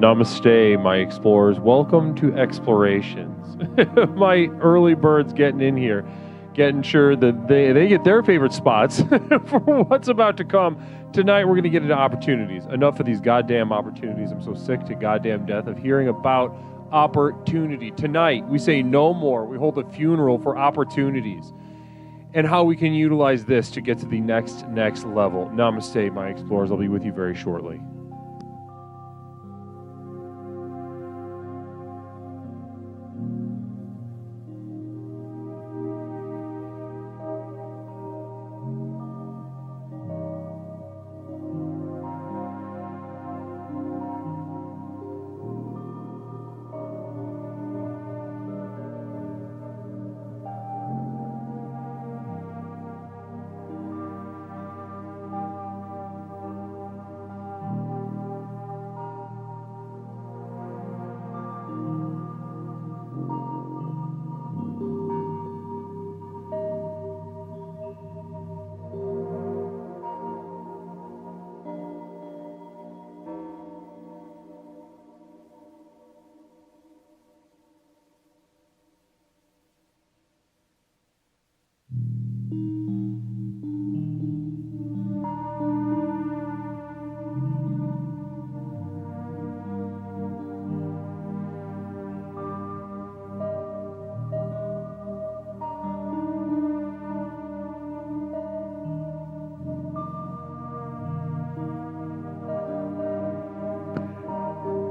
Namaste, my explorers. Welcome to Explorations. My early birds getting in here, getting sure that they get their favorite spots for what's about to come. Tonight, we're going to get into opportunities. Enough of these goddamn opportunities. I'm so sick to goddamn death of hearing about opportunity. Tonight, we say no more. We hold a funeral for opportunities and how we can utilize this to get to the next level. Namaste, my explorers. I'll be with you very shortly.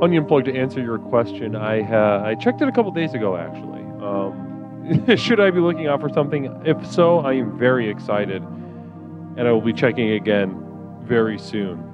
Onion Plug, to answer your question, I checked it a couple days ago, actually. Should I be looking out for something? If so, I am very excited, and I will be checking again very soon.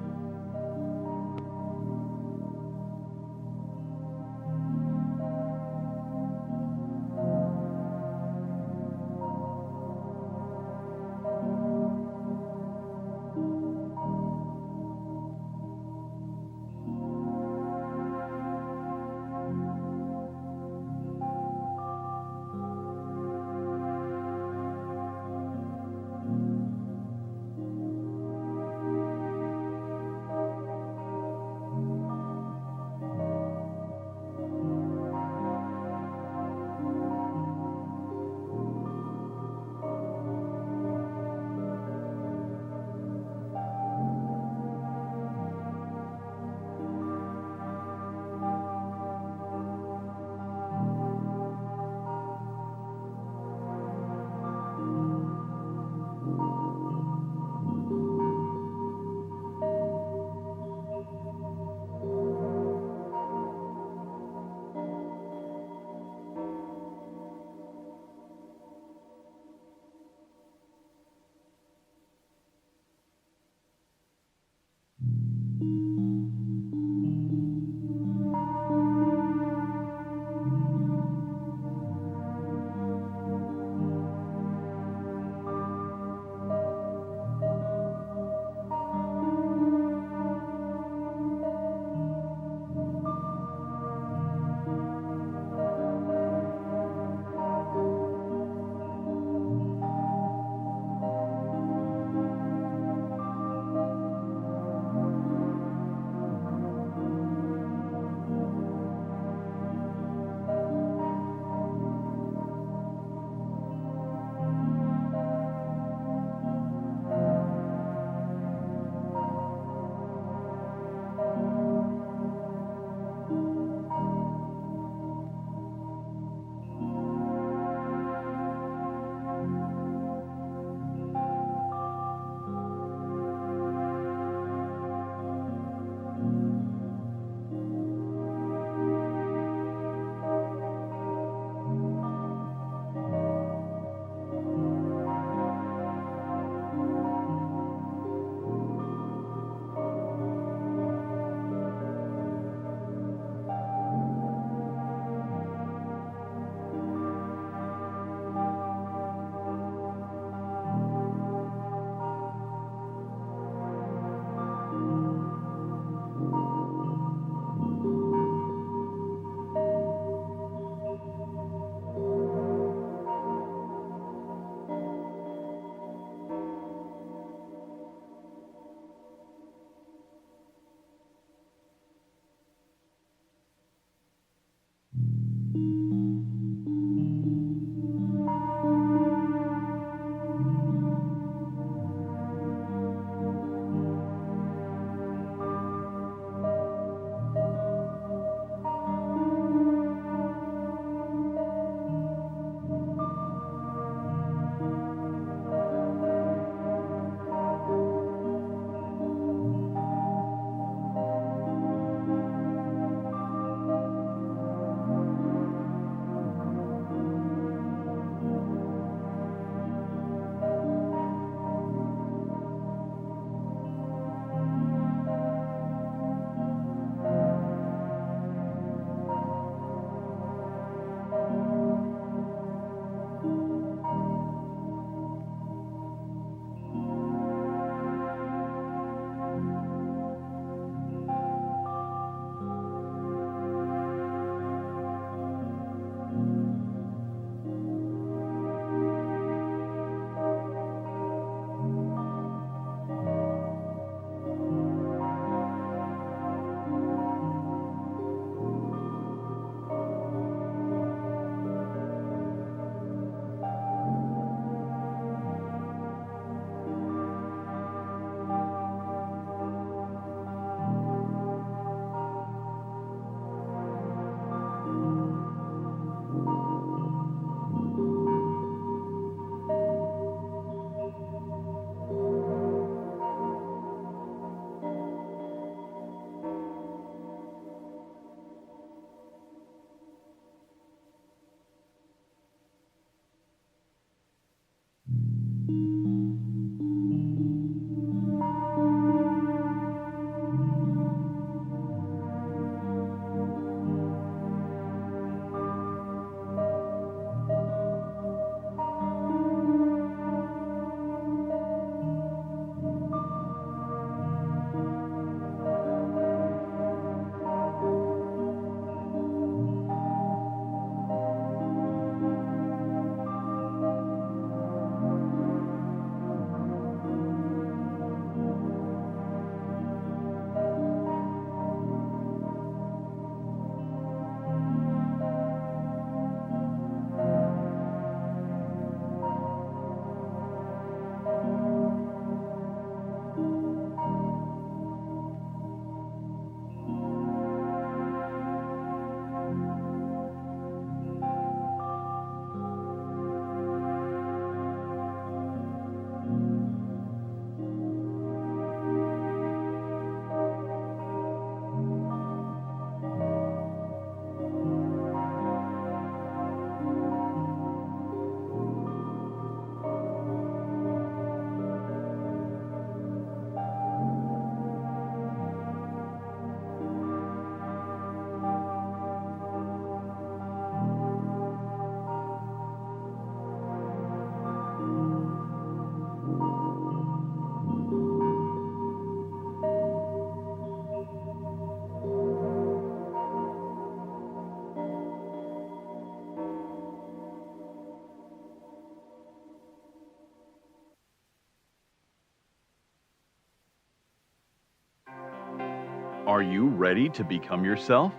Are you ready to become yourself?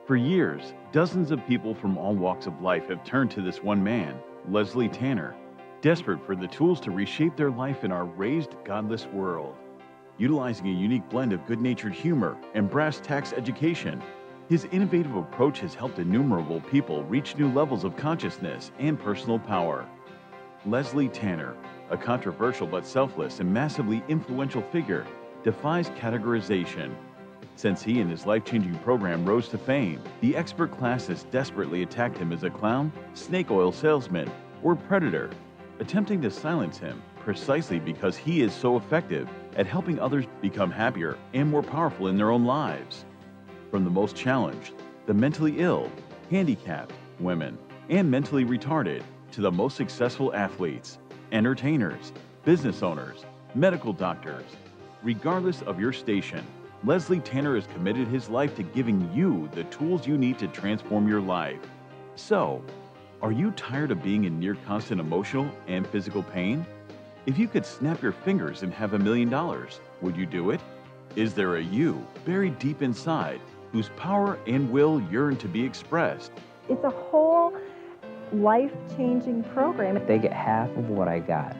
For years, dozens of people from all walks of life have turned to this one man, Leslie Tanner, desperate for the tools to reshape their life in our raised, godless world. Utilizing a unique blend of good-natured humor and brass tacks education, his innovative approach has helped innumerable people reach new levels of consciousness and personal power. Leslie Tanner, a controversial but selfless and massively influential figure, defies categorization. Since he and his life-changing program rose to fame, the expert class has desperately attacked him as a clown, snake oil salesman, or predator, attempting to silence him precisely because he is so effective at helping others become happier and more powerful in their own lives. From the most challenged, the mentally ill, handicapped, women, and mentally retarded, to the most successful athletes, entertainers, business owners, medical doctors. Regardless of your station, Leslie Tanner has committed his life to giving you the tools you need to transform your life. So, are you tired of being in near constant emotional and physical pain? If you could snap your fingers and have $1 million, would you do it? Is there a you buried deep inside whose power and will yearn to be expressed? It's a whole life-changing program. If they get half of what I got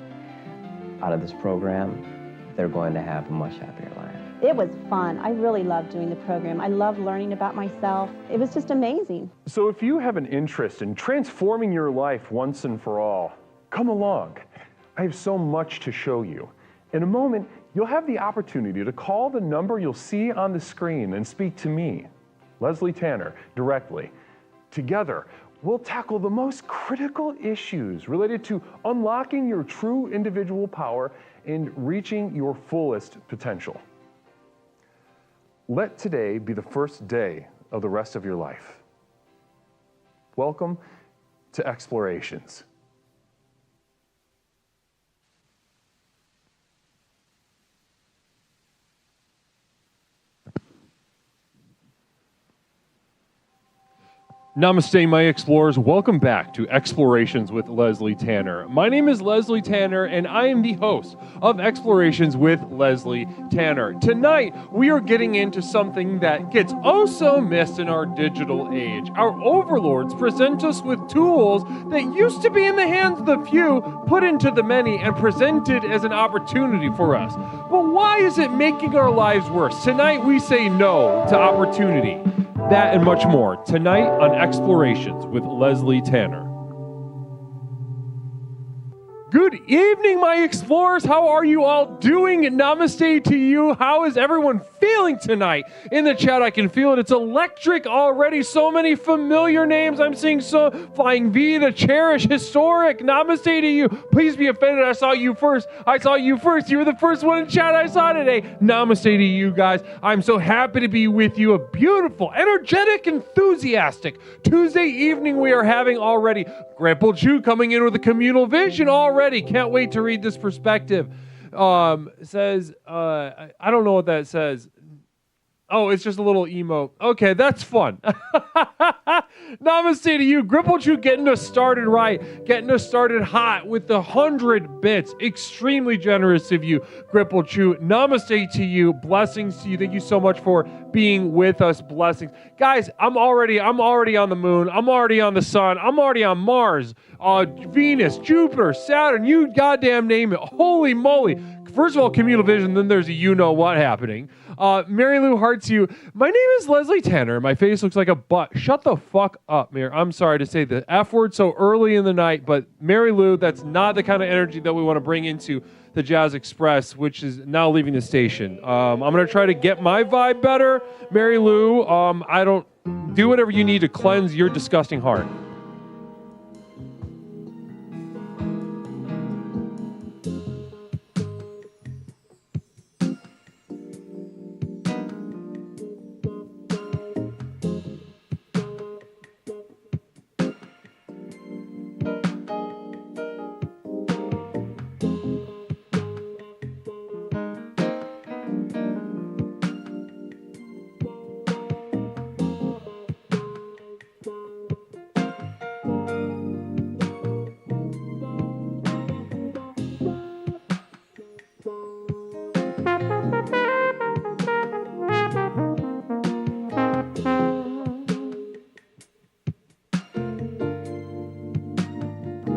out of this program, they're going to have a much happier life. It was fun. I really loved doing the program. I loved learning about myself. It was just amazing. So if you have an interest in transforming your life once and for all, come along. I have so much to show you. In a moment, you'll have the opportunity to call the number you'll see on the screen and speak to me, Leslie Tanner, directly. Together, we'll tackle the most critical issues related to unlocking your true individual power and reaching your fullest potential. Let today be the first day of the rest of your life. Welcome to Explorations. Namaste, my explorers. Welcome back to Explorations with Leslie Tanner. My name is Leslie Tanner, and I am the host of Explorations with Leslie Tanner. Tonight, we are getting into something that gets oh so missed in our digital age. Our overlords present us with tools that used to be in the hands of the few, put into the many, and presented as an opportunity for us. But why is it making our lives worse? Tonight, we say no to opportunity. That and much more tonight on Explorations with Leslie Tanner. Good evening, my explorers. How are you all doing? Namaste to you. How is everyone feeling tonight? In the chat, I can feel it. It's electric already. So many familiar names. I'm seeing so Flying V, the Cherish, Historic. Namaste to you. Please be offended. I saw you first. You were the first one in chat I saw today. Namaste to you guys. I'm so happy to be with you. A beautiful, energetic, enthusiastic Tuesday evening we are having already. Grandpa Jew coming in with a communal vision already. Can't wait to read this perspective. Says, I don't know what that says. Oh, it's just a little emo. Okay, that's fun. Namaste to you. Gripple getting us started right. Getting us started hot with the 100 bits. Extremely generous of you, Gripple Chew. Namaste to you. Blessings to you. Thank you so much for being with us. Blessings. Guys, I'm already on the moon. I'm already on the sun. I'm already on Mars, Venus, Jupiter, Saturn. You goddamn name it. Holy moly. First of all, communal vision, then there's a you-know-what happening. Mary Lou hearts you. My name is Leslie Tanner. My face looks like a butt. Shut the fuck up, Mary. I'm sorry to say the F word so early in the night, but Mary Lou, that's not the kind of energy that we want to bring into the Jazz Express, which is now leaving the station. I'm going to try to get my vibe better. Mary Lou, I don't do whatever you need to cleanse your disgusting heart.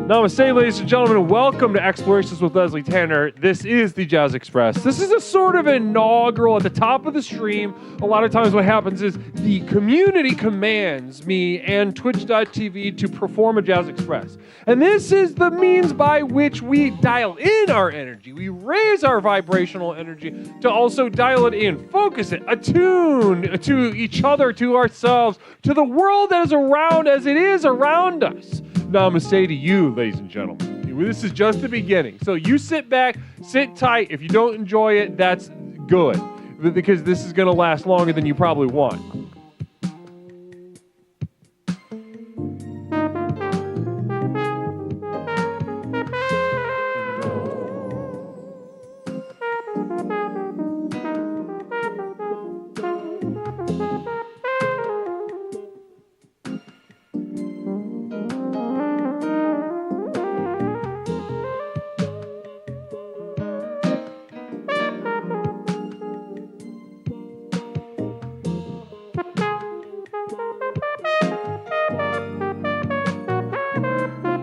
Namaste, ladies and gentlemen, and welcome to Explorations with Leslie Tanner. This is the Jazz Express. This is a sort of inaugural at the top of the stream. A lot of times what happens is the community commands me and Twitch.tv to perform a Jazz Express. And this is the means by which we dial in our energy. We raise our vibrational energy to also dial it in, focus it, attune to each other, to ourselves, to the world that is around as it is around us. Namaste to you, ladies and gentlemen. This is just the beginning. So you sit back, sit tight. If you don't enjoy it, that's good, because this is going to last longer than you probably want.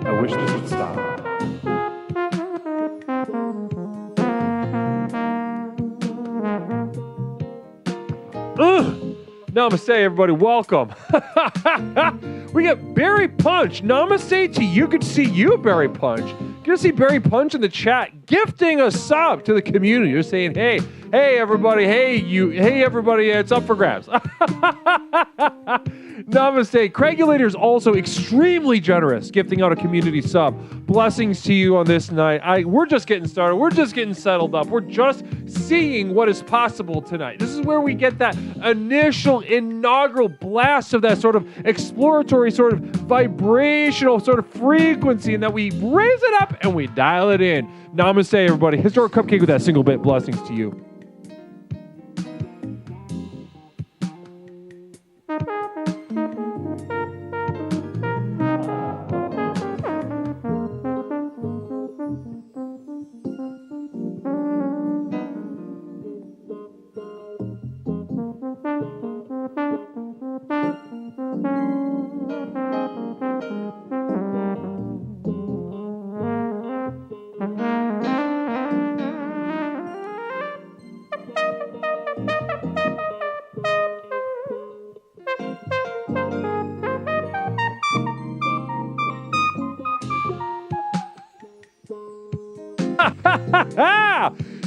I wish this would stop. Namaste, everybody. Welcome. We got Barry Punch. Namaste to you. Good to see you, Barry Punch. Good to see Barry Punch in the chat, gifting a sub to the community. You're saying, hey, everybody, hey, everybody, it's up for grabs. Namaste. Craigulator is also extremely generous, gifting out a community sub. Blessings to you on this night. We're just getting started. We're just getting settled up. We're just seeing what is possible tonight. This is where we get that initial inaugural blast of that sort of exploratory, sort of vibrational sort of frequency, and that we raise it up and we dial it in. Namaste, everybody. Historic Cupcake with that single bit. Blessings to you.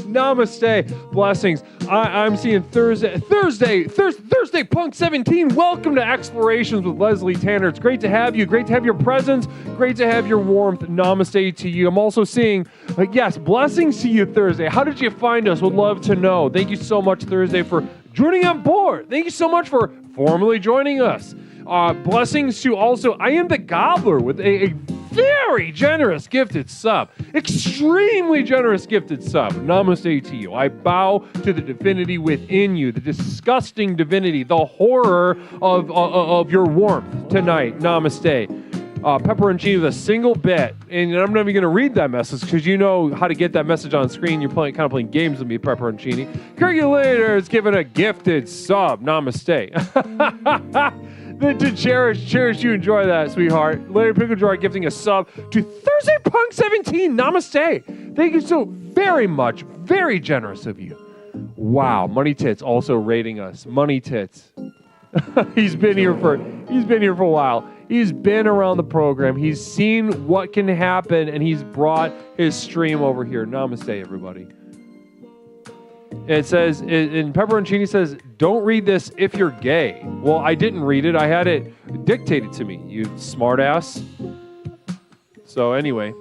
Namaste, blessings. I'm seeing Thursday Punk 17. Welcome to Explorations with Leslie Tanner. It's great to have you. Great to have your presence. Great to have your warmth. Namaste to you. I'm also seeing, yes, blessings to you, Thursday. How did you find us? Would love to know. Thank you so much, Thursday, for joining on board. Thank you so much for formally joining us. Blessings to also, I am the Gobbler with a very generous gifted sub. Extremely generous gifted sub. Namaste to you. I bow to the divinity within you, the disgusting divinity, the horror of your warmth tonight. Namaste. Pepperoncini with a single bit. And I'm not even going to read that message because you know how to get that message on screen. You're kind of playing games with me, Pepperoncini. Calculator is given a gifted sub. Namaste. To cherish you, enjoy that, sweetheart. Larry Pickle Jar gifting a sub to Thursday Punk 17. Namaste. Thank you so very much. Very generous of you. Wow. Money Tits also rating us. Money Tits. He's been here for a while. He's been around the program. He's seen what can happen, and he's brought his stream over here. Namaste, everybody. It says, and Pepperoncini says, don't read this if you're gay. Well, I didn't read it. I had it dictated to me, you smartass. So anyway.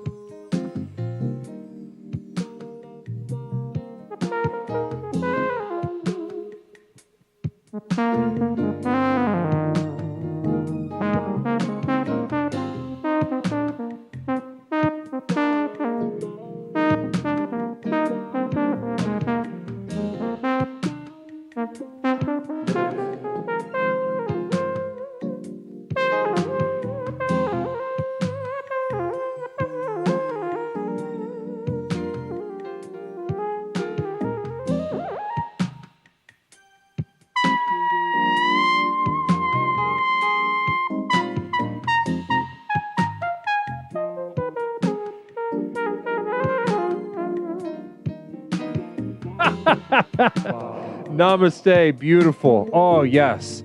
Namaste, beautiful. Oh, yes.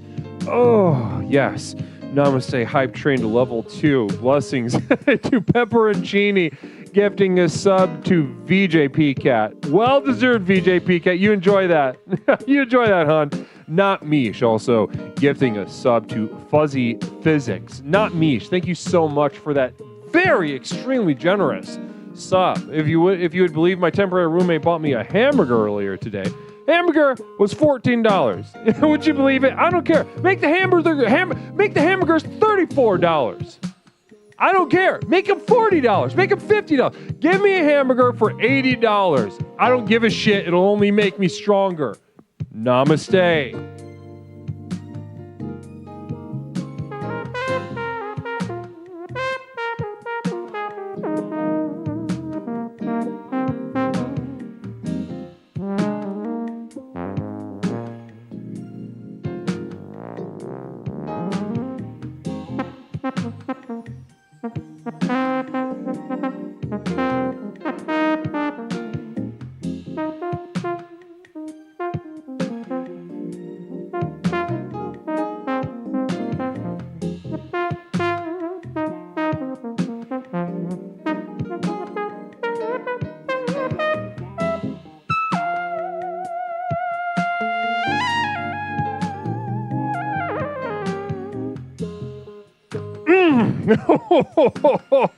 Oh, yes. Namaste, hype train to level 2. Blessings to Pepperoncini, gifting a sub to VJ Cat. Well-deserved VJ Cat. You enjoy that. You enjoy that, hon. Not Mish, also gifting a sub to Fuzzy Physics. Not Mish, thank you so much for that very extremely generous sub. If you would believe, my temporary roommate bought me a hamburger earlier today. Hamburger was $14. Would you believe it? I don't care. Make the hamburgers $34. I don't care. Make them $40. Make them $50. Give me a hamburger for $80. I don't give a shit. It'll only make me stronger. Namaste.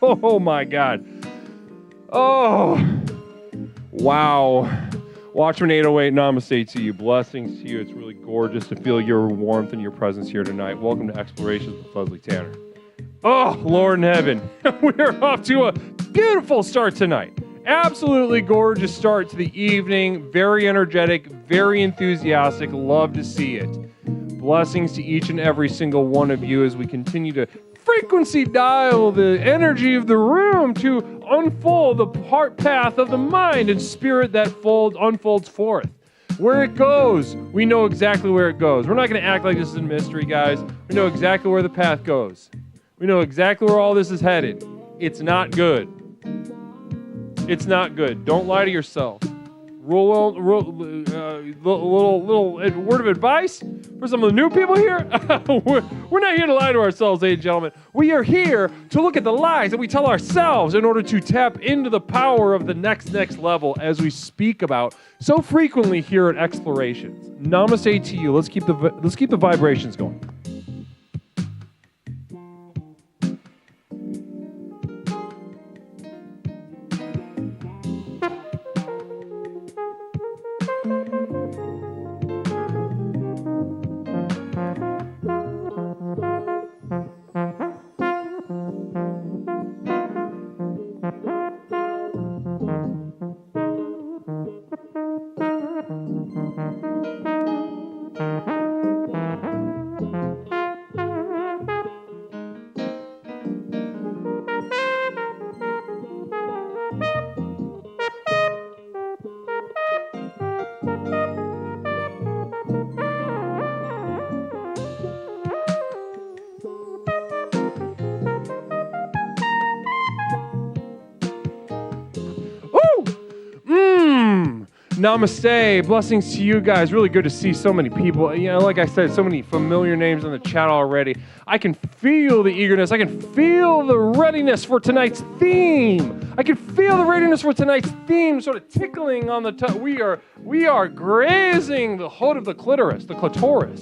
Oh my God. Oh, wow. Watchman 808, namaste to you. Blessings to you. It's really gorgeous to feel your warmth and your presence here tonight. Welcome to Explorations with Leslie Tanner. Oh, Lord in heaven. We're off to a beautiful start tonight. Absolutely gorgeous start to the evening. Very energetic, very enthusiastic. Love to see it. Blessings to each and every single one of you as we continue to frequency dial the energy of the room to unfold the heart path of the mind and spirit that unfolds forth. Where it goes, we know exactly where it goes. We're not going to act like this is a mystery, guys. We know exactly where the path goes. We know exactly where all this is headed. It's not good. It's not good. Don't lie to yourself. Little word of advice for some of the new people here. We're not here to lie to ourselves, ladies and gentlemen. We are here to look at the lies that we tell ourselves in order to tap into the power of the next level, as we speak about so frequently here at Explorations. Namaste to you. Let's keep the vibrations going. Namaste. Blessings to you guys. Really good to see so many people. You know, like I said, so many familiar names in the chat already. I can feel the eagerness. I can feel the readiness for tonight's theme. I can feel the readiness for tonight's theme sort of tickling on the tongue. We are grazing the hood of the clitoris,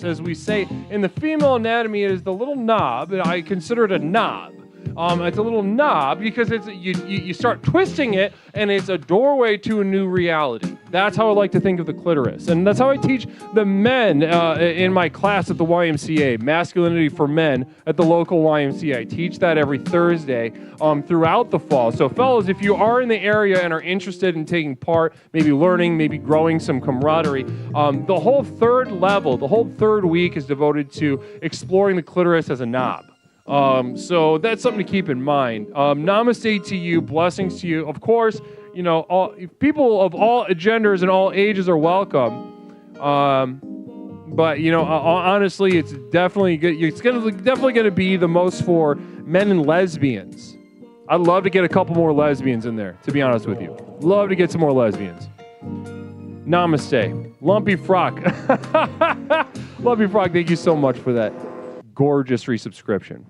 as we say in the female anatomy. It is the little knob, and I consider it a knob. It's a little knob because it's you start twisting it, and it's a doorway to a new reality. That's how I like to think of the clitoris, and that's how I teach the men in my class at the YMCA, Masculinity for Men at the local YMCA. I teach that every Thursday throughout the fall. So, fellas, if you are in the area and are interested in taking part, maybe learning, maybe growing some camaraderie, the whole third level, the whole third week is devoted to exploring the clitoris as a knob. So that's something to keep in mind. Namaste to you, blessings to you. Of course, you know, all people of all genders and all ages are welcome. But you know, honestly, it's definitely good. It's definitely going to be the most for men and lesbians. I'd love to get a couple more lesbians in there, to be honest with you. Love to get some more lesbians. Namaste. Lumpy Frock. Lumpy Frog, thank you so much for that gorgeous resubscription.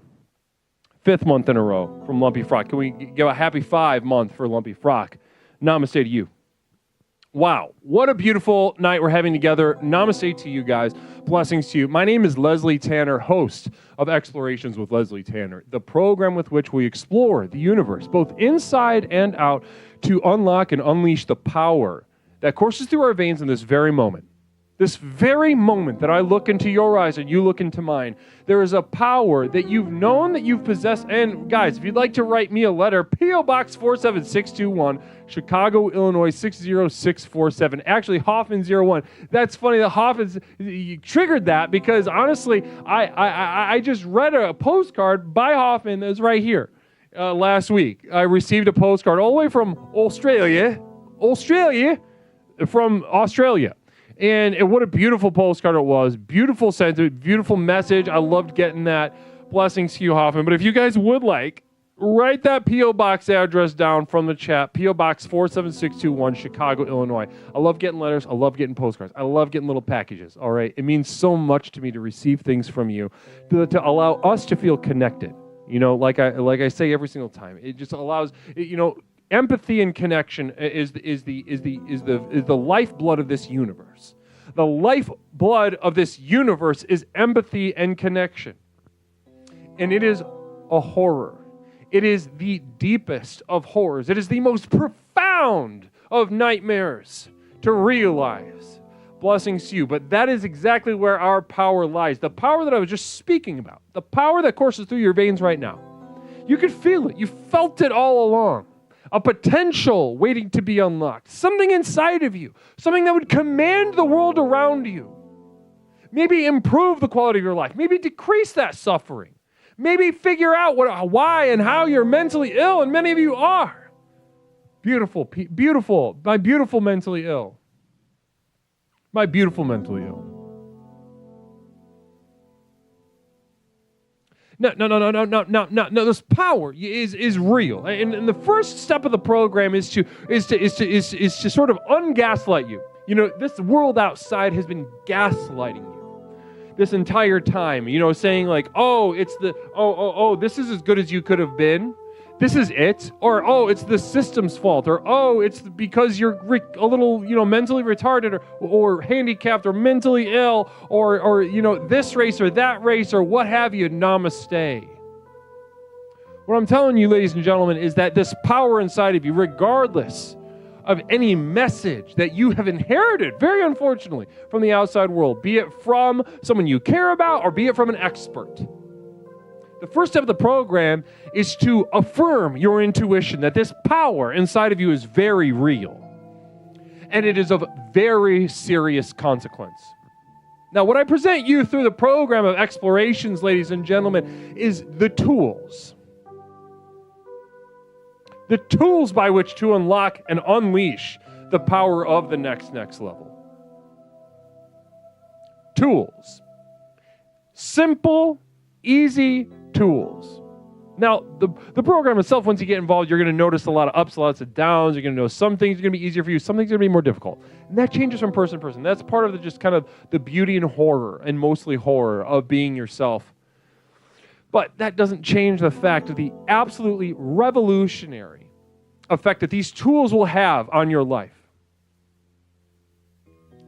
5th month in a row from Lumpy Frog. Can we give a happy 5 month for Lumpy Frog? Namaste to you. Wow, what a beautiful night we're having together. Namaste to you guys. Blessings to you. My name is Leslie Tanner, host of Explorations with Leslie Tanner, the program with which we explore the universe, both inside and out, to unlock and unleash the power that courses through our veins in this very moment. This very moment that I look into your eyes and you look into mine, there is a power that you've known that you've possessed. And guys, if you'd like to write me a letter, P.O. Box 47621, Chicago, Illinois 60647. Actually, Hoffman 01. That's funny that Hoffman triggered that because honestly, I just read a postcard by Hoffman that's right here last week. I received a postcard all the way from Australia, from Australia. And what a beautiful postcard it was. Beautiful sentiment, beautiful message. I loved getting that. Blessings to you, Hoffman. But if you guys would like, write that P.O. Box address down from the chat. P.O. Box 47621, Chicago, Illinois. I love getting letters. I love getting postcards. I love getting little packages, all right? It means so much to me to receive things from you, to allow us to feel connected. You know, like I say every single time. It just allows, empathy and connection is the lifeblood of this universe. The lifeblood of this universe is empathy and connection. And it is a horror. It is the deepest of horrors. It is the most profound of nightmares to realize. Blessings to you. But that is exactly where our power lies. The power that I was just speaking about. The power that courses through your veins right now. You could feel it. You felt it all along. A potential waiting to be unlocked. Something inside of you. Something that would command the world around you. Maybe improve the quality of your life. Maybe decrease that suffering. Maybe figure out why and how you're mentally ill, and many of you are. Beautiful, my beautiful mentally ill. My beautiful mentally ill. No. This power is real, and the first step of the program is to sort of ungaslight you. You know, this world outside has been gaslighting you this entire time. You know, saying like, oh, it's this is as good as you could have been. This is it, or oh, it's the system's fault, or oh, it's because you're a little, mentally retarded, or handicapped, or mentally ill, or this race or that race, or what have you. Namaste. What I'm telling you, ladies and gentlemen, is that this power inside of you, regardless of any message that you have inherited, very unfortunately, from the outside world, be it from someone you care about, or be it from an expert. The first step of the program is to affirm your intuition that this power inside of you is very real. And it is of very serious consequence. Now, what I present you through the program of Explorations, ladies and gentlemen, is the tools. The tools by which to unlock and unleash the power of the next level. Tools. Simple, easy tools. Now, the program itself, once you get involved, you're going to notice a lot of ups, lots of downs. You're going to know some things are going to be easier for you, some things are going to be more difficult. And that changes from person to person. That's part of just kind of the beauty and horror, and mostly horror, of being yourself. But that doesn't change the fact of the absolutely revolutionary effect that these tools will have on your life.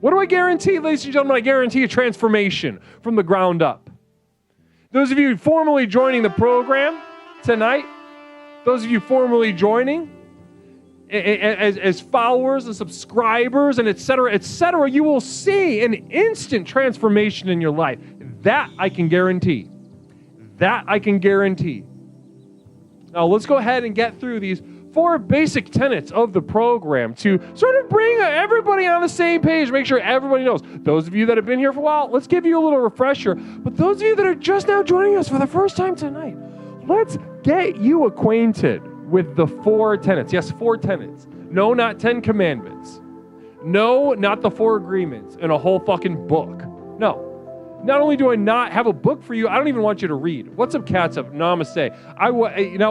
What do I guarantee, ladies and gentlemen? I guarantee a transformation from the ground up. Those of you formally joining the program tonight, those of you formally joining as followers and subscribers and et cetera, you will see an instant transformation in your life. That I can guarantee. That I can guarantee. Now let's go ahead and get through these 4 basic tenets of the program to sort of bring everybody on the same page, make sure everybody knows. Those of you that have been here for a while, let's give you a little refresher. But those of you that are just now joining us for the first time tonight, let's get you acquainted with the 4 tenets. Yes, 4 tenets. No, not 10 commandments. No, not the 4 agreements in a whole fucking book. No. Not only do I not have a book for you, I don't even want you to read. What's up, Catsup? Namaste.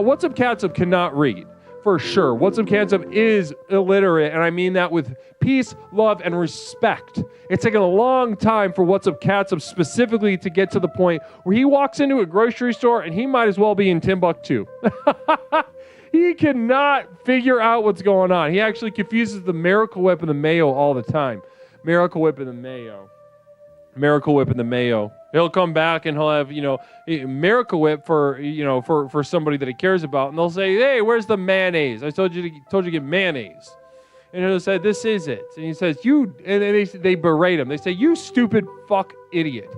What's up, Catsup cannot read. for sure. What's Up, Can't Up is illiterate, and I mean that with peace, love, and respect. It's taken a long time for What's Up, Cats Up specifically to get to the point where he walks into a grocery store and he might as well be in Timbuktu. He cannot figure out what's going on. He actually confuses the Miracle Whip and the mayo all the time. Miracle Whip and the mayo. Miracle Whip and the mayo. He'll come back and he'll have, Miracle Whip for somebody that he cares about, and they'll say, "Hey, where's the mayonnaise? I told you to get mayonnaise." And he'll say, "This is it." And he says, they berate him. They say, "You stupid fuck idiot.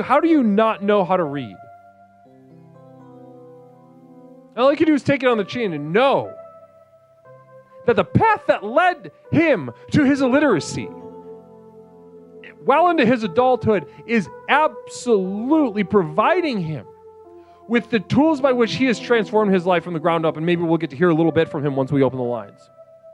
How do you not know how to read?" All he can do is take it on the chin and know that the path that led him to his illiteracy, well into his adulthood, is absolutely providing him with the tools by which he has transformed his life from the ground up. And maybe we'll get to hear a little bit from him once we open the lines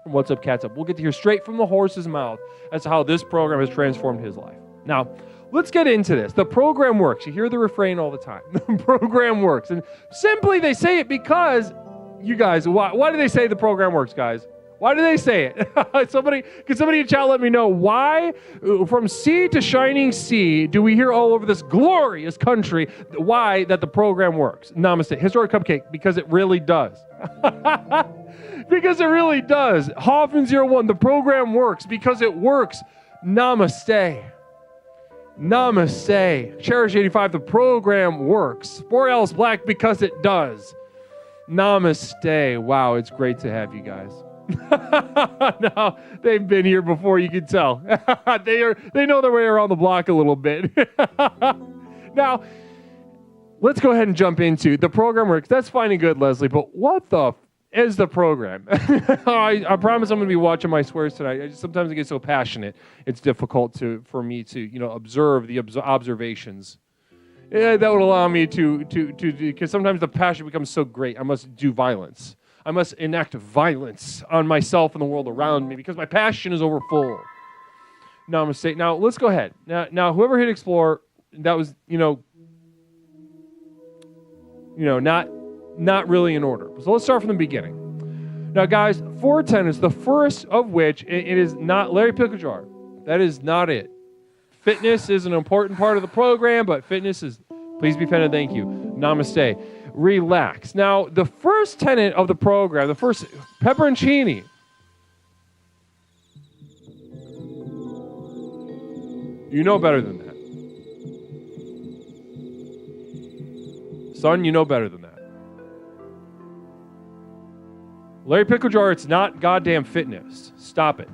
from What's Up, Cats Up. We'll get to hear straight from the horse's mouth as to how this program has transformed his life. Now, let's get into this. The program works. You hear the refrain all the time. The program works. And simply they say it because, you guys, why do they say the program works, guys? Why do they say it? Can somebody in chat let me know why, from sea to shining sea, do we hear all over this glorious country why that the program works? Namaste. Historic Cupcake, because it really does. Because it really does. Hoffman01, the program works because it works. Namaste. Namaste. Cherish85, the program works. 4 Alice Black, because it does. Namaste. Wow, it's great to have you guys. No, they've been here before, you can tell. They know their way around the block a little bit. Now, let's go ahead and jump into the program works. That's fine and good, Leslie, but what the is the program? I promise I'm going to be watching my swears tonight. Sometimes I get so passionate, it's difficult for me to observe the observations. Yeah, that would allow me to because sometimes the passion becomes so great, I must do violence. I must enact violence on myself and the world around me because my passion is overfull. Namaste. Now, let's go ahead. Now, whoever hit explore, that was, not really in order. So let's start from the beginning. Now, guys, 4 tenets, the first of which, it is not Larry Picklejar. That is not it. Fitness is an important part of the program, but fitness is, please be fed and thank you. Namaste. Relax. Now, the first tenet of the program, the first pepperoncini. You know better than that. Son, you know better than that. Larry Picklejar, it's not goddamn fitness. Stop it.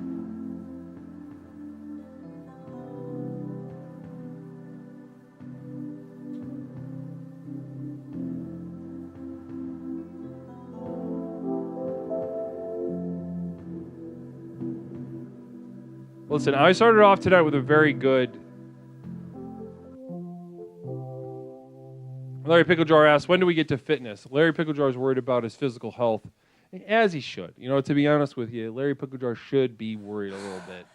Listen, I started off tonight with a very good... Larry Picklejar asked, when do we get to fitness? Larry Picklejar is worried about his physical health, as he should. To be honest with you, Larry Picklejar should be worried a little bit.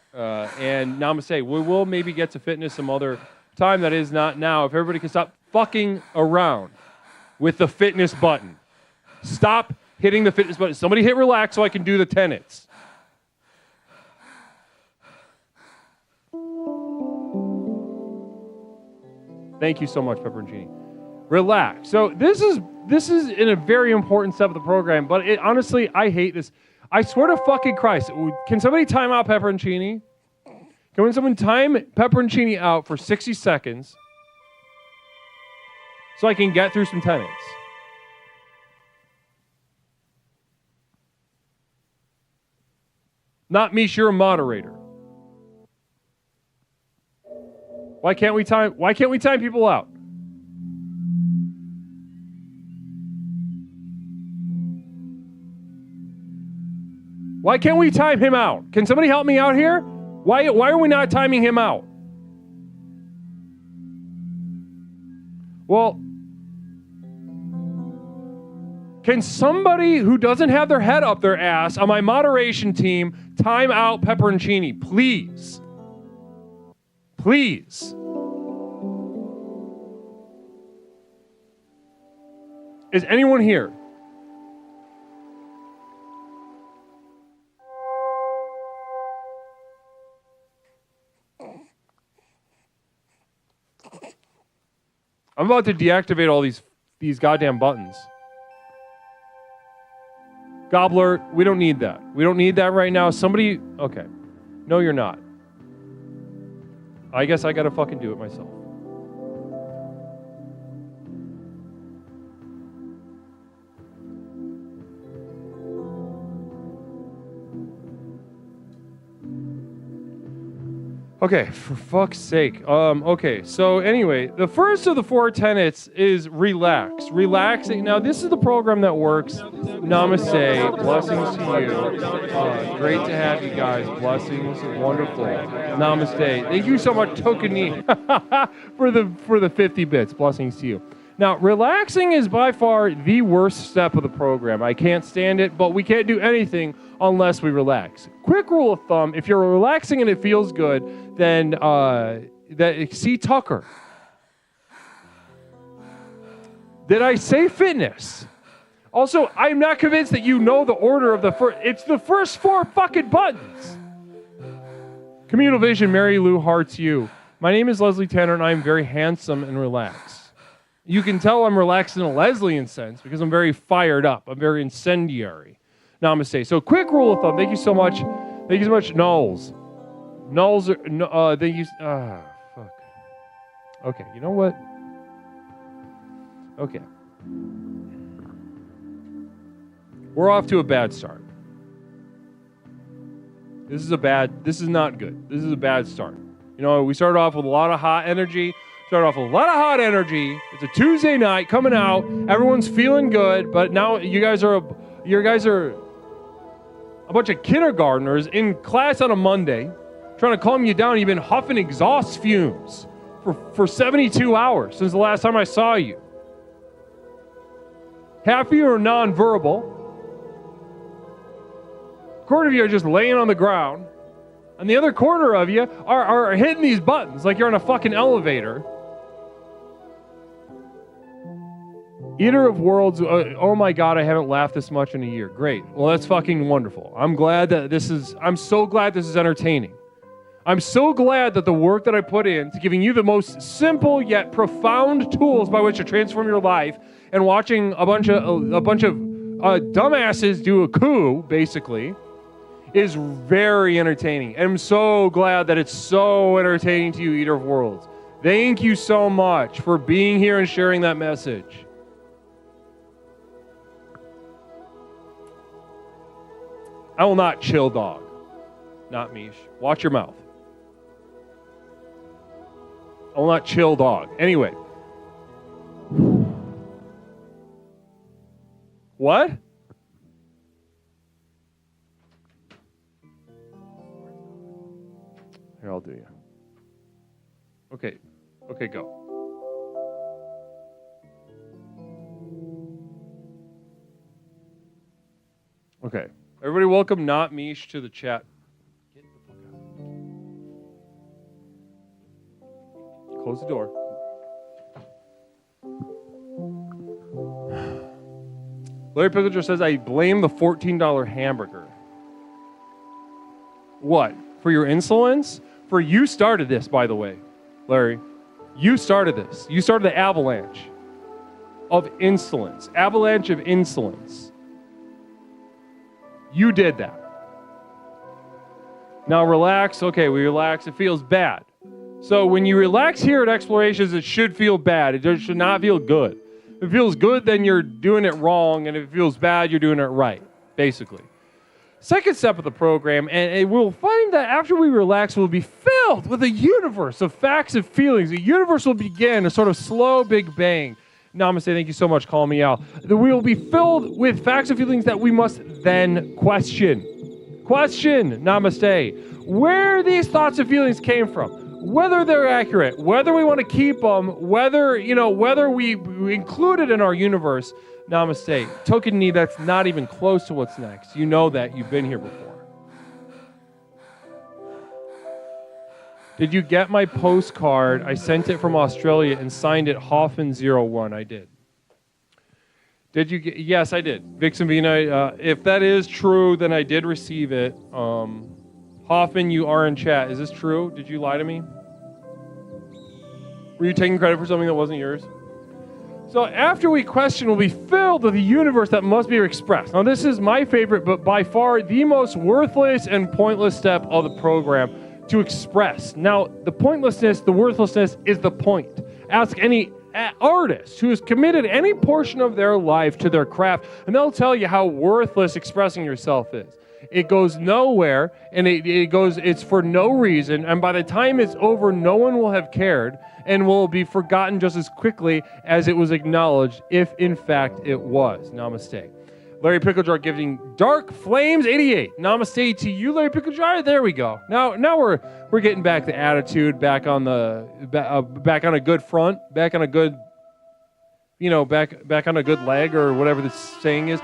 And namaste, we will maybe get to fitness some other time that is not now. If everybody can stop fucking around with the fitness button. Stop hitting the fitness button. Somebody hit relax so I can do the tenets. Thank you so much, Pepperoncini. Relax. So this is in a very important step of the program, but honestly, I hate this. I swear to fucking Christ, can somebody time out Pepperoncini? Can someone time Pepperoncini out for 60 seconds so I can get through some tenets? Not me, you're a moderator. Why can't we time people out? Why can't we time him out? Can somebody help me out here? Why are we not timing him out? Well, can somebody who doesn't have their head up their ass on my moderation team time out Pepperoncini, please? Please. Is anyone here? I'm about to deactivate all these goddamn buttons. Gobbler, we don't need that. We don't need that right now. Somebody, okay. No, you're not. I guess I gotta fucking do it myself. Okay, for fuck's sake. Okay, so anyway, the first of the 4 tenets is relax. Relaxing. Now, this is the program that works. Namaste. Blessings to you. Great to have you guys. Blessings. Wonderful. Namaste. Thank you so much, Tokeni, for the 50 bits. Blessings to you. Now, relaxing is by far the worst step of the program. I can't stand it, but we can't do anything unless we relax. Quick rule of thumb, if you're relaxing and it feels good, then see Tucker. Did I say fitness? Also, I'm not convinced that you know the order of the first. It's the first 4 fucking buttons. Communal Vision, Mary Lou hearts you. My name is Leslie Tanner, and I am very handsome and relaxed. You can tell I'm relaxed in a Leslian sense because I'm very fired up. I'm very incendiary. Namaste. So, quick rule of thumb. Thank you so much. Thank you so much, Knowles. Knowles, thank you. Fuck. Okay, you know what? Okay. We're off to a bad start. This is not good. This is a bad start. You know, we started off with a lot of hot energy. It's a Tuesday night coming out. Everyone's feeling good, but now you guys are a bunch of kindergartners in class on a Monday trying to calm you down. You've been huffing exhaust fumes for 72 hours since the last time I saw you. Half of you are nonverbal. A quarter of you are just laying on the ground. And the other quarter of you are hitting these buttons like you're on a fucking elevator. Eater of Worlds, oh my God, I haven't laughed this much in a year. Great. Well, that's fucking wonderful. I'm so glad this is entertaining. I'm so glad that the work that I put into giving you the most simple yet profound tools by which to transform your life and watching a bunch of dumbasses do a coup, basically, is very entertaining. And I'm so glad that it's so entertaining to you, Eater of Worlds. Thank you so much for being here and sharing that message. I will not chill dog. Not Mish. Watch your mouth. I will not chill dog. Anyway. What? Here, I'll do you. Okay. Okay, go. Okay. Everybody welcome Not Mish to the chat. Get the fuck out. Close the door. Larry Pickledger says, I blame the $14 hamburger. What? For your insolence? For you started this, by the way, Larry. You started this. You started the avalanche of insolence. Avalanche of insolence. You did that. Now relax. Okay, we relax. It feels bad. So when you relax here at Explorations, it should feel bad. It should not feel good. If it feels good, then you're doing it wrong. And if it feels bad, you're doing it right, basically. Second step of the program, and we'll find that after we relax, we'll be filled with a universe of facts and feelings. The universe will begin a sort of slow Big Bang. Namaste, thank you so much, call me out. We will be filled with facts and feelings that we must then question. Question, namaste, where these thoughts and feelings came from, whether they're accurate, whether we want to keep them, whether we include it in our universe. Namaste. Tokeni, that's not even close to what's next. You know that. You've been here before. Did you get my postcard? I sent it from Australia and signed it Hoffman01. I did. Did you get? Yes, I did. Vixen Vina, if that is true, then I did receive it. Hoffman, you are in chat. Is this true? Did you lie to me? Were you taking credit for something that wasn't yours? So after we question will be filled with a universe that must be expressed. Now this is my favorite, but by far the most worthless and pointless step of the program to express. Now the pointlessness, the worthlessness is the point. Ask any artist who has committed any portion of their life to their craft, and they'll tell you how worthless expressing yourself is. It goes nowhere, and it's for no reason, and by the time it's over, no one will have cared, and will be forgotten just as quickly as it was acknowledged, if in fact it was. Namaste. Larry Picklejar giving Dark Flames 88. Namaste to you, Larry Picklejar. There we go. Now we're getting back the attitude, back on a good front, back on a good, back on a good leg, or whatever the saying is.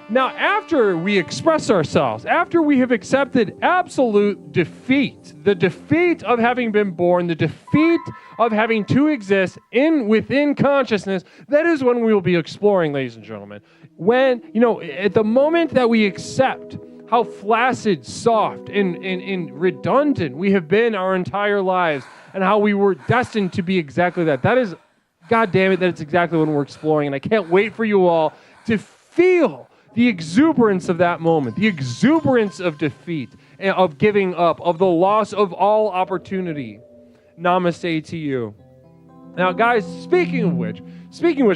Now, after we express ourselves, after we have accepted absolute defeat, the defeat of having been born, the defeat of having to exist within consciousness, that is when we will be exploring, ladies and gentlemen. When, at the moment that we accept how flaccid, soft, and redundant we have been our entire lives, and how we were destined to be exactly that. That is, God damn it, that's exactly when we're exploring, and I can't wait for you all to feel the exuberance of that moment, the exuberance of defeat, of giving up, of the loss of all opportunity. Namaste to you. Now, guys, speaking of which,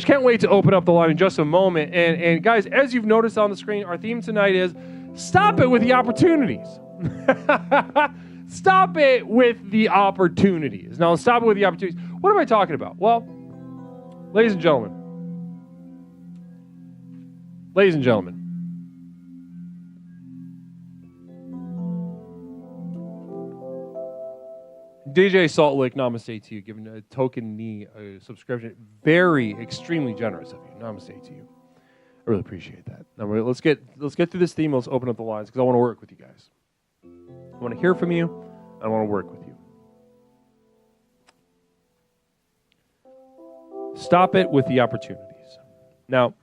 can't wait to open up the line in just a moment. And guys, as you've noticed on the screen, our theme tonight is stop it with the opportunities. Stop it with the opportunities. Now, stop it with the opportunities. What am I talking about? Well, ladies and gentlemen, DJ Salt Lake, namaste to you, giving a token knee subscription. Very, extremely generous of you. Namaste to you. I really appreciate that. Now, let's get through this theme. Let's open up the lines, because I want to work with you guys. I want to hear from you. I want to work with you. Stop it with the opportunities. Now,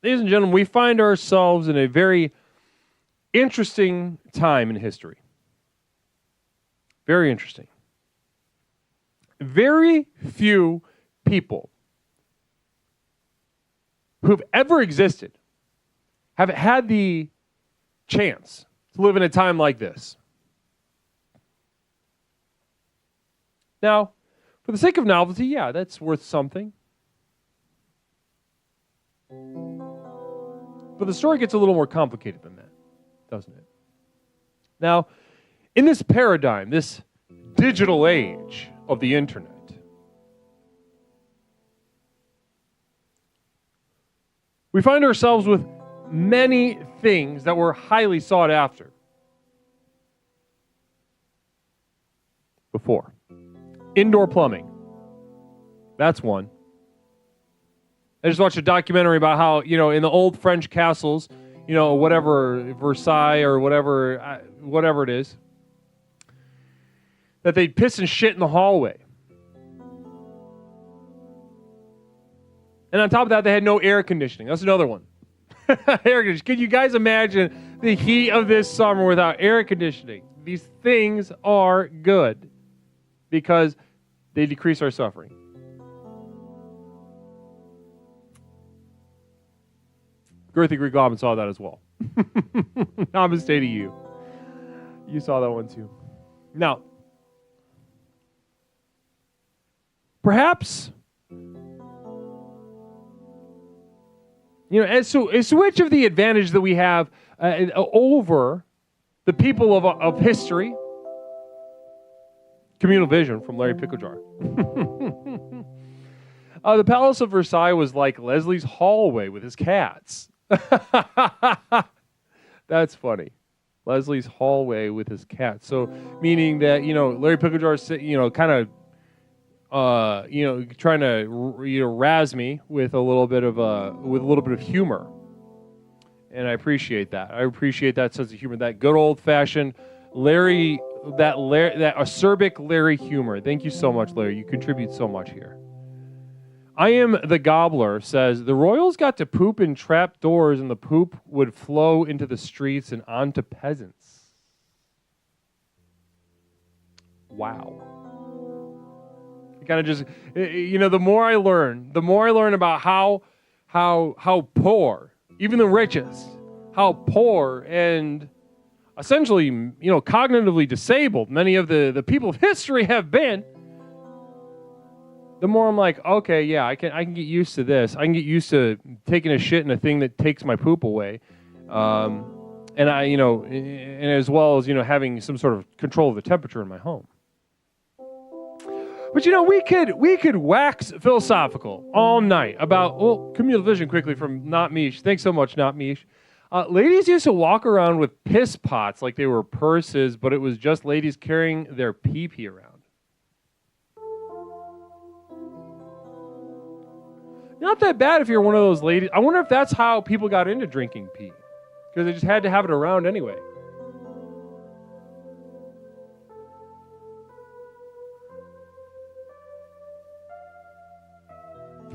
ladies and gentlemen, we find ourselves in a very interesting time in history. Very interesting. Very few people who've ever existed have had the chance to live in a time like this. Now, for the sake of novelty, yeah, that's worth something. But the story gets a little more complicated than that, doesn't it? Now, in this paradigm, this digital age of the internet, we find ourselves with many things that were highly sought after before. Indoor plumbing. That's one. I just watched a documentary about how, in the old French castles, whatever, Versailles or whatever it is, that they'd piss and shit in the hallway. And on top of that, they had no air conditioning. That's another one. Air conditioning. Can you guys imagine the heat of this summer without air conditioning? These things are good because they decrease our suffering. Girthy Greek Goblin saw that as well. Namaste to you. You saw that one too. Now, perhaps, as to which of the advantage that we have over the people of history, communal vision from Larry Picklejar. The Palace of Versailles was like Leslie's hallway with his cats. That's funny. Leslie's hallway with his cats. So, meaning that, Larry Picklejar, kind of, trying to, razz me with a little bit of humor. And I appreciate that. I appreciate that sense of humor, that good old-fashioned Larry, that acerbic Larry humor. Thank you so much, Larry. You contribute so much here. I am the Gobbler says, the royals got to poop in trap doors and the poop would flow into the streets and onto peasants. Wow. Kind of just, the more I learn about how poor, even the richest, how poor and essentially, cognitively disabled many of the people of history have been, the more I'm like, okay, yeah, I can get used to this. I can get used to taking a shit in a thing that takes my poop away. And as well as, having some sort of control of the temperature in my home. But, we could wax philosophical all night about, communal vision quickly from Not Mish. Thanks so much, Not Mish. Ladies used to walk around with piss pots like they were purses, but it was just ladies carrying their pee-pee around. Not that bad if you're one of those ladies. I wonder if that's how people got into drinking pee. Because they just had to have it around anyway.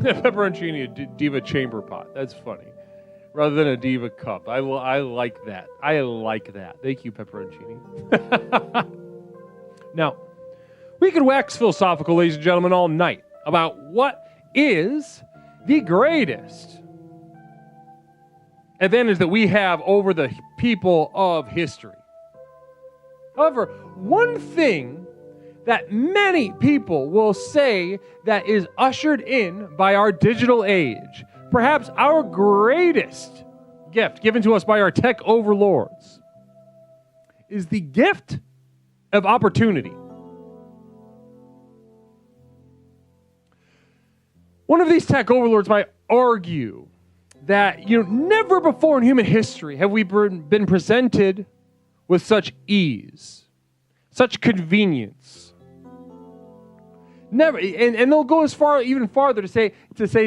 Pepperoncini, a diva chamber pot. That's funny. Rather than a diva cup. I like that. I like that. Thank you, Pepperoncini. Now, we could wax philosophical, ladies and gentlemen, all night about what is the greatest advantage that we have over the people of history. However, one thing that many people will say that is ushered in by our digital age, perhaps our greatest gift given to us by our tech overlords, is the gift of opportunity. One of these tech overlords might argue that never before in human history have we been presented with such ease, such convenience. Never, and they'll go as far, even farther, to say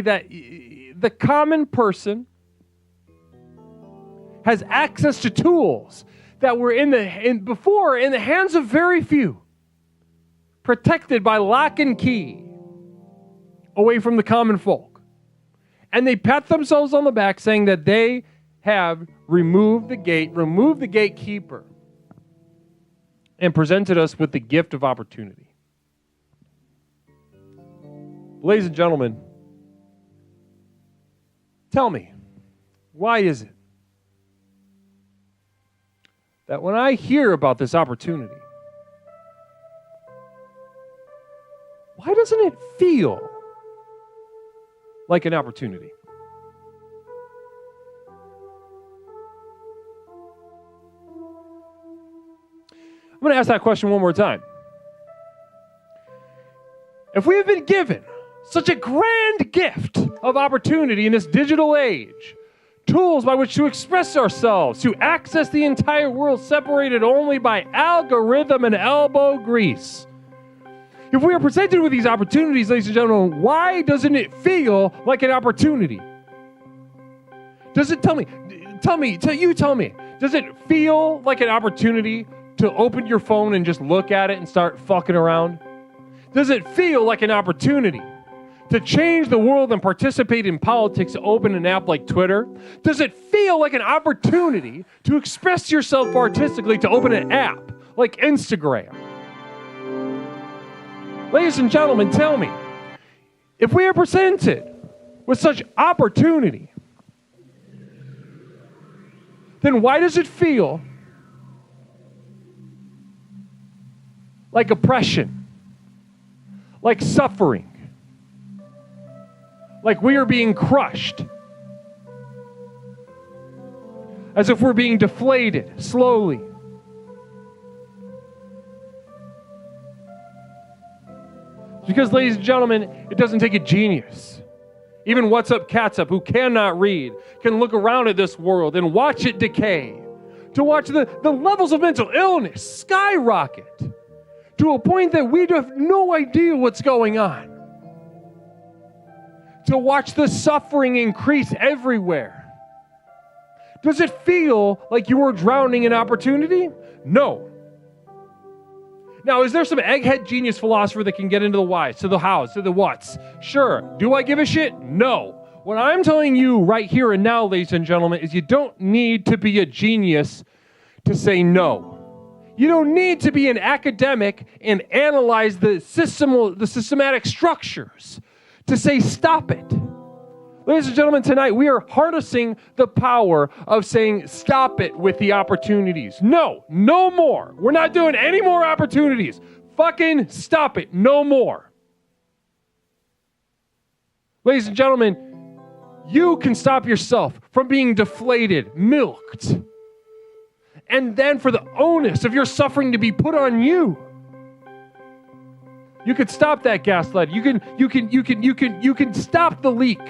that the common person has access to tools that were before in the hands of very few, protected by lock and key, away from the common folk. And they pat themselves on the back saying that they have removed the gatekeeper, and presented us with the gift of opportunity. Ladies and gentlemen, tell me, why is it that when I hear about this opportunity, why doesn't it feel like an opportunity? I'm going to ask that question one more time. If we have been given such a grand gift of opportunity in this digital age, tools by which to express ourselves, to access the entire world separated only by algorithm and elbow grease, if we are presented with these opportunities, ladies and gentlemen, why doesn't it feel like an opportunity? Does it, tell me, does it feel like an opportunity to open your phone and just look at it and start fucking around? Does it feel like an opportunity to change the world and participate in politics to open an app like Twitter? Does it feel like an opportunity to express yourself artistically to open an app like Instagram? Ladies and gentlemen, tell me, if we are presented with such opportunity, then why does it feel like oppression, like suffering, like we are being crushed, as if we're being deflated slowly? Because, ladies and gentlemen, it doesn't take a genius. Even What's Up Catsup, who cannot read, can look around at this world and watch it decay, to watch the levels of mental illness skyrocket to a point that we have no idea what's going on, to watch the suffering increase everywhere. Does it feel like you are drowning in opportunity? No. Now, is there some egghead genius philosopher that can get into the whys, to the hows, to the whats? Sure. Do I give a shit? No. What I'm telling you right here and now, ladies and gentlemen, is you don't need to be a genius to say no. You don't need to be an academic and analyze the systematic structures to say stop it. Ladies and gentlemen, tonight we are harnessing the power of saying stop it with the opportunities. No more. We're not doing any more opportunities. Fucking stop it. No more. Ladies and gentlemen, you can stop yourself from being deflated, milked, and then for the onus of your suffering to be put on you. You can stop that gaslight. You can stop the leak.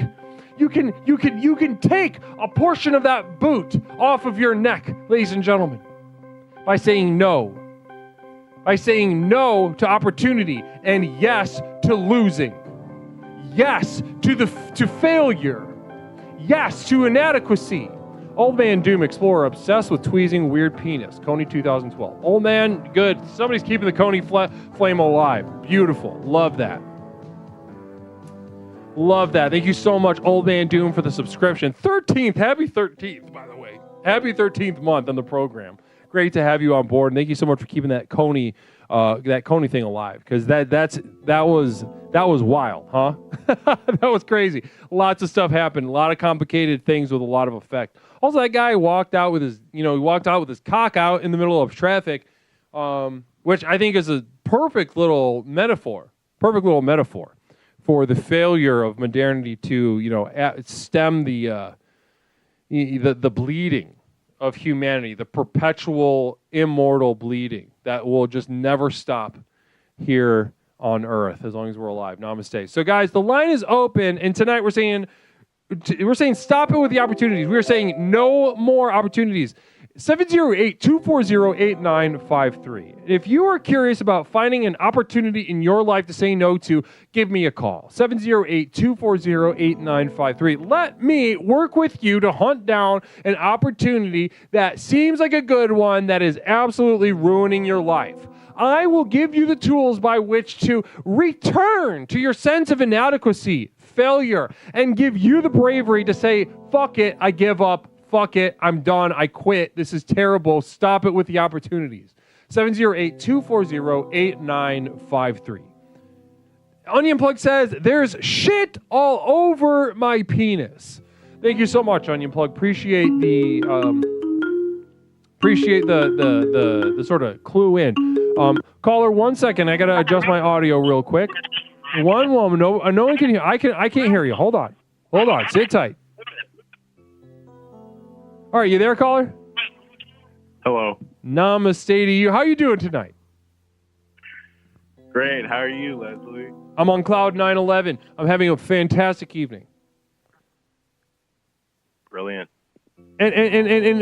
You can take a portion of that boot off of your neck, ladies and gentlemen, by saying no. By saying no to opportunity and yes to losing. Yes to failure. Yes to inadequacy. Old Man Doom Explorer obsessed with tweezing weird penis. Coney 2012. Old man, good. Somebody's keeping the Coney flame alive. Beautiful. Love that. Love that. Thank you so much, Old Man Doom, for the subscription. 13th. Happy 13th, by the way. Happy 13th month on the program. Great to have you on board. And thank you so much for keeping that Coney thing alive. Because that was wild, huh? That was crazy. Lots of stuff happened. A lot of complicated things with a lot of effect. Also, that guy walked out with his cock out in the middle of traffic, which I think is a perfect little metaphor for the failure of modernity to, stem the bleeding of humanity, the perpetual immortal bleeding that will just never stop here on Earth as long as we're alive. Namaste. So, guys, the line is open, and tonight we're saying stop it with the opportunities. We're saying no more opportunities. 708-240-8953. If you are curious about finding an opportunity in your life to say no to, give me a call. 708-240-8953. Let me work with you to hunt down an opportunity that seems like a good one that is absolutely ruining your life. I will give you the tools by which to return to your sense of inadequacy, failure, and give you the bravery to say, fuck it, I give up. Fuck it, I'm done, I quit, this is terrible, stop it with the opportunities. 708-240-8953. Onion Plug says, there's shit all over my penis. Thank you so much, Onion Plug. Appreciate the sort of clue in. Caller, 1 second, I gotta adjust my audio real quick. One moment, no one can hear. I can't hear you. Hold on, sit tight. All right, you there, caller? Hello. Namaste to you. How you doing tonight? Great. How are you, Leslie? I'm on cloud 911. I'm having a fantastic evening. Brilliant. And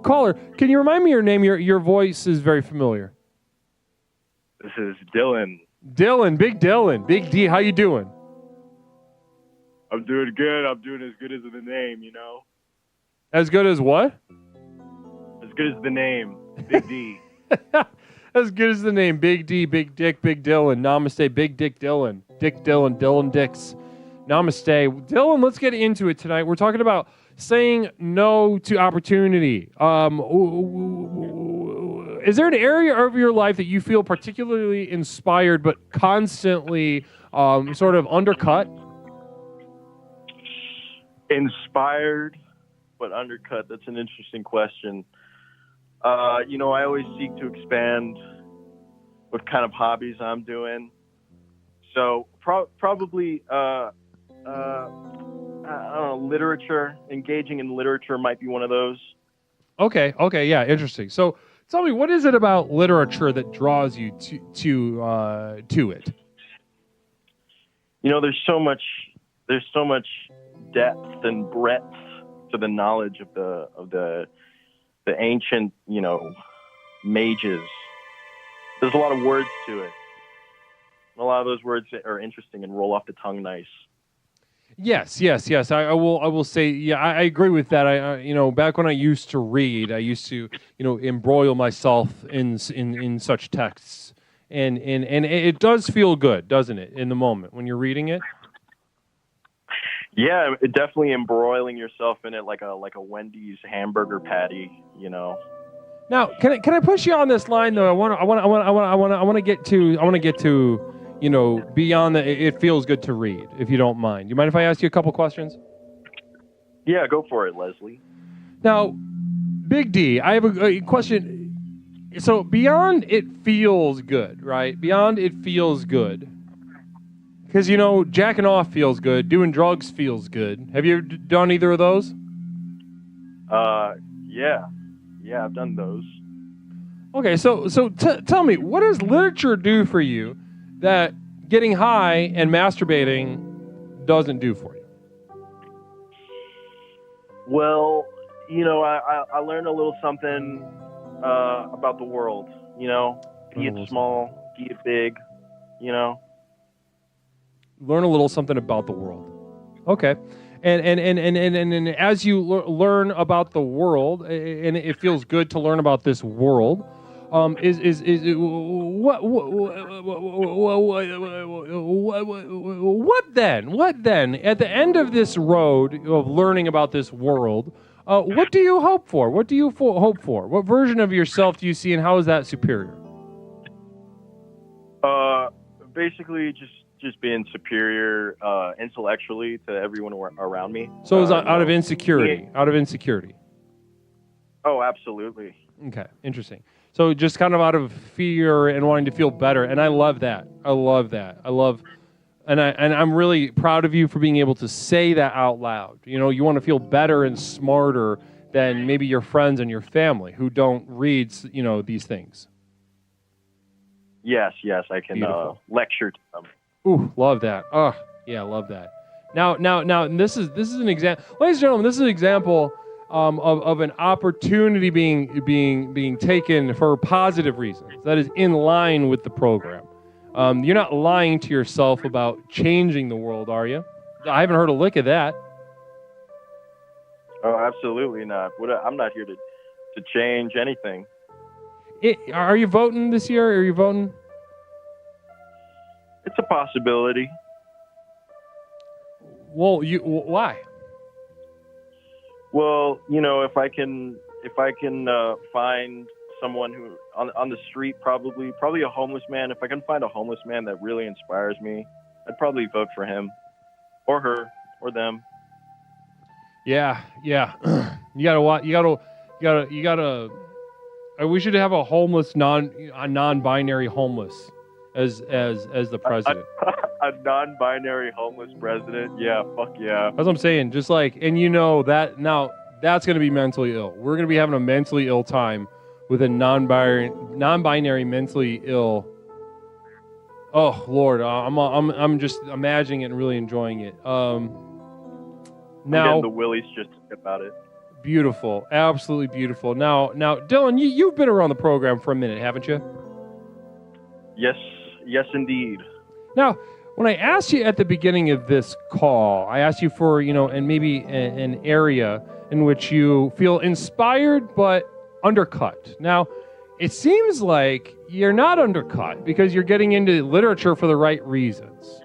caller, can you remind me your name? Your voice is very familiar. This is Dylan. Dylan, Big D. How you doing? I'm doing good. I'm doing as good as the name, As good as what? As good as the name, Big D. As good as the name, Big D, Big Dick, Big Dylan. Namaste, Big Dick Dylan. Dick Dylan, Dylan Dicks. Namaste. Dylan, let's get into it tonight. We're talking about saying no to opportunity. Is there an area of your life that you feel particularly inspired but constantly sort of undercut? Inspired but undercut? That's an interesting question. I always seek to expand what kind of hobbies I'm doing. So probably, I don't know, literature. Engaging in literature might be one of those. Okay, yeah, interesting. So tell me, what is it about literature that draws you to it? There's so much depth and breadth to the knowledge of the ancient, mages. There's a lot of words to it. A lot of those words are interesting and roll off the tongue nice. Yes. I will say, yeah, I agree with that. Back when I used to read, I used to, embroil myself in such texts, and it does feel good, doesn't it, in the moment when you're reading it? Yeah, definitely embroiling yourself in it like a Wendy's hamburger patty, Now, can I push you on this line though? I want to get to beyond the it feels good to read, if you don't mind. You mind if I ask you a couple questions? Yeah, go for it, Leslie. Now, Big D, I have a question. So beyond it feels good, right? Beyond it feels good. Because, jacking off feels good. Doing drugs feels good. Have you done either of those? Yeah. Yeah, I've done those. Okay, so tell me, what does literature do for you that getting high and masturbating doesn't do for you? Well, I learned a little something about the world, be it small, be it big, Learn a little something about the world. Okay. And as you learn about the world, and it feels good to learn about this world, what then at the end of this road of learning about this world, what do you hope for? What do you hope for? What version of yourself do you see, and how is that superior? Basically just being superior intellectually to everyone around me. So it's out of insecurity. Out of insecurity. Oh, absolutely. Okay, interesting. So just kind of out of fear and wanting to feel better, and I love that. And I'm really proud of you for being able to say that out loud. You want to feel better and smarter than maybe your friends and your family who don't read, these things. Yes, I can lecture to them. Ooh, love that. Oh, yeah, love that. Now, and this is an example, ladies and gentlemen. This is an example of an opportunity being taken for positive reasons. That is in line with the program. You're not lying to yourself about changing the world, are you? I haven't heard a lick of that. Oh, absolutely not. I'm not here to change anything. Are you voting this year? Are you voting? It's a possibility. Well, why? Well, if I can find someone who on the street, probably a homeless man. If I can find a homeless man that really inspires me, I'd probably vote for him, or her, or them. Yeah. You gotta. We should have a homeless non-binary homeless as the president. A non-binary homeless president? Yeah, fuck yeah. That's what I'm saying. Just like, and that now that's going to be mentally ill. We're going to be having a mentally ill time with a non-binary mentally ill. Oh Lord, I'm just imagining it and really enjoing it. I'm getting the willies just about it. Beautiful, absolutely beautiful. Now, Dylan, you've been around the program for a minute, haven't you? Yes, indeed. Now, when I asked you at the beginning of this call, I asked you for, and maybe an area in which you feel inspired but undercut. Now, it seems like you're not undercut because you're getting into literature for the right reasons.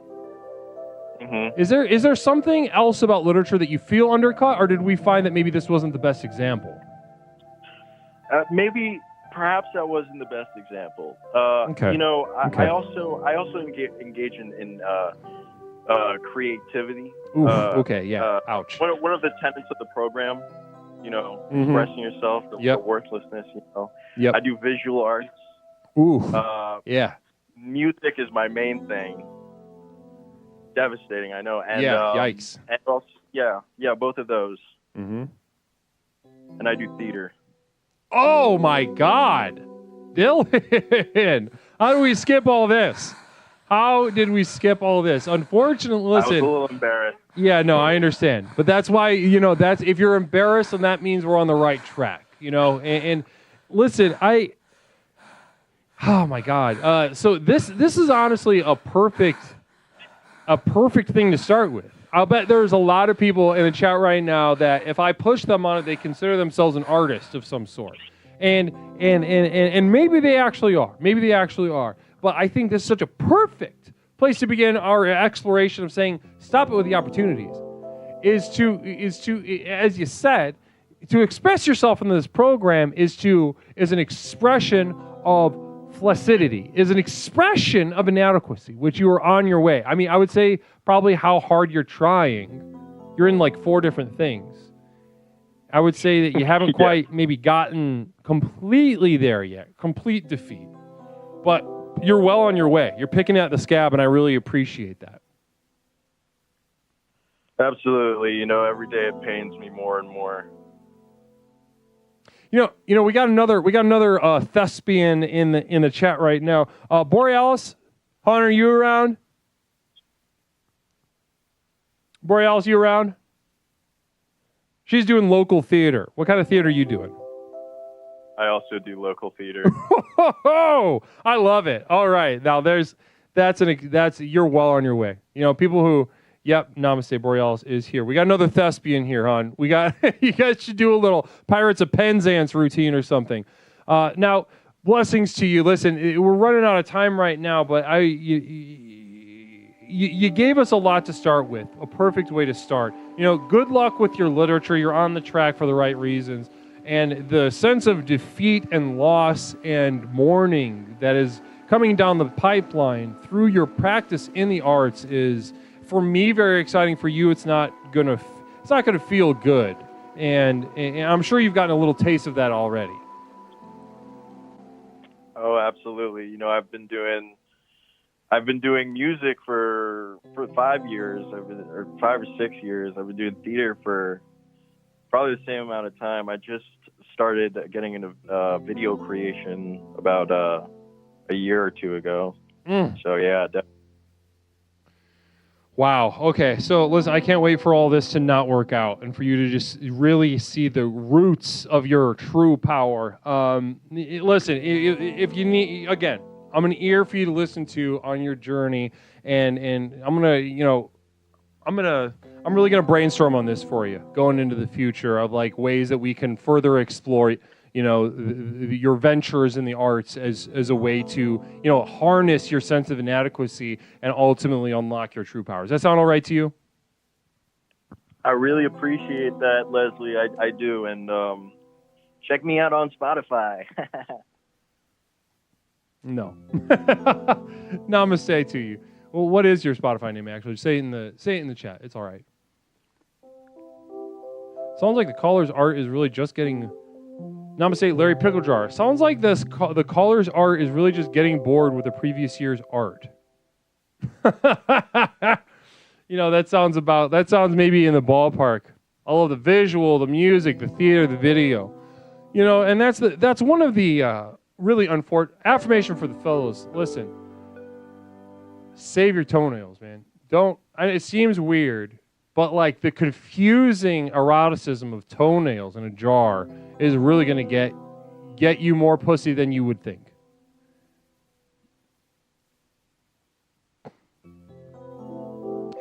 Mm-hmm. Is there something else about literature that you feel undercut, or did we find that maybe this wasn't the best example? Perhaps that wasn't the best example. Okay. I also engage in creativity. Oof, okay, yeah. Ouch. One of the tenets of the program, expressing yourself, the worthlessness. Yep. I do visual arts. Ooh. Yeah. Music is my main thing. Devastating, I know. And, yikes. And also, yeah, both of those. Mm-hmm. And I do theater. Oh my God, Dylan! How did we skip all this? How did we skip all this? Unfortunately, listen. I was a little embarrassed. Yeah, no, I understand, but that's why that's if you're embarrassed, then that means we're on the right track. And listen, oh my God. So this is honestly a perfect thing to start with. I'll bet there's a lot of people in the chat right now that if I push them on it, they consider themselves an artist of some sort. And maybe they actually are. Maybe they actually are. But I think this is such a perfect place to begin our exploration of saying, stop it with the opportunities. Is to, as you said, to express yourself in this program is an expression of flaccidity, is an expression of inadequacy, which you are on your way. I mean, I would say probably how hard you're trying. You're in like 4 different things. I would say that you haven't quite maybe gotten completely there yet, complete defeat. But you're well on your way. You're picking out the scab, and I really appreciate that. Absolutely. Every day it pains me more and more. We got another thespian in the chat right now. Borealis, hon, are you around? Borealis, you around? She's doing local theater. What kind of theater are you doing? I also do local theater. I love it. All right, now that's you're well on your way. People who, yep, Namaste Borealis is here. We got another thespian here, hon. We got you guys should do a little Pirates of Penzance routine or something. Now, blessings to you. Listen, we're running out of time right now, but you gave us a lot to start with, a perfect way to start. Good luck with your literature. You're on the track for the right reasons. And the sense of defeat and loss and mourning that is coming down the pipeline through your practice in the arts is, for me, very exciting. For you, it's not gonna feel good. And I'm sure you've gotten a little taste of that already. Oh, absolutely. I've been doing music for 5 years, or 5 or 6 years. I've been doing theater for probably the same amount of time. I just started getting into video creation about a year or 2 ago. So yeah, definitely. Wow. Okay. So listen, I can't wait for all this to not work out and for you to just really see the roots of your true power. Listen, if you need, again, I'm an ear for you to listen to on your journey, and I'm really gonna brainstorm on this for you going into the future of like ways that we can further explore, your ventures in the arts as a way to, harness your sense of inadequacy and ultimately unlock your true powers. Does that sound all right to you? I really appreciate that, Leslie. I do, and check me out on Spotify. No. Namaste to you. Well, what is your Spotify name actually? Say it in the chat. It's all right. Sounds like the caller's art is really just getting. Namaste, Larry Picklejar. Sounds like the caller's art is really just getting bored with the previous year's art. That sounds maybe in the ballpark. All of the visual, the music, the theater, the video. And that's one of the really unfortunate affirmation for the fellows. Listen, save your toenails, man. It seems weird, but like the confusing eroticism of toenails in a jar is really going to get you more pussy than you would think.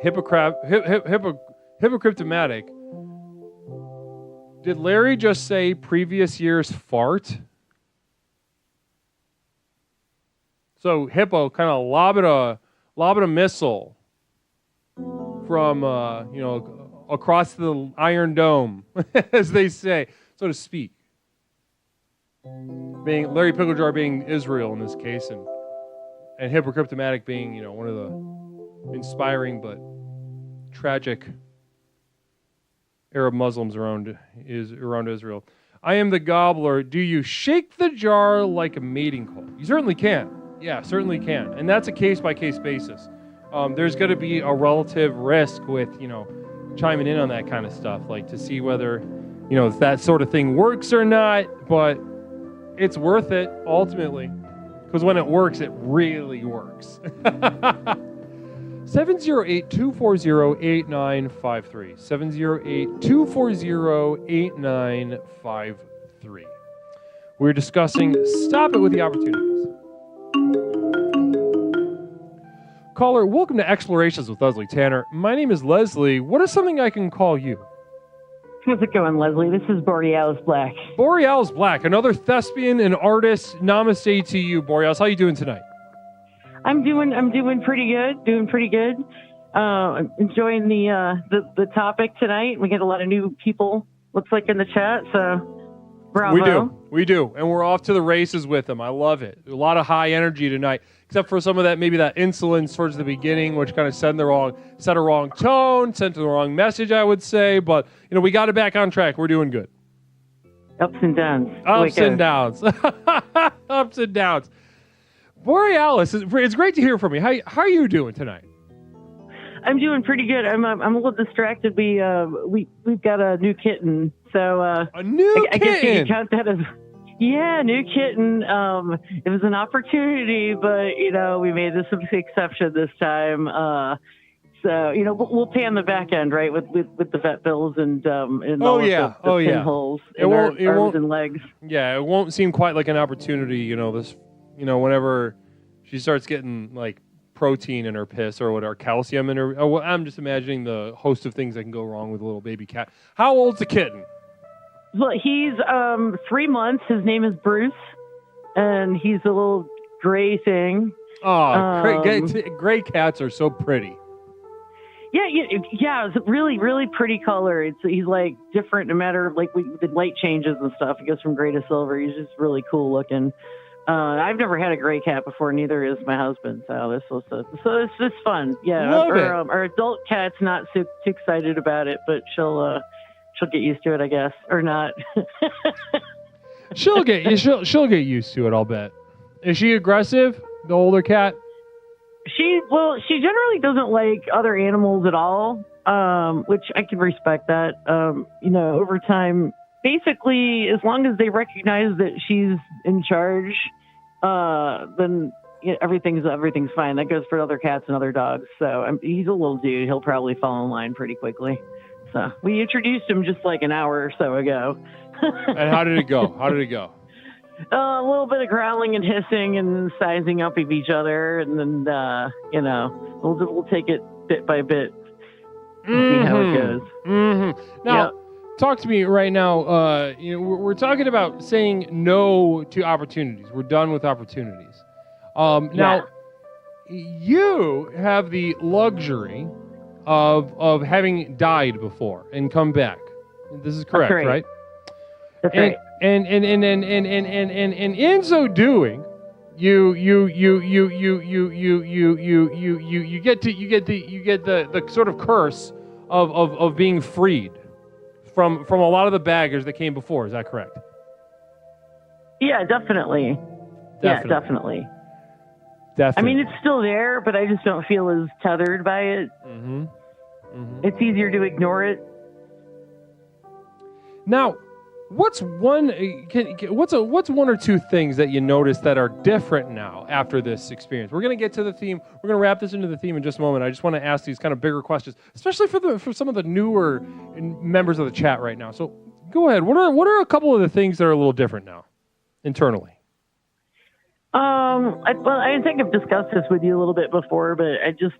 Hypocriptomatic. Did Larry just say previous year's fart? So Hippo kind of lobbing a missile from across the Iron Dome, as they say, so to speak. Being Larry Picklejar being Israel in this case, and Hypocriptomatic being one of the inspiring but tragic Arab Muslims around Israel. I am the gobbler. Do you shake the jar like a mating call? You certainly can. Yeah, certainly can. And that's a case-by-case basis. There's going to be a relative risk with, chiming in on that kind of stuff, like to see whether, if that sort of thing works or not, but it's worth it, ultimately. Because when it works, it really works. 708-240-8953. 708-240-8953. We're discussing Stop It with the Opportunities. Caller, welcome to Explorations with Leslie Tanner. My name is Leslie. What is something I can call you? How's it going, Leslie? This is Borealis Black. Borealis Black, another thespian and artist. Namaste to you, Borealis. How you doing tonight? I'm doing pretty good. Enjoying the topic tonight. We get a lot of new people looks like in the chat. So bravo. We do, and we're off to the races with him. I love it. A lot of high energy tonight, except for some of that, maybe that insolence towards the beginning, which kind of set a wrong tone, sent the wrong message, I would say. But we got it back on track. We're doing good. Ups and downs. Ups and downs. Ups and downs. Borealis, it's great to hear from you. How are you doing tonight? I'm doing pretty good. I'm a little distracted. We've got a new kitten, so a new I guess you kitten. can count that as new kitten. It was an opportunity, but we made this an exception this time. So we'll pay on the back end, right, with the vet bills and all of the pinholes in our arms and legs. Yeah, it won't seem quite like an opportunity. Whenever she starts getting like protein in her piss or what, or calcium in her. Oh, I'm just imagining the host of things that can go wrong with a little baby cat. How old's the kitten? Well, he's 3 months. His name is Bruce, and he's a little gray thing. Oh, gray cats are so pretty. Yeah, it's a really, really pretty color. He's like different no matter like the light changes and stuff. He goes from gray to silver. He's just really cool looking. I've never had a gray cat before. Neither is my husband. So it's just fun. Yeah, our adult cat's not too excited about it, but she'll get used to it, I guess, or not. she'll get used to it. I'll bet. Is she aggressive? The older cat? She generally doesn't like other animals at all, which I can respect that. Over time, basically, as long as they recognize that she's in charge, then everything's fine. That goes for other cats and other dogs. So he's a little dude. He'll probably fall in line pretty quickly. So we introduced him just like an hour or so ago. And how did it go? A little bit of growling and hissing and sizing up of each other, and then we'll take it bit by bit, see how it goes. Mm-hmm. Now, talk to me right now. We're talking about saying no to opportunities. We're done with opportunities. Now, you have the luxury of having died before and come back. This is correct, right? That's right. And in so doing, you get the sort of curse of being freed from a lot of the baggage that came before. Is that correct? Yeah, definitely. Yeah, definitely. I mean, it's still there, but I just don't feel as tethered by it. Mm-hmm. Mm-hmm. It's easier to ignore it. Now, what's one or two things that you notice that are different now after this experience? We're going to get to the theme. We're going to wrap this into the theme in just a moment. I just want to ask these kind of bigger questions, especially for some of the newer members of the chat right now. So go ahead. What are a couple of the things that are a little different now internally? I think I've discussed this with you a little bit before, but I just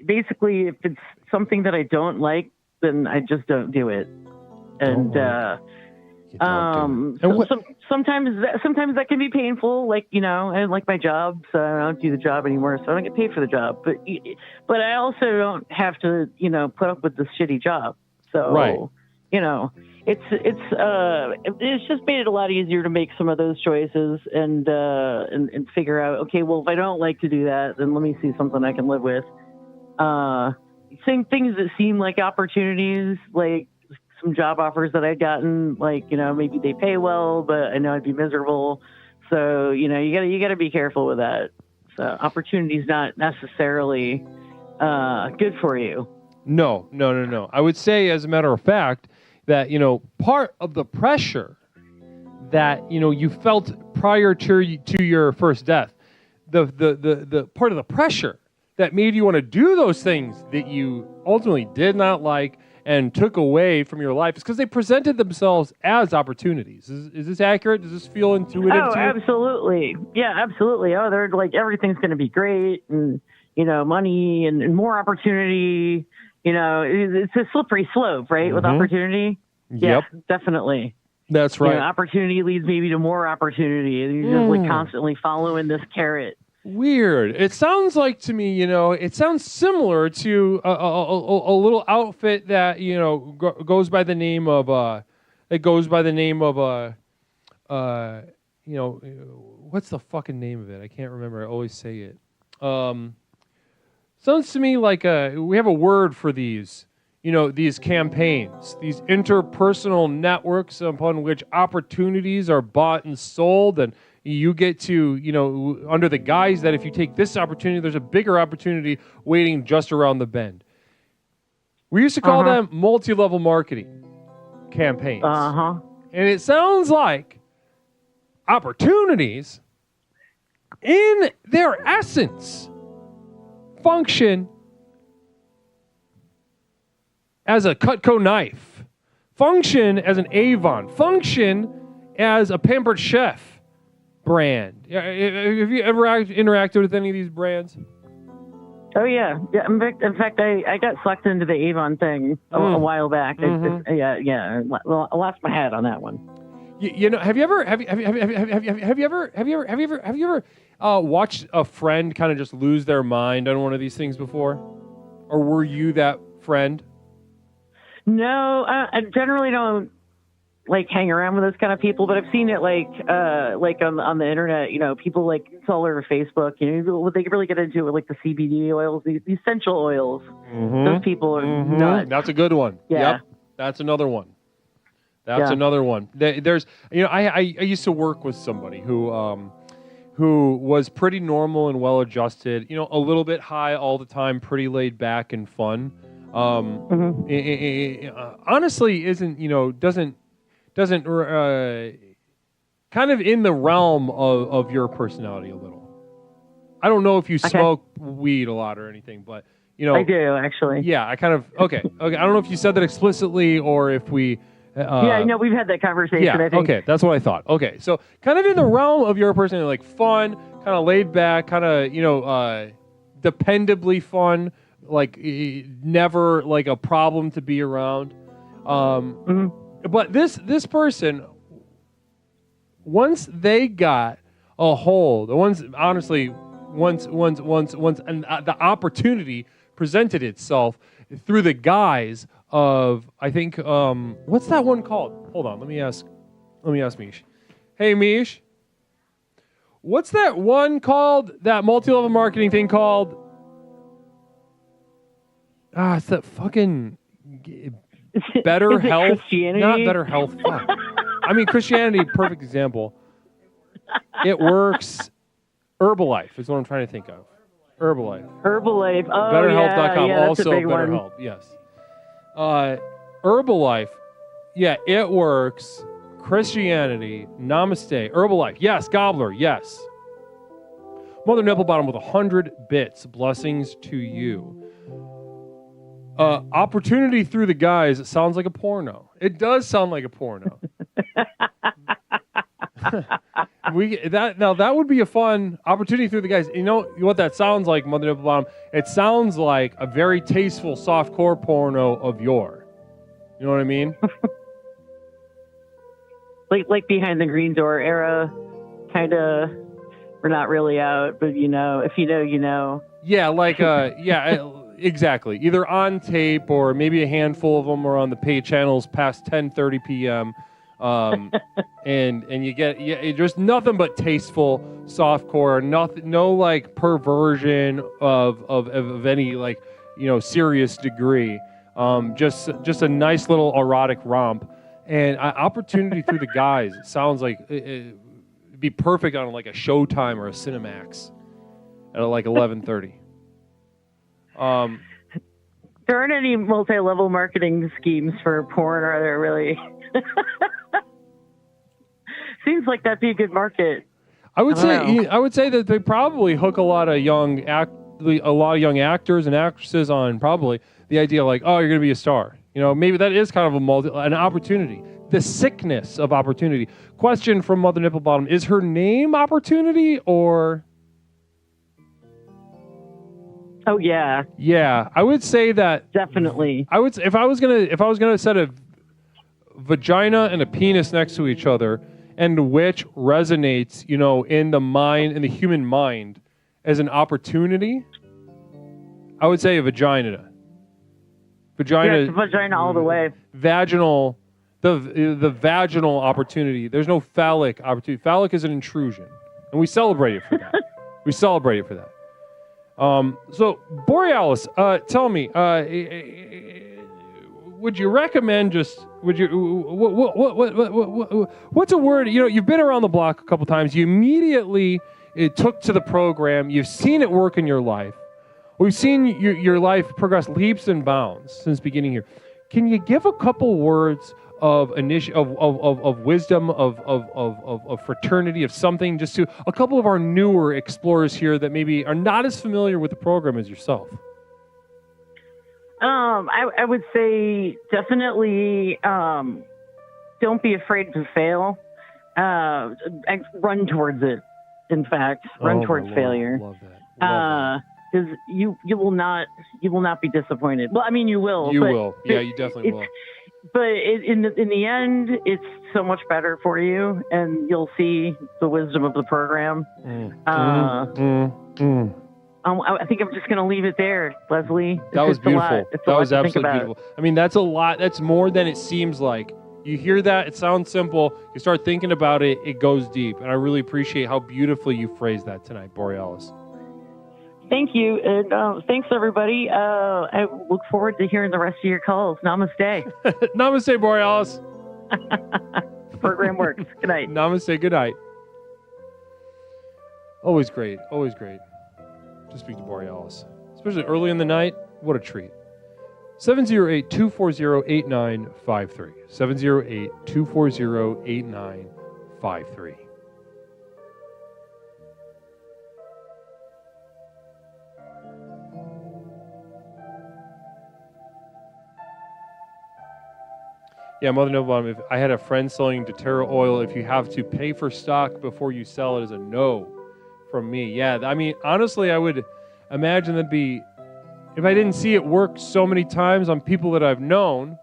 basically, if it's something that I don't like, then I just don't do it. And sometimes that can be painful. Like, I like my job, so I don't do the job anymore, so I don't get paid for the job. But I also don't have to, put up with this shitty job. So, right. It's just made it a lot easier to make some of those choices and figure out, okay, well, if I don't like to do that, then let me see something I can live with. Same things that seem like opportunities, like some job offers that I'd gotten, like, maybe they pay well, but I know I'd be miserable. So, you gotta be careful with that. So opportunity's not necessarily good for you. No. I would say, as a matter of fact, that, part of the pressure that, you felt prior to your first death, the part of the pressure that made you want to do those things that you ultimately did not like and took away from your life is because they presented themselves as opportunities. Is this accurate? Does this feel intuitive to you? Absolutely. Yeah, absolutely. Oh, they're like, everything's going to be great, and, money and more opportunity. It's a slippery slope, right? Mm-hmm. With opportunity. Yeah, definitely. That's right. Opportunity leads maybe to more opportunity. And you're just like constantly following this carrot. Weird. It sounds like to me, it sounds similar to a little outfit that, goes by the name of that goes by the name of what's the fucking name of it? I can't remember. I always say it. Sounds to me like we have a word for these. These campaigns, these interpersonal networks upon which opportunities are bought and sold, and you get to, under the guise that if you take this opportunity, there's a bigger opportunity waiting just around the bend. We used to call them multi-level marketing campaigns. And it sounds like opportunities, in their essence, function as a Cutco knife, function as an Avon, function as a Pampered Chef brand. Have you ever interacted with any of these brands? Oh yeah. In fact, I got sucked into the Avon thing a while back. I lost my hat on that one. Have you ever watched a friend kind of just lose their mind on one of these things before, or were you that friend? No, I generally don't hang around with those kind of people, but I've seen it on the internet. People it's all over Facebook. They really get into it with the CBD oils, the essential oils. Those people are nuts. That's a good one. Yeah. Yep, that's another one. Another one. There's, I used to work with somebody who was pretty normal and well adjusted. A little bit high all the time, pretty laid back and fun. Honestly, isn't doesn't kind of in the realm of your personality a little. I don't know if you smoke weed a lot or anything, but I do actually. Yeah, I kind of okay. I don't know if you said that explicitly or if we. No, we've had that conversation. Yeah, I think. Okay, that's what I thought. Okay, so kind of in the realm of your personality, like fun, kind of laid back, kind of dependably fun. Never like a problem to be around. But this person, once they got a hold, once the opportunity presented itself through the guise of, I think, what's that one called? Hold on, let me ask Mish. Hey Mish, what's that one called? That multi-level marketing thing called? It's that fucking Better Health. Not Better Health. Fuck. I mean, Christianity, perfect example. It works. Herbalife is what I'm trying to think of. Herbalife. Oh, BetterHealth.com. yeah, Also, BetterHelp. Yes. Herbalife. Yeah, it works. Christianity. Namaste. Herbalife. Yes. Gobbler. Yes. Mother Nipplebottom with 100 bits. Blessings to you. Opportunity through the guys. It sounds like a porno. It does sound like a porno. That would be a fun opportunity through the guys. You know what that sounds like, Mother Nipplebottom? It sounds like a very tasteful softcore porno of yore. You know what I mean? like behind the green door era, kind of. We're not really out, but if you know, you know. Yeah, exactly. Either on tape or maybe a handful of them are on the pay channels past 10:30 p.m. And you get there's nothing but tasteful softcore, no like perversion of any serious degree. Just a nice little erotic romp and opportunity through the guys. It sounds like it'd be perfect on like a Showtime or a Cinemax at like 11:30. There aren't any multi-level marketing schemes for porn, are there really? Seems like that'd be a good market. I would say that they probably hook a lot of young actors and actresses on probably the idea like, oh, you're going to be a star. Maybe that is kind of an opportunity. The sickness of opportunity. Question from Mother Nipplebottom: is her name Opportunity or? Oh yeah. Yeah, I would say that definitely. I would if I was gonna set a vagina and a penis next to each other, and which resonates, in the human mind as an opportunity, I would say a vagina. Vagina all the way. Vaginal. the vaginal opportunity. There's no phallic opportunity. Phallic is an intrusion, and we celebrate it for that. We celebrate it for that. So Borealis, tell me, would you recommend what's a word? You've been around the block a couple times. You immediately took to the program. You've seen it work in your life. We've seen your life progress leaps and bounds since beginning here. Can you give a couple words of wisdom, of fraternity, of something, just to a couple of our newer explorers here that maybe are not as familiar with the program as yourself? I would say definitely don't be afraid to fail. Run towards it. In fact, run towards failure. Love that. Because you will not be disappointed. Well, I mean, you will. You will. Yeah, you definitely will. But in the end, it's so much better for you, and you'll see the wisdom of the program. I think I'm just going to leave it there, Leslie. That was beautiful. That was absolutely beautiful. I mean, that's a lot. That's more than it seems like. You hear that, it sounds simple. You start thinking about it, it goes deep. And I really appreciate how beautifully you phrased that tonight, Borealis. Thank you. And thanks, everybody. I look forward to hearing the rest of your calls. Namaste. Namaste, Borealis. The program works. Good night. Namaste. Good night. Always great. Always great to speak to Borealis. Especially early in the night. What a treat. 708-240-8953. 708-240-8953. Yeah, Mother Noble, if I had a friend selling doTERRA oil, if you have to pay for stock before you sell it, is a no from me. Yeah, I mean, honestly, I would imagine that'd be, if I didn't see it work so many times on people that I've known,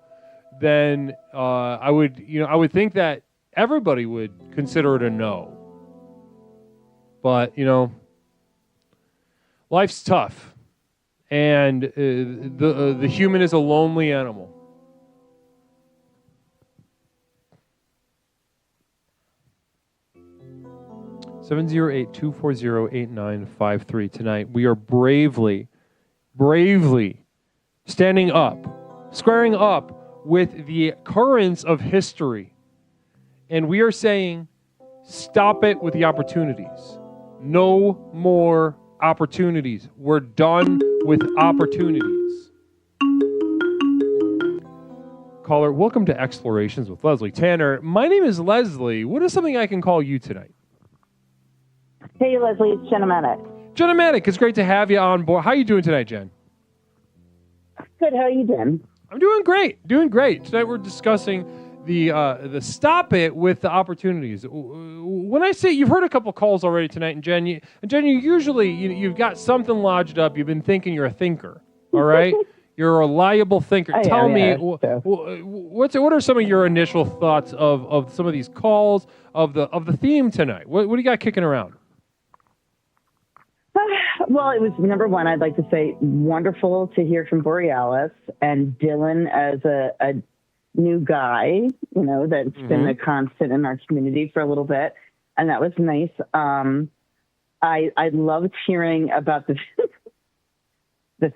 then I would think that everybody would consider it a no. But, life's tough. And the human is a lonely animal. (708-240-8953) tonight. We are bravely standing up, squaring up with the currents of history. And we are saying, stop it with the opportunities. No more opportunities. We're done with opportunities. Caller, welcome to Explorations with Leslie Tanner. My name is Leslie. What is something I can call you tonight? Hey, Leslie, it's Jenna Manic. Jenna Manic, it's great to have you on board. How are you doing tonight, Jen? Good, how are you doing? I'm doing great. Tonight we're discussing the stop it with the opportunities. When I say, you've heard a couple calls already tonight, and Jen, you usually, you've got something lodged up. You've been thinking you're a thinker, all right? You're a reliable thinker. Tell me, what are some of your initial thoughts of some of these calls, of the theme tonight? What do you got kicking around? Well, it was, number one, I'd like to say wonderful to hear from Borealis and Dylan as a new guy, that's been a constant in our community for a little bit. And that was nice. I loved hearing about the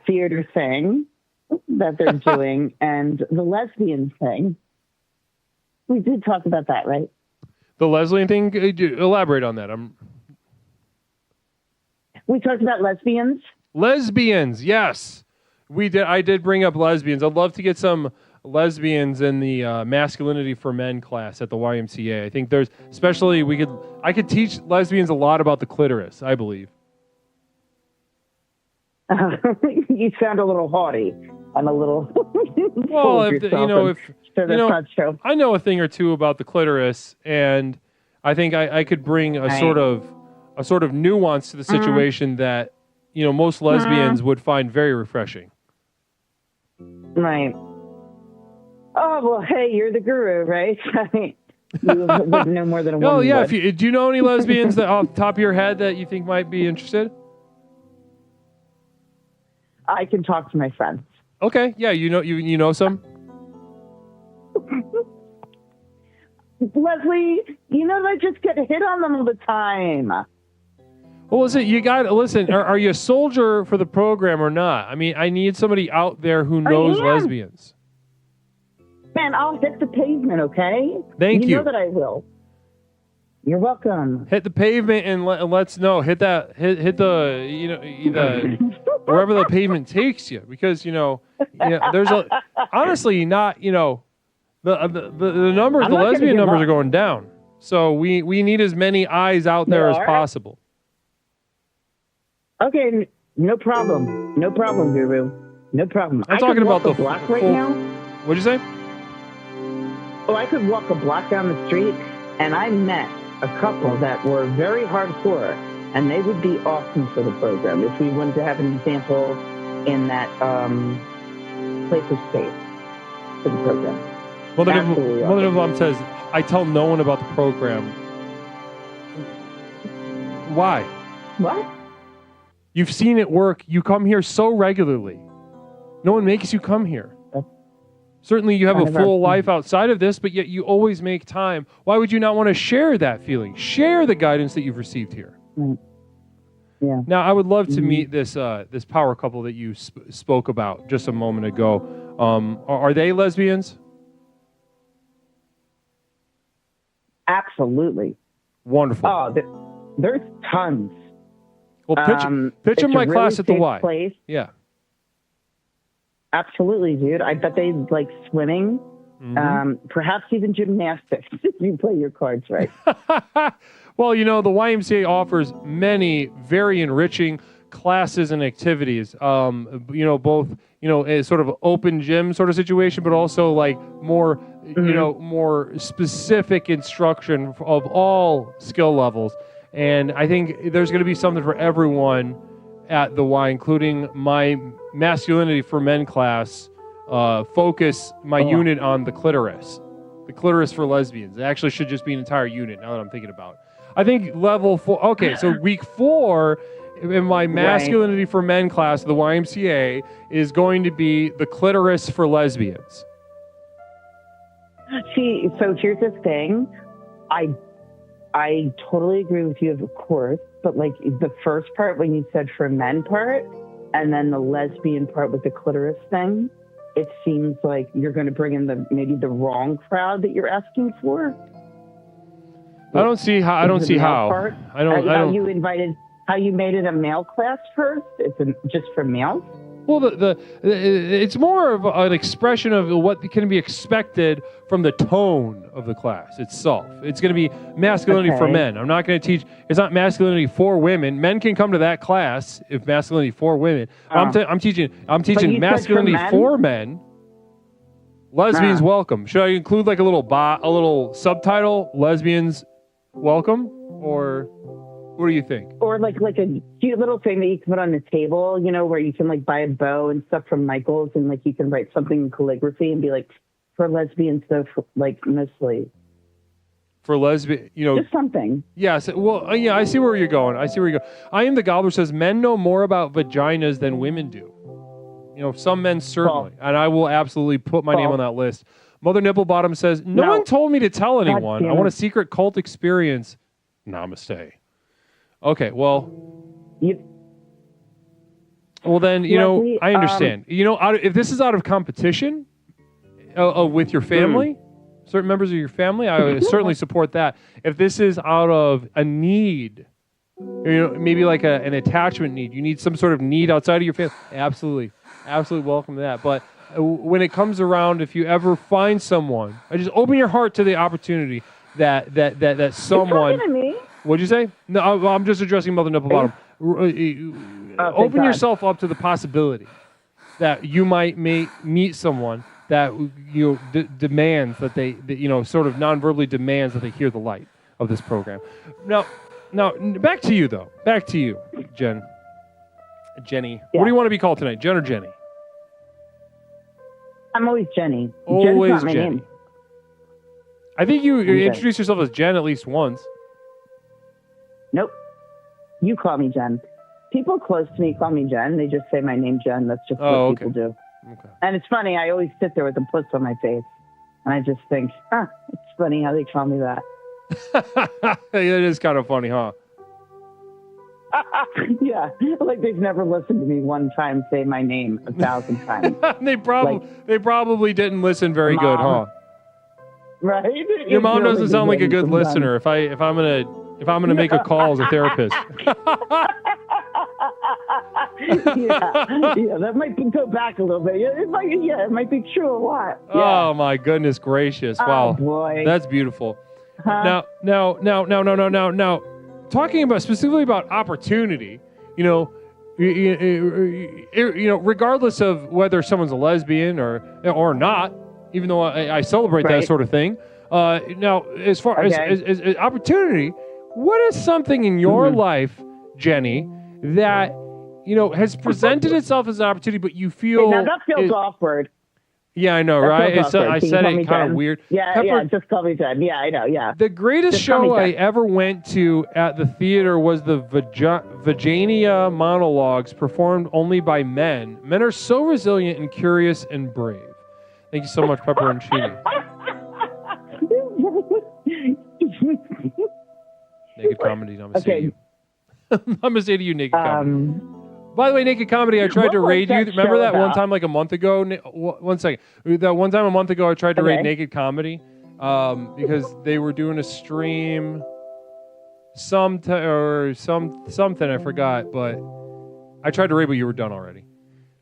theater thing that they're doing and the lesbian thing. We did talk about that, right? The lesbian thing? Elaborate on that. We talked about lesbians. Lesbians, yes. We did. I did bring up lesbians. I'd love to get some lesbians in the masculinity for men class at the YMCA. I think there's, especially, I could teach lesbians a lot about the clitoris, I believe. You sound a little haughty. I'm a little. Well, I know a thing or two about the clitoris, and I think I could bring a sort of nuance to the situation that most lesbians would find very refreshing. Right. Oh well, hey, you're the guru, right? You wouldn't know more than a woman. Oh yeah. Do you know any lesbians that off the top of your head that you think might be interested? I can talk to my friends. Okay. Yeah. You know some. Leslie, you know I just get hit on them all the time. Well, listen, you got to listen. Are you a soldier for the program or not? I mean, I need somebody out there who knows lesbians. Man, I'll hit the pavement, okay? Thank you. You know that I will. You're welcome. Hit the pavement and let's know. Hit the wherever the pavement takes you, because there's honestly not the numbers, the lesbian numbers are going down. So we need as many eyes out there as possible. Okay, no problem. No problem, Guru. No problem. I'm talking about the block right now. What'd you say? Oh, I could walk a block down the street, and I met a couple that were very hardcore, and they would be awesome for the program if we wanted to have an example in that place of space for the program. Mother of Mom says, I tell no one about the program. Why? What? You've seen it work. You come here so regularly. No one makes you come here. Certainly you have a full life outside of this, but yet you always make time. Why would you not want to share that feeling? Share the guidance that you've received here. Yeah. Now, I would love to meet this power couple that you spoke about just a moment ago. Are they lesbians? Absolutely. Wonderful. Oh, there's tons. Well, picture my class at the Y. Place. Yeah. Absolutely, dude. I bet they like swimming, perhaps even gymnastics if you play your cards right. Well, the YMCA offers many very enriching classes and activities. Both a sort of open gym sort of situation, but also like more, more specific instruction of all skill levels. And I think there's going to be something for everyone at the Y, including my masculinity for men class. Focus my unit on the clitoris for lesbians. It actually should just be an entire unit now that I'm thinking about it. I think level 4. Okay, so week 4 in my masculinity for men class, the YMCA, is going to be the clitoris for lesbians. See, so here's the thing. I totally agree with you, of course, but like the first part when you said for men part, and then the lesbian part with the clitoris thing, it seems like you're going to bring in maybe the wrong crowd that you're asking for. I don't see how. I don't see how. How you made it a male class first? It's just for males. Well, it's more of an expression of what can be expected from the tone of the class itself. It's going to be masculinity for men. I'm not going to teach. It's not masculinity for women. Men can come to that class if masculinity for women. I'm teaching masculinity for men. Lesbians welcome. Should I include like a little subtitle? Lesbians welcome, or what do you think? Or like a cute little thing that you can put on the table, where you can like buy a bow and stuff from Michael's, and like you can write something in calligraphy and be like, for lesbians, though, like mostly. For lesbian, just something. Yes. Well, yeah, I see where you're going. I am the Gobbler says men know more about vaginas than women do. Some men certainly, and I will absolutely put my name on that list. Mother Nipplebottom says, no one told me to tell anyone. I want a secret cult experience. Namaste. Okay, well, then, Leslie, I understand. If this is out of competition with your family, certain members of your family, I would certainly support that. If this is out of a need, maybe like an attachment need, you need some sort of need outside of your family, absolutely welcome to that. But when it comes around, if you ever find someone, I just open your heart to the opportunity that someone. What'd you say? No, I'm just addressing Mother Nipplebottom. Open yourself up to the possibility that you might meet someone that demands that they sort of non-verbally demands that they hear the light of this program. Now, back to you though. Back to you, Jenny. Yeah. What do you want to be called tonight, Jen or Jenny? I'm always Jenny. Always Jen's not my Jenny. name. I think you introduced yourself as Jen at least once. Nope. You call me Jen. People close to me call me Jen. They just say my name, Jen. That's just what people do. Okay. And it's funny. I always sit there with a puss on my face. And I just think, it's funny how they call me that. It is kind of funny, huh? Yeah, like they've never listened to me one time say my name 1,000 times. They probably didn't listen very good, huh? Right? Your mom doesn't sound like a good listener. If I'm gonna make a call as a therapist. yeah, that might go back a little bit. It might be true a lot. Yeah. Oh my goodness gracious! Wow, boy, that's beautiful. Huh? Now, talking about specifically about opportunity, you know, regardless of whether someone's a lesbian or not, even though I celebrate that sort of thing. Now, as far as opportunity, what is something in your life, Jenny, that has presented itself as an opportunity, but you feel now that feels awkward. Yeah, I know, right? I said it kind of weird. Yeah, just call me Jen. Yeah, I know, yeah. The greatest show I ever went to at the theater was the Virginia monologues performed only by men. Men are so resilient and curious and brave. Thank you so much, Pepperoncini. Naked comedy, namaste to you. Namaste to you, naked comedy. By the way, naked comedy, I tried to raid you. Remember that one time like a month ago? One second. That one time a month ago, I tried to raid naked comedy because they were doing a stream something, I forgot, but I tried to raid, but you were done already.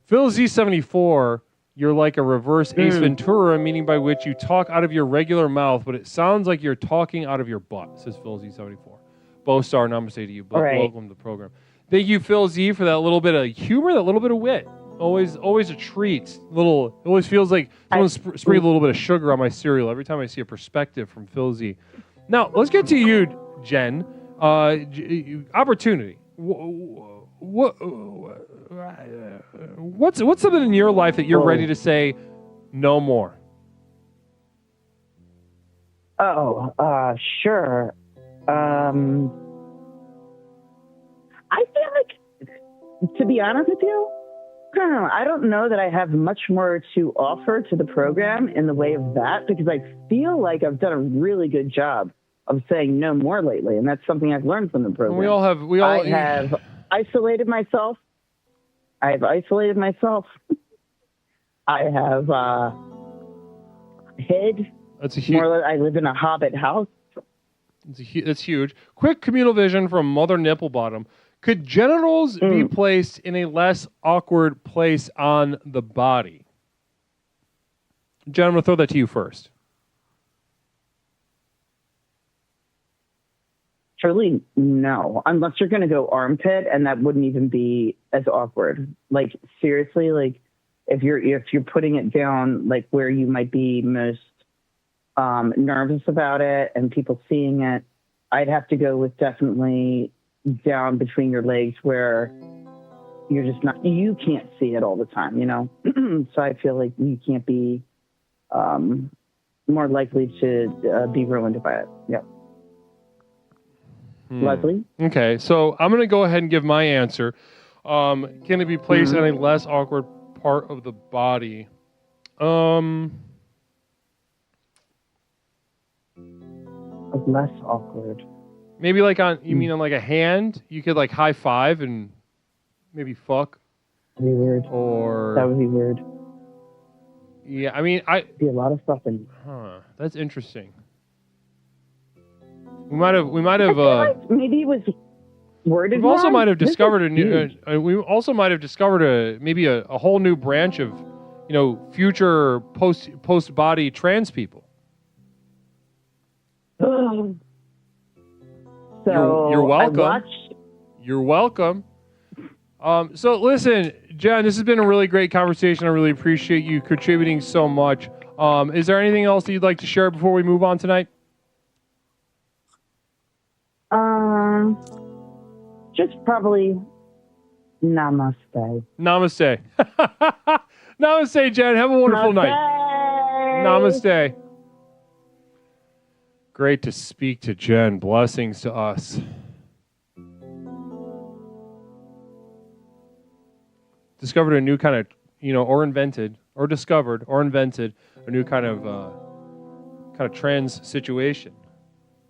Phil Z74, you're like a reverse Ace Ventura, meaning by which you talk out of your regular mouth, but it sounds like you're talking out of your butt, says Phil Z74. Bo-Star, namaste to you. Welcome to the program. Thank you, Phil Z, for that little bit of humor, that little bit of wit. Always a treat. It always feels like someone sprayed a little bit of sugar on my cereal every time I see a perspective from Phil Z. Now, let's get to you, Jen. Opportunity. What's something in your life that you're ready to say no more? Sure. I feel like, to be honest with you, I don't know that I have much more to offer to the program in the way of that, because I feel like I've done a really good job of saying no more lately, and that's something I've learned from the program. I have isolated myself. I have hid. That's a huge. I live in a hobbit house. That's huge. Quick communal vision from Mother Nipplebottom. Could genitals be placed in a less awkward place on the body? Jen, I'm going to throw that to you first. Surely no, unless you're going to go armpit, and that wouldn't even be as awkward. Like, seriously, like if you're putting it down, like where you might be most nervous about it and people seeing it, I'd have to go with definitely down between your legs where you're just not, you can't see it all the time, So I feel like you can't be more likely to be ruined by it. Yep. Leslie? Okay, so I'm going to go ahead and give my answer. Can it be placed in a less awkward part of the body? Less awkward. Maybe like you mean on like a hand? You could like high five and maybe fuck. That'd be weird. Or that would be weird. Yeah, I mean, be a lot of stuff in. That's interesting. We might have. Like maybe it was worded. We also might have discovered a new. We also might have discovered maybe a whole new branch of, future post body trans people. So you're welcome. You're welcome. So listen, Jen, this has been a really great conversation. I really appreciate you contributing so much. Is there anything else that you'd like to share before we move on tonight? Just probably namaste. Namaste. Namaste, Jen. Have a wonderful night. Namaste. Great to speak to Jen. Blessings to us. Discovered a new kind of, or invented a new kind of kind of trans situation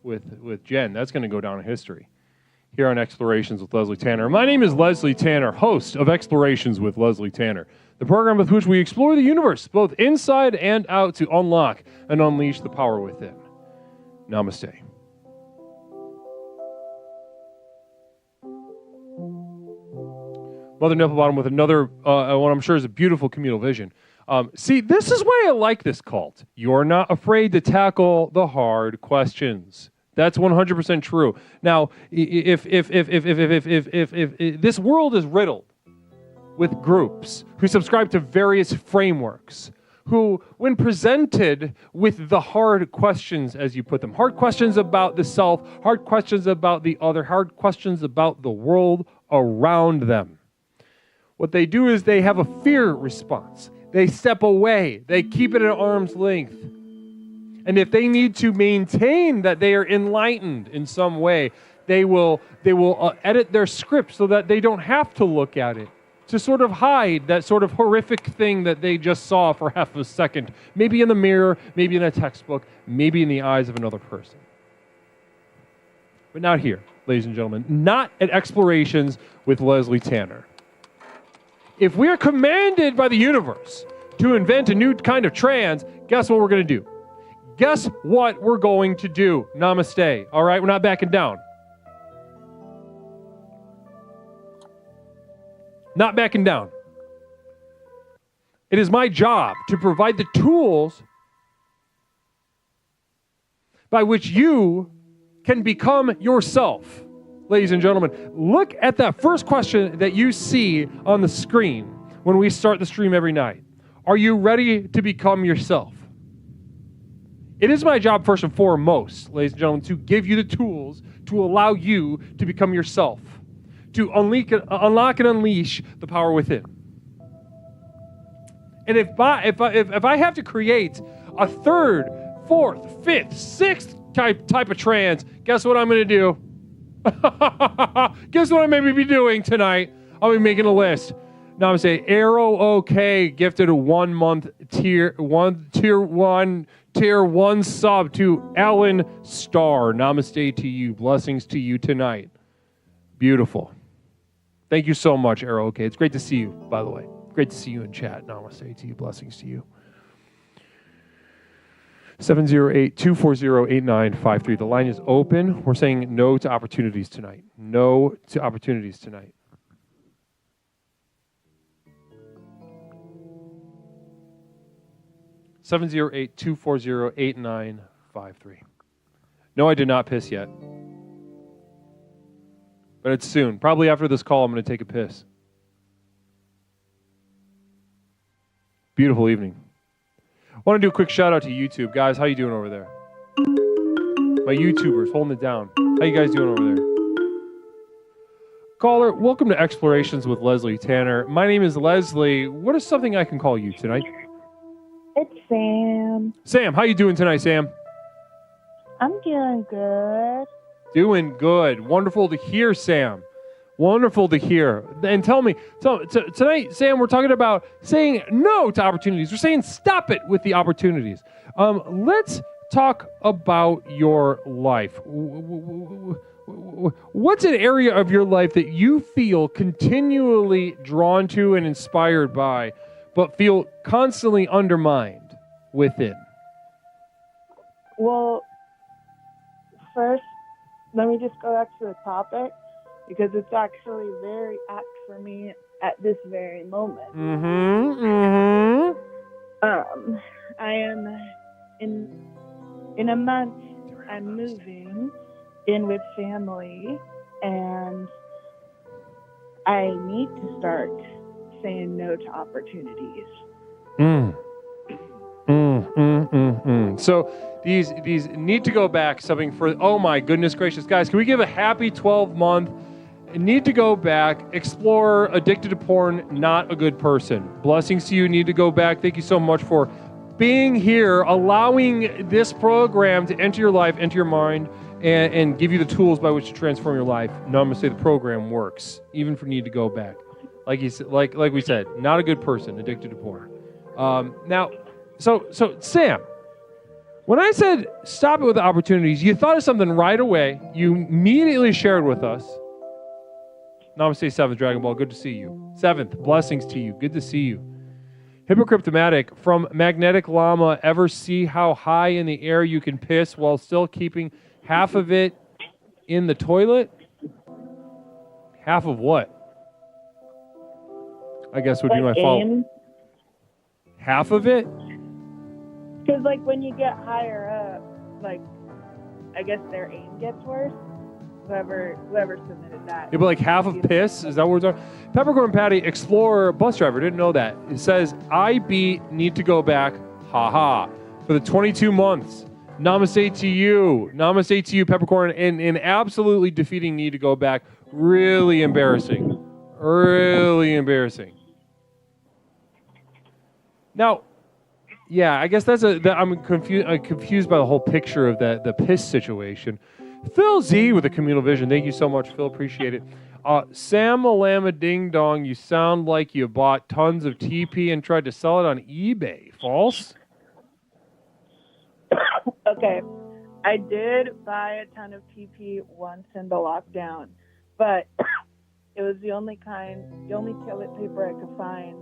with Jen. That's going to go down in history here on Explorations with Leslie Tanner. My name is Leslie Tanner, host of Explorations with Leslie Tanner, the program with which we explore the universe, both inside and out, to unlock and unleash the power within. Namaste. Mother Nipplebottom with another, what I'm sure is a beautiful communal vision. See, this is why I like this cult. You're not afraid to tackle the hard questions. That's 100% true. Now, if this world is riddled with groups who subscribe to various frameworks, who, when presented with the hard questions, as you put them, hard questions about the self, hard questions about the other, hard questions about the world around them, what they do is they have a fear response. They step away. They keep it at arm's length. And if they need to maintain that they are enlightened in some way, they will edit their script so that they don't have to look at it, to sort of hide that sort of horrific thing that they just saw for half a second, maybe in the mirror, maybe in a textbook, maybe in the eyes of another person. But not here, ladies and gentlemen, not at Explorations with Leslie Tanner. If we're commanded by the universe to invent a new kind of trans, guess what we're going to do? Guess what we're going to do? Namaste. All right, we're not backing down. Not backing down. It is my job to provide the tools by which you can become yourself. Ladies and gentlemen, look at that first question that you see on the screen when we start the stream every night. Are you ready to become yourself? It is my job, first and foremost, ladies and gentlemen, to give you the tools to allow you to become yourself, to unlock and unleash the power within. And if I have to create a third, fourth, fifth, sixth type of trans, guess what I'm going to do? Guess what I may be doing tonight? I'll be making a list. Namaste. Arrow OK gifted a 1 month tier one sub to Ellen Starr. Namaste to you. Blessings to you tonight. Beautiful. Thank you so much, Arrow OK. It's great to see you, by the way. Great to see you in chat. Namaste to you. Blessings to you. 708-240-8953. The line is open. We're saying no to opportunities tonight. No to opportunities tonight. Seven zero eight 240-8953. No, I did not piss yet. But it's soon. Probably after this call, I'm going to take a piss. Beautiful evening. I want to do a quick shout out to YouTube. Guys, how you doing over there? My YouTubers, holding it down. How you guys doing over there? Caller, welcome to Explorations with Leslie Tanner. My name is Leslie. What is something I can call you tonight? It's Sam. Sam, how you doing tonight, Sam? I'm doing good. Doing good. Wonderful to hear, Sam. Wonderful to hear. And tell me, tonight, Sam, we're talking about saying no to opportunities. We're saying stop it with the opportunities. Let's talk about your life. What's an area of your life that you feel continually drawn to and inspired by, but feel constantly undermined within? Well, first, let me just go back to the topic, because it's actually very apt for me at this very moment. I am in a month, I'm moving in with family, and I need to start saying no to opportunities. So these need to go back something for, oh my goodness gracious. Guys, can we give a happy 12-month, need to go back, explore, addicted to porn, not a good person. Blessings to you, need to go back. Thank you so much for being here, allowing this program to enter your life, enter your mind, and give you the tools by which to transform your life. Namaste, the program works, even for need to go back. Like he said, like we said, not a good person, addicted to porn. Now, so Sam, When I said stop it with opportunities, you thought of something right away. You immediately shared with us. Namaste, 7th Dragon Ball. Good to see you. 7th, blessings to you. Good to see you. Hypocryptomatic from Magnetic Llama. Ever see how high in the air you can piss while still keeping half of it in the toilet? Half of what? I guess would be my fault. Half of it? Because, like, when you get higher up, like, I guess their aim gets worse. Whoever submitted that. Yeah, but like half of piss? Is that what we're talking? Peppercorn Patty, Explorer, bus driver, didn't know that. It says, I beat, need to go back, haha, for the 22 months. Namaste to you. Namaste to you, Peppercorn, and absolutely defeating need to go back. Really embarrassing. Really embarrassing. Now, yeah, I guess I'm confused by the whole picture of the piss situation. Phil Z with a communal vision. Thank you so much, Phil. Appreciate it. Sam Alama Ding Dong, you sound like you bought tons of TP and tried to sell it on eBay. False? Okay. I did buy a ton of TP once in the lockdown, but it was the only toilet paper I could find,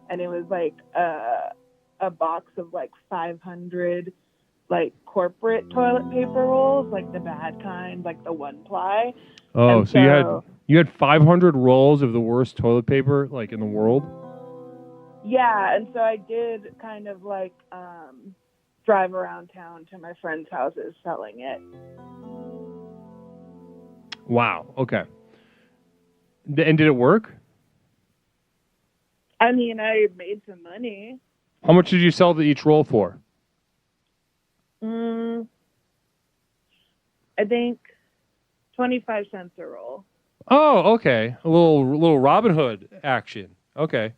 and it was like a box of like 500 like corporate toilet paper rolls, like the bad kind, like the one ply. Oh, and so you had 500 rolls of the worst toilet paper like in the world? Yeah, and so I did kind of like drive around town to my friends' houses selling it. Wow. Okay. And did it work? I mean, I made some money. How much did you sell each roll for? I think 25 cents a roll. Oh, okay. A little Robin Hood action. Okay.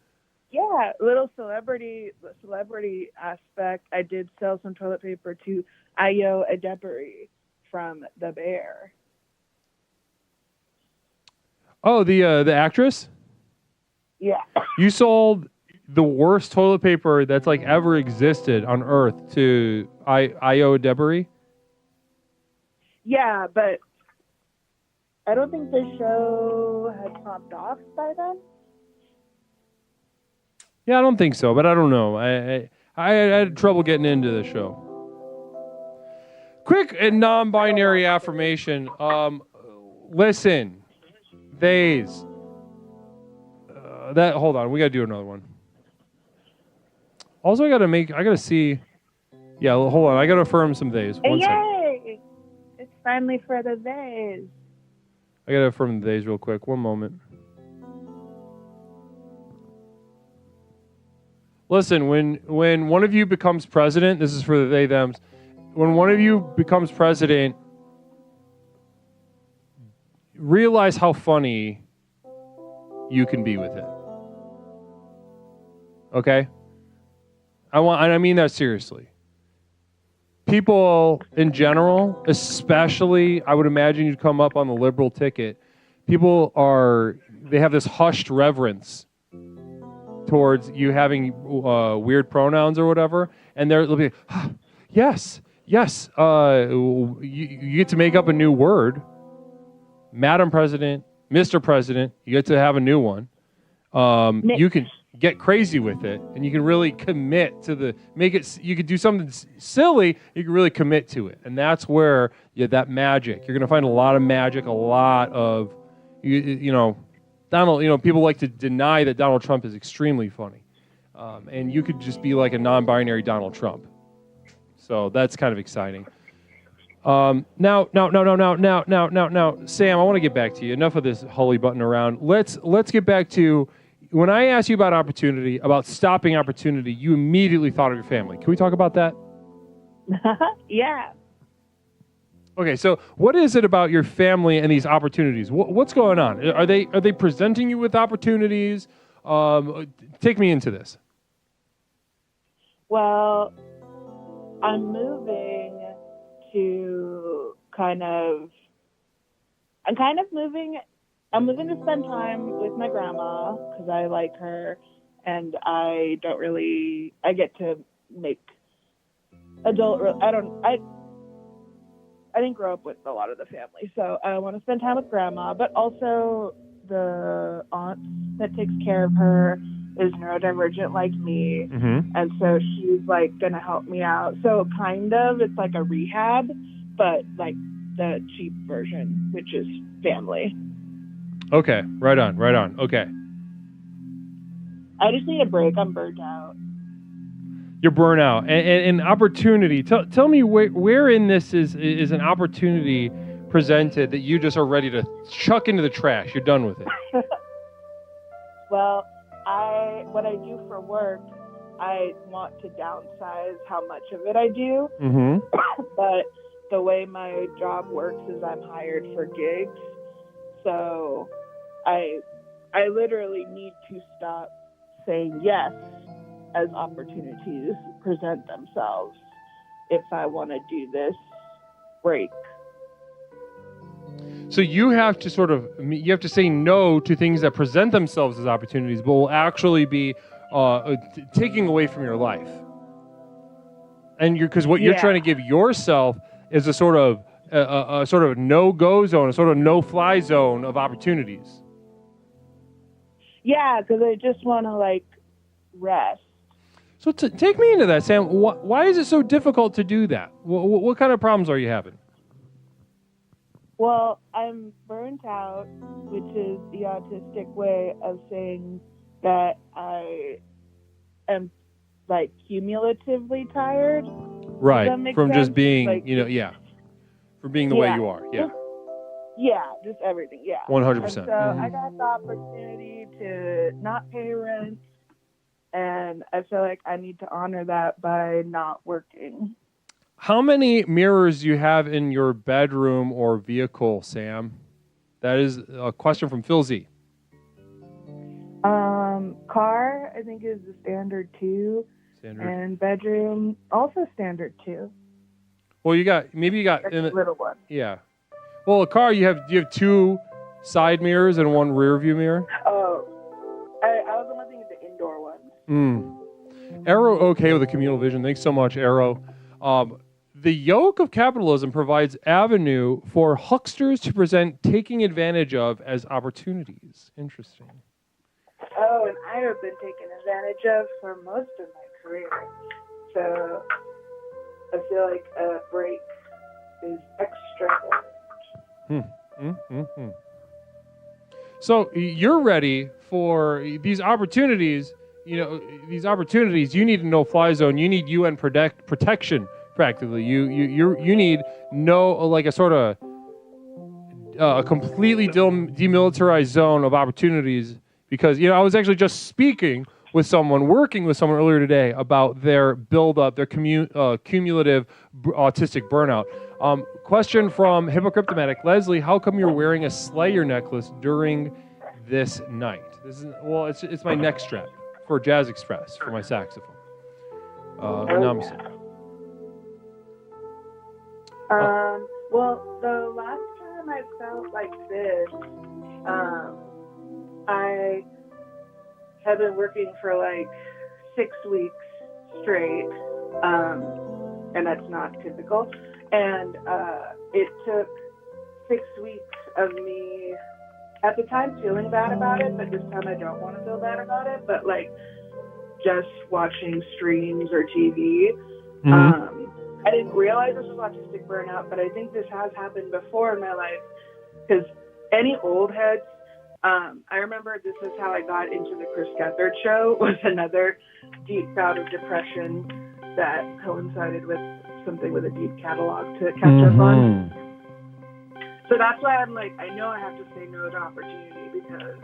Yeah, little celebrity aspect. I did sell some toilet paper to Ayo Adebari from The Bear. Oh, the actress? Yeah. You sold the worst toilet paper that's like ever existed on Earth to Ayo Adebari? Yeah, but I don't think the show had popped off by then. Yeah, I don't think so, but I don't know. I had trouble getting into the show. Quick and non-binary affirmation. Listen, theys. Hold on, we gotta do another one. Also, I gotta see. Yeah, hold on, I gotta affirm some theys. One second. Yay! It's finally for the days. I gotta affirm the theys real quick. One moment. Listen, when one of you becomes president, this is for the they-thems. When one of you becomes president, realize how funny you can be with it. Okay? I mean that seriously. People in general, especially, I would imagine you'd come up on the liberal ticket. They have this hushed reverence towards you having weird pronouns or whatever, and they'll be, yes, you get to make up a new word. Madam President, Mr. President, you get to have a new one. You can get crazy with it, and you can really commit to you could do something silly, you can really commit to it. And that's where that magic. You're going to find a lot of magic, a lot of, Donald, people like to deny that Donald Trump is extremely funny. And you could just be like a non-binary Donald Trump. So that's kind of exciting. Now, Sam, I want to get back to you. Enough of this Hully button around. Let's get back to, when I asked you about opportunity, about stopping opportunity, you immediately thought of your family. Can we talk about that? Yeah. Okay, so what is it about your family and these opportunities? What's going on? Are they presenting you with opportunities? Take me into this. Well, I'm moving I'm moving to spend time with my grandma because I like her, and I get to make I didn't grow up with a lot of the family, so I want to spend time with grandma, but also the aunt that takes care of her is neurodivergent like me, and so she's like gonna help me out. So kind of, it's like a rehab, but like the cheap version, which is family. Okay, right on. Okay. I just need a break. I'm burnt out. You're burnout and opportunity. Tell me where in this is an opportunity presented that you just are ready to chuck into the trash. You're done with it. Well, what I do for work, I want to downsize how much of it I do. But the way my job works is I'm hired for gigs. So I literally need to stop saying yes as opportunities present themselves if I want to do this break. So you have to say no to things that present themselves as opportunities, but will actually be taking away from your life. And because what you're trying to give yourself is a sort of no-go zone, a sort of no-fly zone of opportunities. Yeah, because I just want to like rest. So take me into that, Sam. Why is it so difficult to do that? What kind of problems are you having? Well, I'm burnt out, which is the autistic way of saying that I am like cumulatively tired. Right, from just being, like, from being the way you are, Yeah, just everything, 100%. And so I got the opportunity to not pay rent, and I feel like I need to honor that by not working. How many mirrors do you have in your bedroom or vehicle, Sam? That is a question from Phil Z. Car, I think, is the standard 2. And bedroom, also standard 2. Well, you got little one. Yeah. Well, a car, you have 2 side mirrors and 1 rear view mirror. Oh, I was only thinking the indoor ones. Arrow, okay with the communal vision. Thanks so much, Arrow. The yoke of capitalism provides avenue for hucksters to present taking advantage of as opportunities. Interesting. Oh, and I have been taken advantage of for most of my career. So I feel like a break is extra important. So you're ready for these opportunities. These opportunities. You need a no-fly zone. You need UN protection. Practically, you need a sort of a completely demilitarized zone of opportunities. Because I was actually just working with someone earlier today about their build-up, their cumulative autistic burnout. Question from Hippocryptomatic. Leslie, how come you're wearing a Slayer necklace during this night? It's my neck strap for Jazz Express for my saxophone. Namaste. Well, the last time I felt like this, I have been working for like 6 weeks straight, and that's not typical. And it took 6 weeks of me, at the time, feeling bad about it, but this time I don't want to feel bad about it, but like just watching streams or TV. I didn't realize this was autistic burnout, but I think this has happened before in my life, because any old heads, I remember this is how I got into the Chris Gethard show, was another deep bout of depression that coincided with something with a deep catalog to catch up on. So that's why I'm like, I know I have to say no to opportunity, because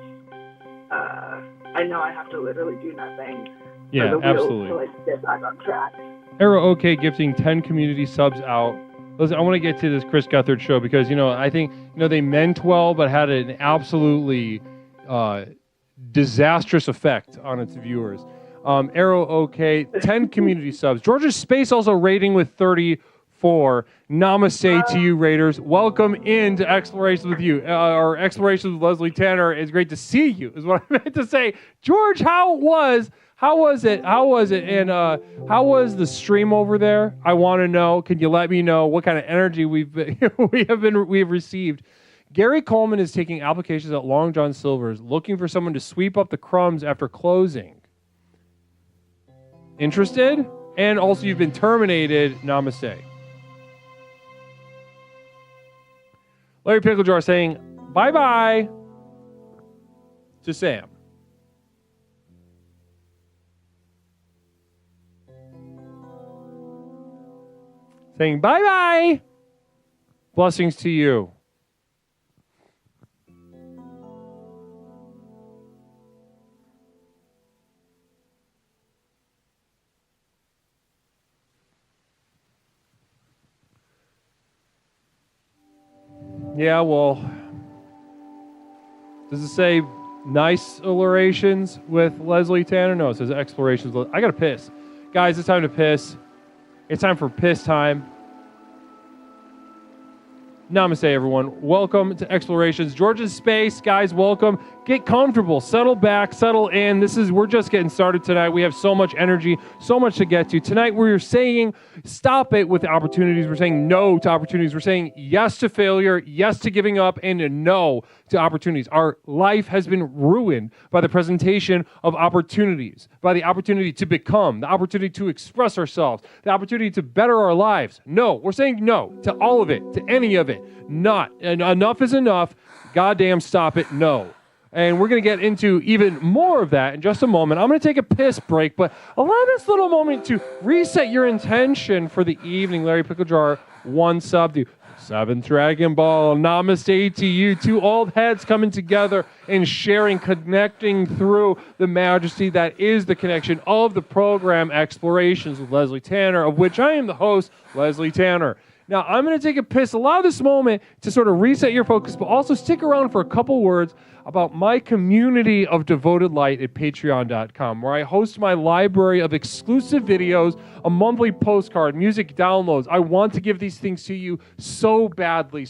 I know I have to literally do nothing for the wheels to like get back on track. Arrow OK gifting 10 community subs out. Listen, I want to get to this Chris Gethard show because, I think, they meant well, but had an absolutely disastrous effect on its viewers. Arrow OK, 10 community subs. George's Space also rating with 30 4. Namaste to you, Raiders. Welcome into Explorations with you, or Explorations with Leslie Tanner. It's great to see you, is what I meant to say. George, how was it? And how was the stream over there? I want to know. Can you let me know what kind of energy we have received? Gary Coleman is taking applications at Long John Silver's, looking for someone to sweep up the crumbs after closing. Interested? And also, you've been terminated. Namaste. Larry Picklejar saying bye-bye to Sam. Saying bye-bye. Blessings to you. Yeah, well, does it say nice allurations with Leslie Tanner? No, it says explorations. I got to piss. Guys, it's time to piss. It's time for piss time. Namaste, everyone. Welcome to Explorations. George's Space. Guys, welcome. Get comfortable. Settle back. Settle in. We're just getting started tonight. We have so much energy, so much to get to. Tonight, we're saying stop it with opportunities. We're saying no to opportunities. We're saying yes to failure, yes to giving up, and a no to opportunities. Our life has been ruined by the presentation of opportunities, by the opportunity to become, the opportunity to express ourselves, the opportunity to better our lives. No, we're saying no to all of it, to any of it. Not. And enough is enough. Goddamn stop it. No. And we're going to get into even more of that in just a moment. I'm going to take a piss break, but allow this little moment to reset your intention for the evening. Larry Picklejar, 1 sub to 7th Dragon Ball. Namaste to you. 2 old heads coming together and sharing, connecting through the majesty that is the connection of the program Explorations with Leslie Tanner, of which I am the host, Leslie Tanner. Now, I'm going to take a piss. Allow this moment to sort of reset your focus, but also stick around for a couple words about my community of devoted light at patreon.com, where I host my library of exclusive videos, a monthly postcard, music downloads. I want to give these things to you so badly,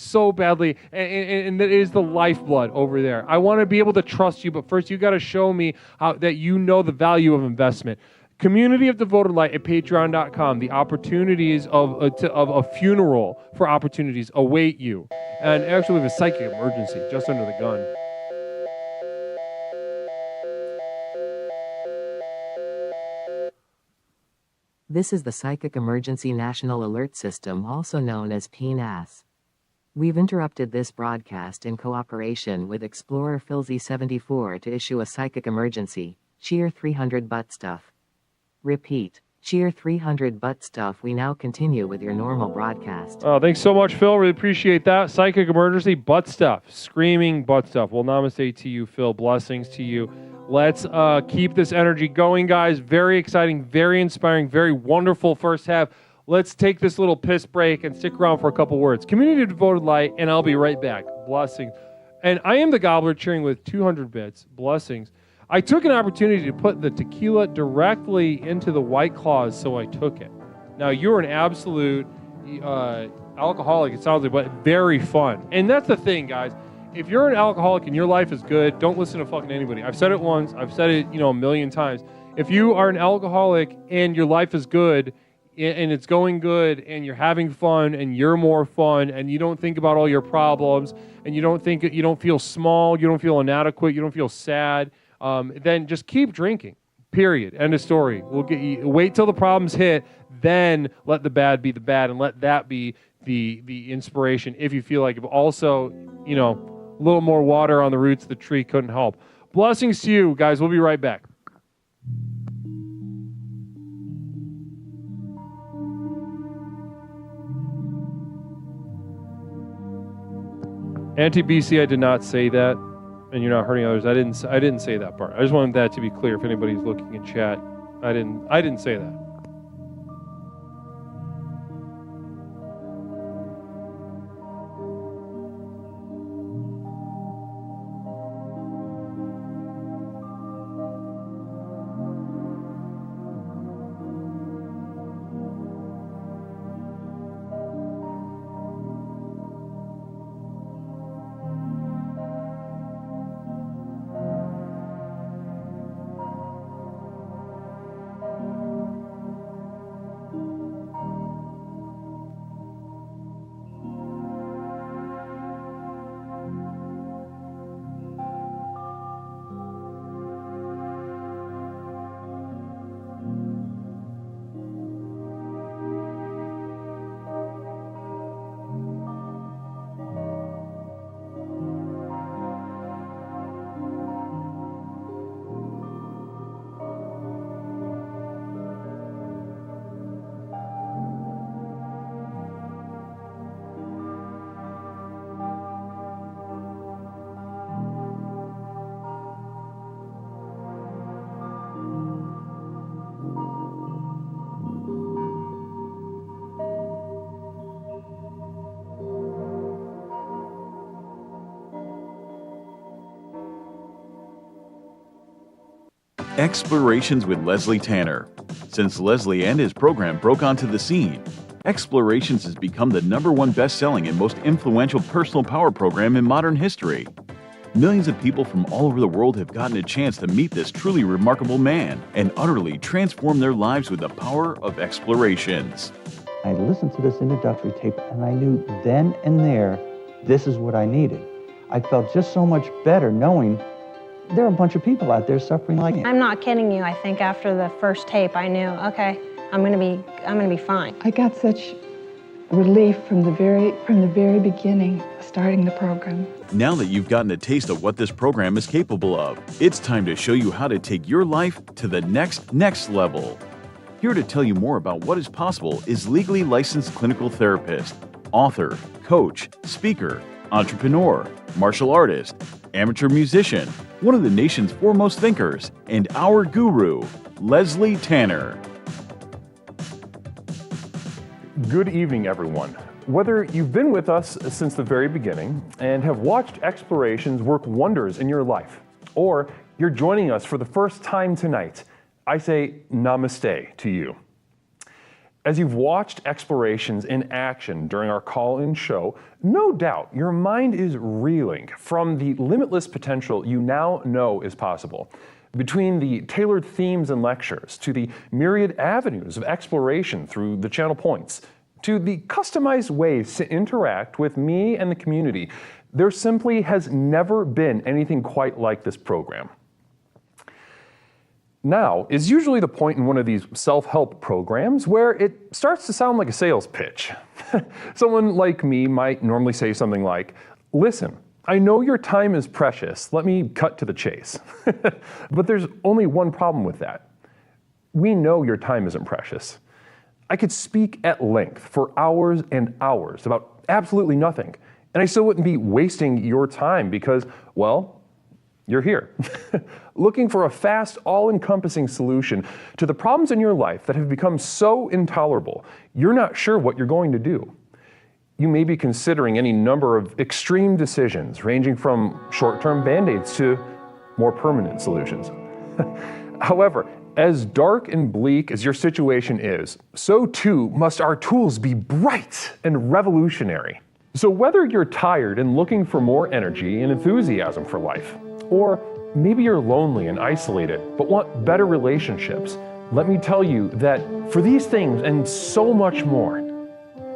and that is the lifeblood over there. I want to be able to trust you, but first you got to show me that you know the value of investment. Community of Devoted Light at patreon.com. The opportunities of a funeral for opportunities await you. And actually, we have a psychic emergency just under the gun. This is the Psychic Emergency National Alert System, also known as PNAS. We've interrupted this broadcast in cooperation with Explorer Filzy74 to issue a psychic emergency. Cheer 300 butt stuff. Repeat. Cheer 300 butt stuff. We now continue with your normal broadcast. Oh, thanks so much, Phil. Really appreciate that. Psychic emergency, butt stuff. Screaming butt stuff. Well, namaste to you, Phil. Blessings to you. Let's keep this energy going, guys. Very exciting, very inspiring, very wonderful first half. Let's take this little piss break and stick around for a couple words. Community of Devoted Light, and I'll be right back. Blessings. And I am the Gobbler cheering with 200 bits. Blessings. I took an opportunity to put the tequila directly into the White Claws, so I took it. Now, you're an absolute alcoholic, it sounds like, but very fun. And that's the thing, guys. If you're an alcoholic and your life is good, don't listen to fucking anybody. I've said it once. I've said it, a million times. If you are an alcoholic and your life is good and it's going good and you're having fun and you're more fun and you don't think about all your problems and you don't feel small, you don't feel inadequate, you don't feel sad, then just keep drinking. Period. End of story. We'll get you. Wait till the problems hit, then let the bad be the bad, and let that be the inspiration. If you feel like it. Also, a little more water on the roots of the tree couldn't help. Blessings to you, guys. We'll be right back. Anti-BC, I did not say that. And you're not hurting others. I didn't say that part. I just wanted that to be clear if anybody's looking in chat. I didn't say that. Explorations with Leslie Tanner. Since Leslie and his program broke onto the scene, Explorations has become the #1 best-selling and most influential personal power program in modern history. Millions of people from all over the world have gotten a chance to meet this truly remarkable man and utterly transform their lives with the power of Explorations. I listened to this introductory tape and I knew then and there, this is what I needed. I felt just so much better knowing there are a bunch of people out there suffering like me. I'm not kidding you. I think after the first tape, I knew, okay, I'm gonna be fine. I got such relief from the very beginning, starting the program. Now that you've gotten a taste of what this program is capable of, it's time to show you how to take your life to the next level. Here to tell you more about what is possible is legally licensed clinical therapist, author, coach, speaker, entrepreneur, martial artist, amateur musician, one of the nation's foremost thinkers, and our guru, Leslie Tanner. Good evening, everyone. Whether you've been with us since the very beginning and have watched Explorations work wonders in your life, or you're joining us for the first time tonight, I say namaste to you. As you've watched Explorations in action during our call-in show, no doubt your mind is reeling from the limitless potential you now know is possible. Between the tailored themes and lectures, to the myriad avenues of exploration through the channel points, to the customized ways to interact with me and the community, there simply has never been anything quite like this program. Now is usually the point in one of these self-help programs where it starts to sound like a sales pitch. Someone like me might normally say something like, listen, I know your time is precious, let me cut to the chase. But there's only one problem with that. We know your time isn't precious. I could speak at length for hours and hours about absolutely nothing, and I still wouldn't be wasting your time because, well, you're here, looking for a fast, all-encompassing solution to the problems in your life that have become so intolerable, you're not sure what you're going to do. You may be considering any number of extreme decisions, ranging from short-term band-aids to more permanent solutions. However, as dark and bleak as your situation is, so too must our tools be bright and revolutionary. So whether you're tired and looking for more energy and enthusiasm for life, or maybe you're lonely and isolated but want better relationships, let me tell you that for these things and so much more,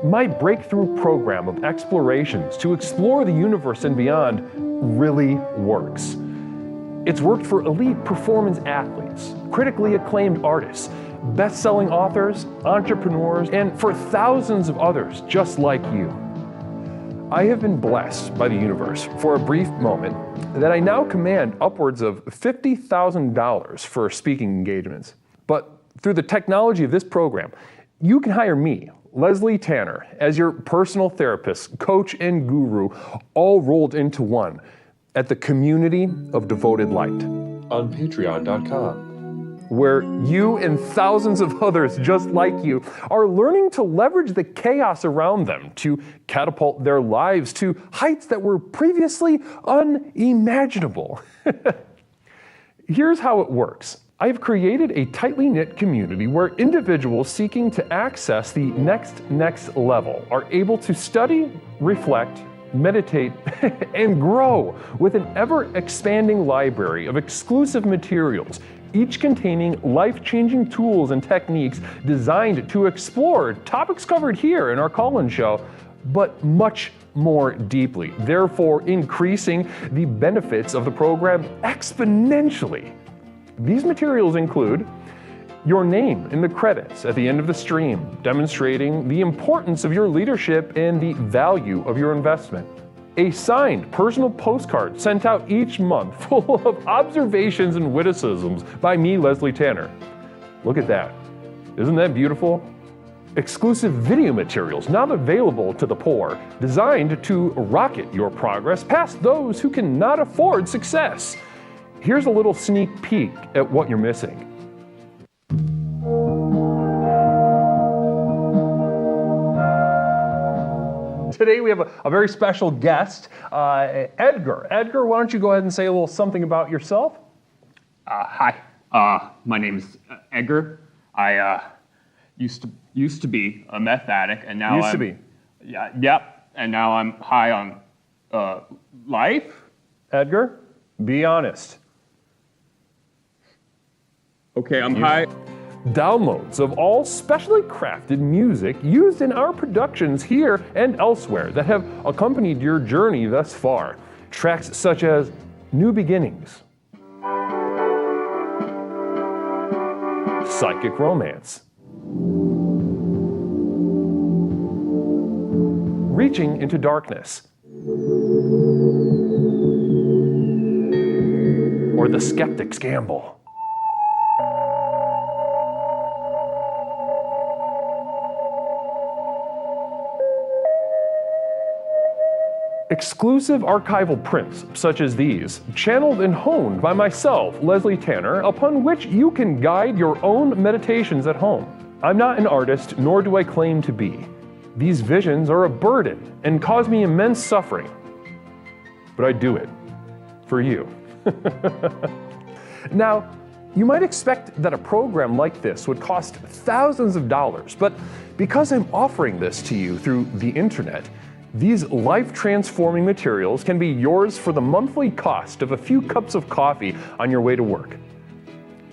my breakthrough program of explorations to explore the universe and beyond really works. It's worked for elite performance athletes, critically acclaimed artists, best-selling authors, entrepreneurs, and for thousands of others just like you. I have been blessed by the universe for a brief moment that I now command upwards of $50,000 for speaking engagements. But through the technology of this program, you can hire me, Leslie Tanner, as your personal therapist, coach, and guru, all rolled into one at the Community of Devoted Light on patreon.com. Where you and thousands of others just like you are learning to leverage the chaos around them to catapult their lives to heights that were previously unimaginable. Here's how it works. I've created a tightly knit community where individuals seeking to access the next level are able to study, reflect, meditate, and grow with an ever-expanding library of exclusive materials, each containing life-changing tools and techniques designed to explore topics covered here in our call-in show, but much more deeply, therefore increasing the benefits of the program exponentially. These materials include your name in the credits at the end of the stream, demonstrating the importance of your leadership and the value of your investment. A signed personal postcard sent out each month full of observations and witticisms by me, Leslie Tanner. Look at that. Isn't that beautiful? Exclusive video materials not available to the poor, designed to rocket your progress past those who cannot afford success. Here's a little sneak peek at what you're missing. Today we have a very special guest, Edgar. Edgar, why don't you go ahead and say a little something about yourself? Hi, My name's Edgar. I used to be a meth addict, and now Used to be. Yeah, yep. And now I'm high on life. Edgar, be honest. Okay, I'm high. Downloads of all specially crafted music used in our productions here and elsewhere that have accompanied your journey thus far. Tracks such as New Beginnings, Psychic Romance, Reaching into Darkness, or The Skeptic's Gamble. Exclusive archival prints such as these, channeled and honed by myself, Leslie Tanner, upon which you can guide your own meditations at home. I'm not an artist, nor do I claim to be. These visions are a burden and cause me immense suffering. But I do it for you. Now, you might expect that a program like this would cost thousands of dollars, but because I'm offering this to you through the internet, these life-transforming materials can be yours for the monthly cost of a few cups of coffee on your way to work.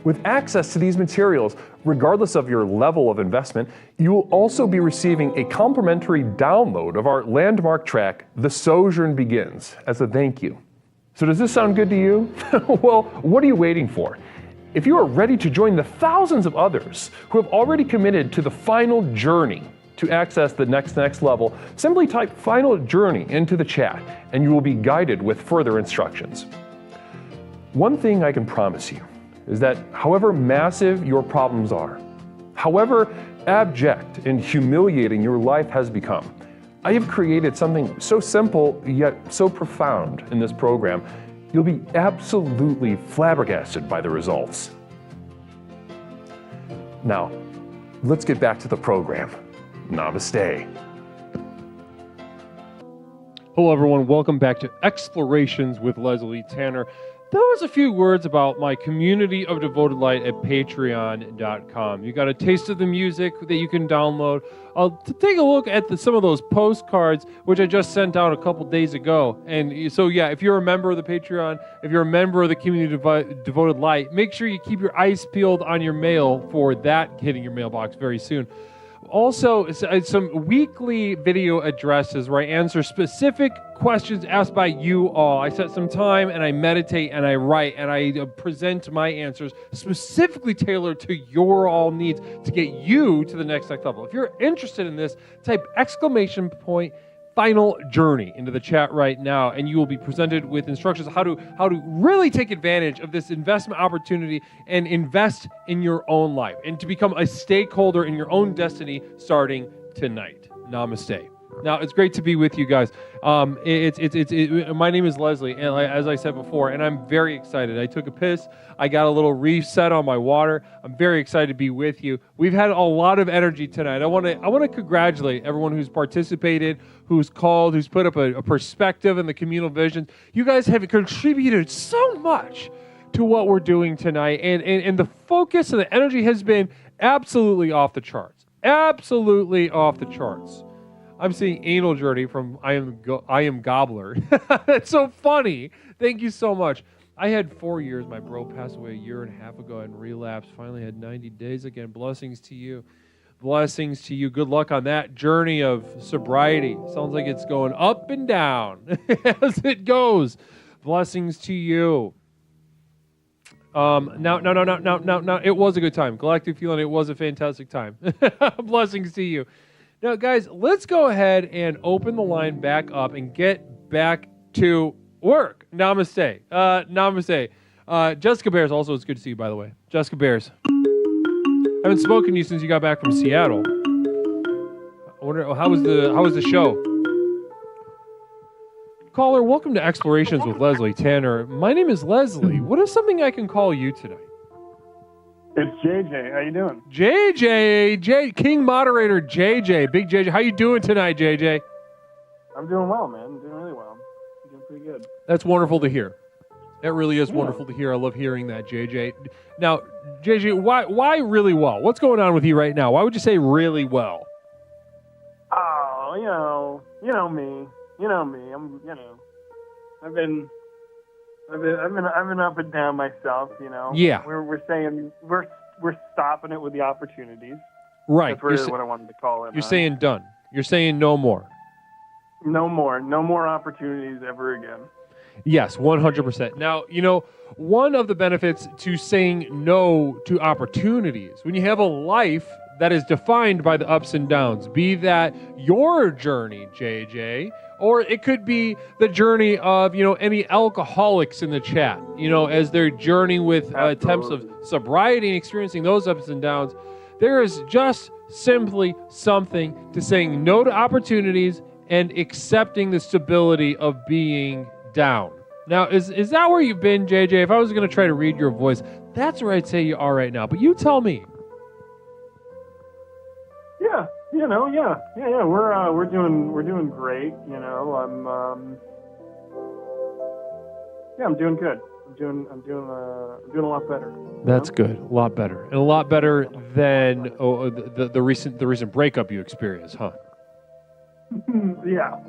With access to these materials, regardless of your level of investment, you will also be receiving a complimentary download of our landmark track, The Sojourn Begins, as a thank you. So does this sound good to you? Well, what are you waiting for? If you are ready to join the thousands of others who have already committed to the final journey to access the next level, simply type Final Journey into the chat and you will be guided with further instructions. One thing I can promise you is that however massive your problems are, however abject and humiliating your life has become, I have created something so simple yet so profound in this program, you'll be absolutely flabbergasted by the results. Now, let's get back to the program. Namaste. Hello everyone, welcome back to Explorations with Leslie Tanner. That was a few words about my community of devoted light at patreon.com. You got a taste of the music that you can download. Take a look at some of those postcards, which I just sent out a couple days ago. And so, yeah, if you're a member of the Patreon, if you're a member of the community of devoted light, make sure you keep your eyes peeled on your mail for that hitting your mailbox very soon. Also, some weekly video addresses where I answer specific questions asked by you all. I set some time and I meditate and I write and I present my answers specifically tailored to your all needs to get you to the next level. If you're interested in this, type !Final Journey into the chat right now, and you will be presented with instructions how to really take advantage of this investment opportunity and invest in your own life and to become a stakeholder in your own destiny starting tonight. Namaste. Now, it's great to be with you guys. My name is Leslie, and as I said before, and I'm very excited. I took a piss. I got a little reset on my water. I'm very excited to be with you. We've had a lot of energy tonight. I want to congratulate everyone who's participated, who's called, who's put up a perspective in the communal vision. You guys have contributed so much to what we're doing tonight, and the focus and the energy has been absolutely off the charts. Absolutely off the charts. I'm seeing Anal Journey from I Am Gobbler. That's so funny. Thank you so much. I had 4 years. My bro passed away a year and a half ago and relapsed. Finally had 90 days again. Blessings to you. Blessings to you. Good luck on that journey of sobriety. Sounds like it's going up and down as it goes. Blessings to you. No. It was a good time. Galactic Feeling, it was a fantastic time. Blessings to you. Now, guys, let's go ahead and open the line back up and get back to work. Namaste. Namaste. Jessica Bears, also, it's good to see you, by the way. Jessica Bears. I haven't spoken to you since you got back from Seattle. I wonder, how was the show? Caller, welcome to Explorations with Leslie Tanner. My name is Leslie. What is something I can call you tonight? It's JJ. How you doing? JJ, King Moderator JJ, Big JJ. How you doing tonight, JJ? I'm doing well, man. I'm doing really well. I'm doing pretty good. That's wonderful to hear. That really is wonderful to hear. I love hearing that, JJ. Now, JJ, why really well? What's going on with you right now? Why would you say really well? Oh, you know me. I've been up and down myself. Yeah. We're stopping it with the opportunities. Right. That's really what I wanted to call it. You're saying done. You're saying no more. No more opportunities ever again. Yes, 100%. Now, one of the benefits to saying no to opportunities, when you have a life that is defined by the ups and downs, be that your journey, JJ, or it could be the journey of, any alcoholics in the chat, as their journey with attempts of sobriety and experiencing those ups and downs. There is just simply something to saying no to opportunities and accepting the stability of being down. Now, is that where you've been, JJ? If I was going to try to read your voice, that's where I'd say you are right now. But you tell me. Yeah. We're doing great. I'm doing good. I'm doing a lot better. That's good. A lot better, and a lot better than the recent breakup you experienced, huh? Yeah.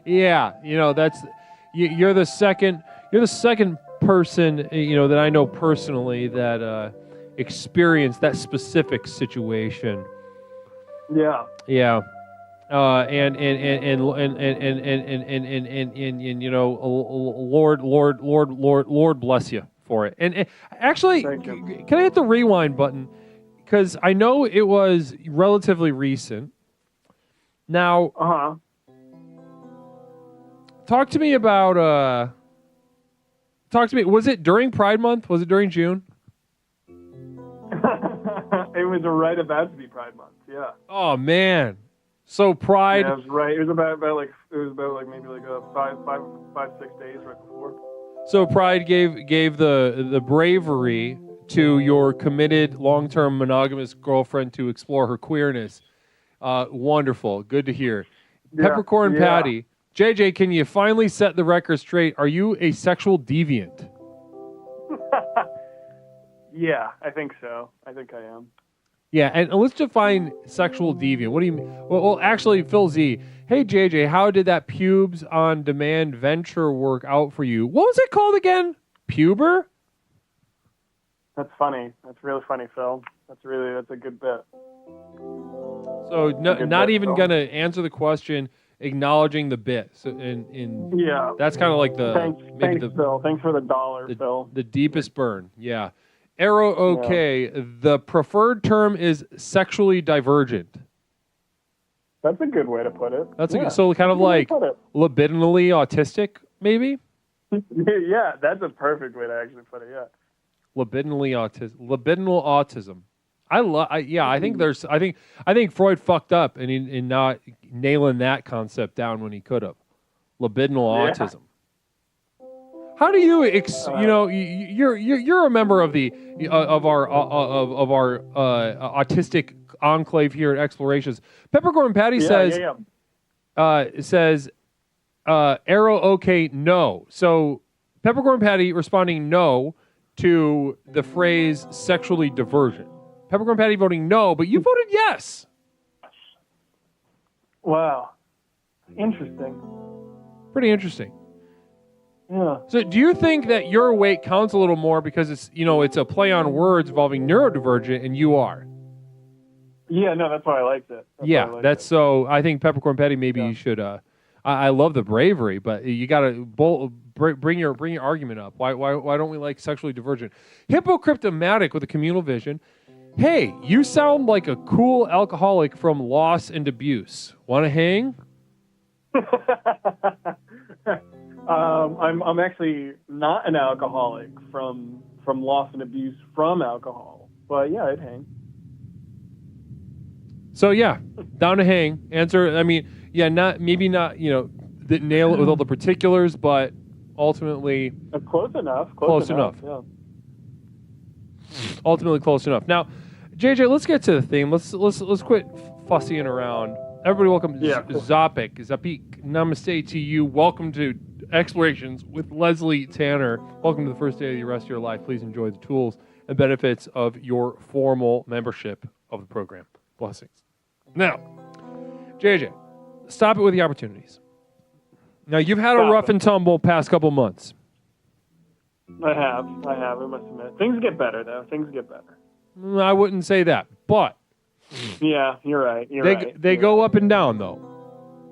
Yeah. That's you're the second person that I know personally that experienced that specific situation. Yeah. Yeah. And Lord bless you for it. And actually, can I hit the rewind button? Because I know it was relatively recent. Now, talk to me about. Was it during Pride Month? Was it during June? It was right about to be Pride Month. Yeah. Oh man. So Pride. Yeah, it was right. It was about maybe like 5-6 days right before. So Pride gave the bravery to your committed long-term monogamous girlfriend to explore her queerness. Wonderful. Good to hear. Yeah, Peppercorn Patty. JJ, can you finally set the record straight? Are you a sexual deviant? Yeah, I think so. I think I am. Yeah, and let's define sexual deviant. What do you mean? Well, actually, Phil Z. Hey, JJ, how did that pubes on demand venture work out for you? What was it called again? Puber? That's funny. That's really funny, Phil. That's a good bit. So not even going to answer the question, acknowledging the bit. So yeah, that's kind of like the thanks, Phil. Thanks for the dollar, Phil. The deepest burn. Yeah. Arrow okay. Yeah. The preferred term is sexually divergent. That's a good way to put it. So kind of like libidinally autistic, maybe? Yeah, that's a perfect way to actually put it. Yeah. Libidinal autism. I think Freud fucked up in not nailing that concept down when he could have. Libidinal autism. How do you you're a member of the of our autistic enclave here at Explorations. Peppercorn Patty says arrow okay no. So Peppercorn Patty responding no to the phrase sexually divergent. Peppercorn Patty voting no, but you voted yes. Wow. Interesting. Pretty interesting. Yeah. So do you think that your weight counts a little more because it's a play on words involving neurodivergent and you are? Yeah, no, that's why I liked it. So I think Peppercorn Patty maybe you should I love the bravery, but you got to bring your argument up. Why don't we like sexually divergent? Hypocryptomatic with a communal vision. Hey, you sound like a cool alcoholic from loss and abuse. Want to hang? I'm actually not an alcoholic from loss and abuse from alcohol, but yeah, I'd hang. So yeah, down to hang. Answer. I mean, yeah, not nail it with all the particulars, but ultimately close enough. Close enough. Yeah. Ultimately close enough. Now, JJ, let's get to the theme. Let's quit fussying around. Everybody, welcome Zapik. Namaste to you. Welcome to Explorations with Leslie Tanner. Welcome to the first day of the rest of your life. Please enjoy the tools and benefits of your formal membership of the program. Blessings. Now, JJ, stop it with the opportunities. Now, you've had a rough and tumble past couple months. I have, I must admit. Things get better, though. Things get better. I wouldn't say that, but... Yeah, you're right. They go up and down, though.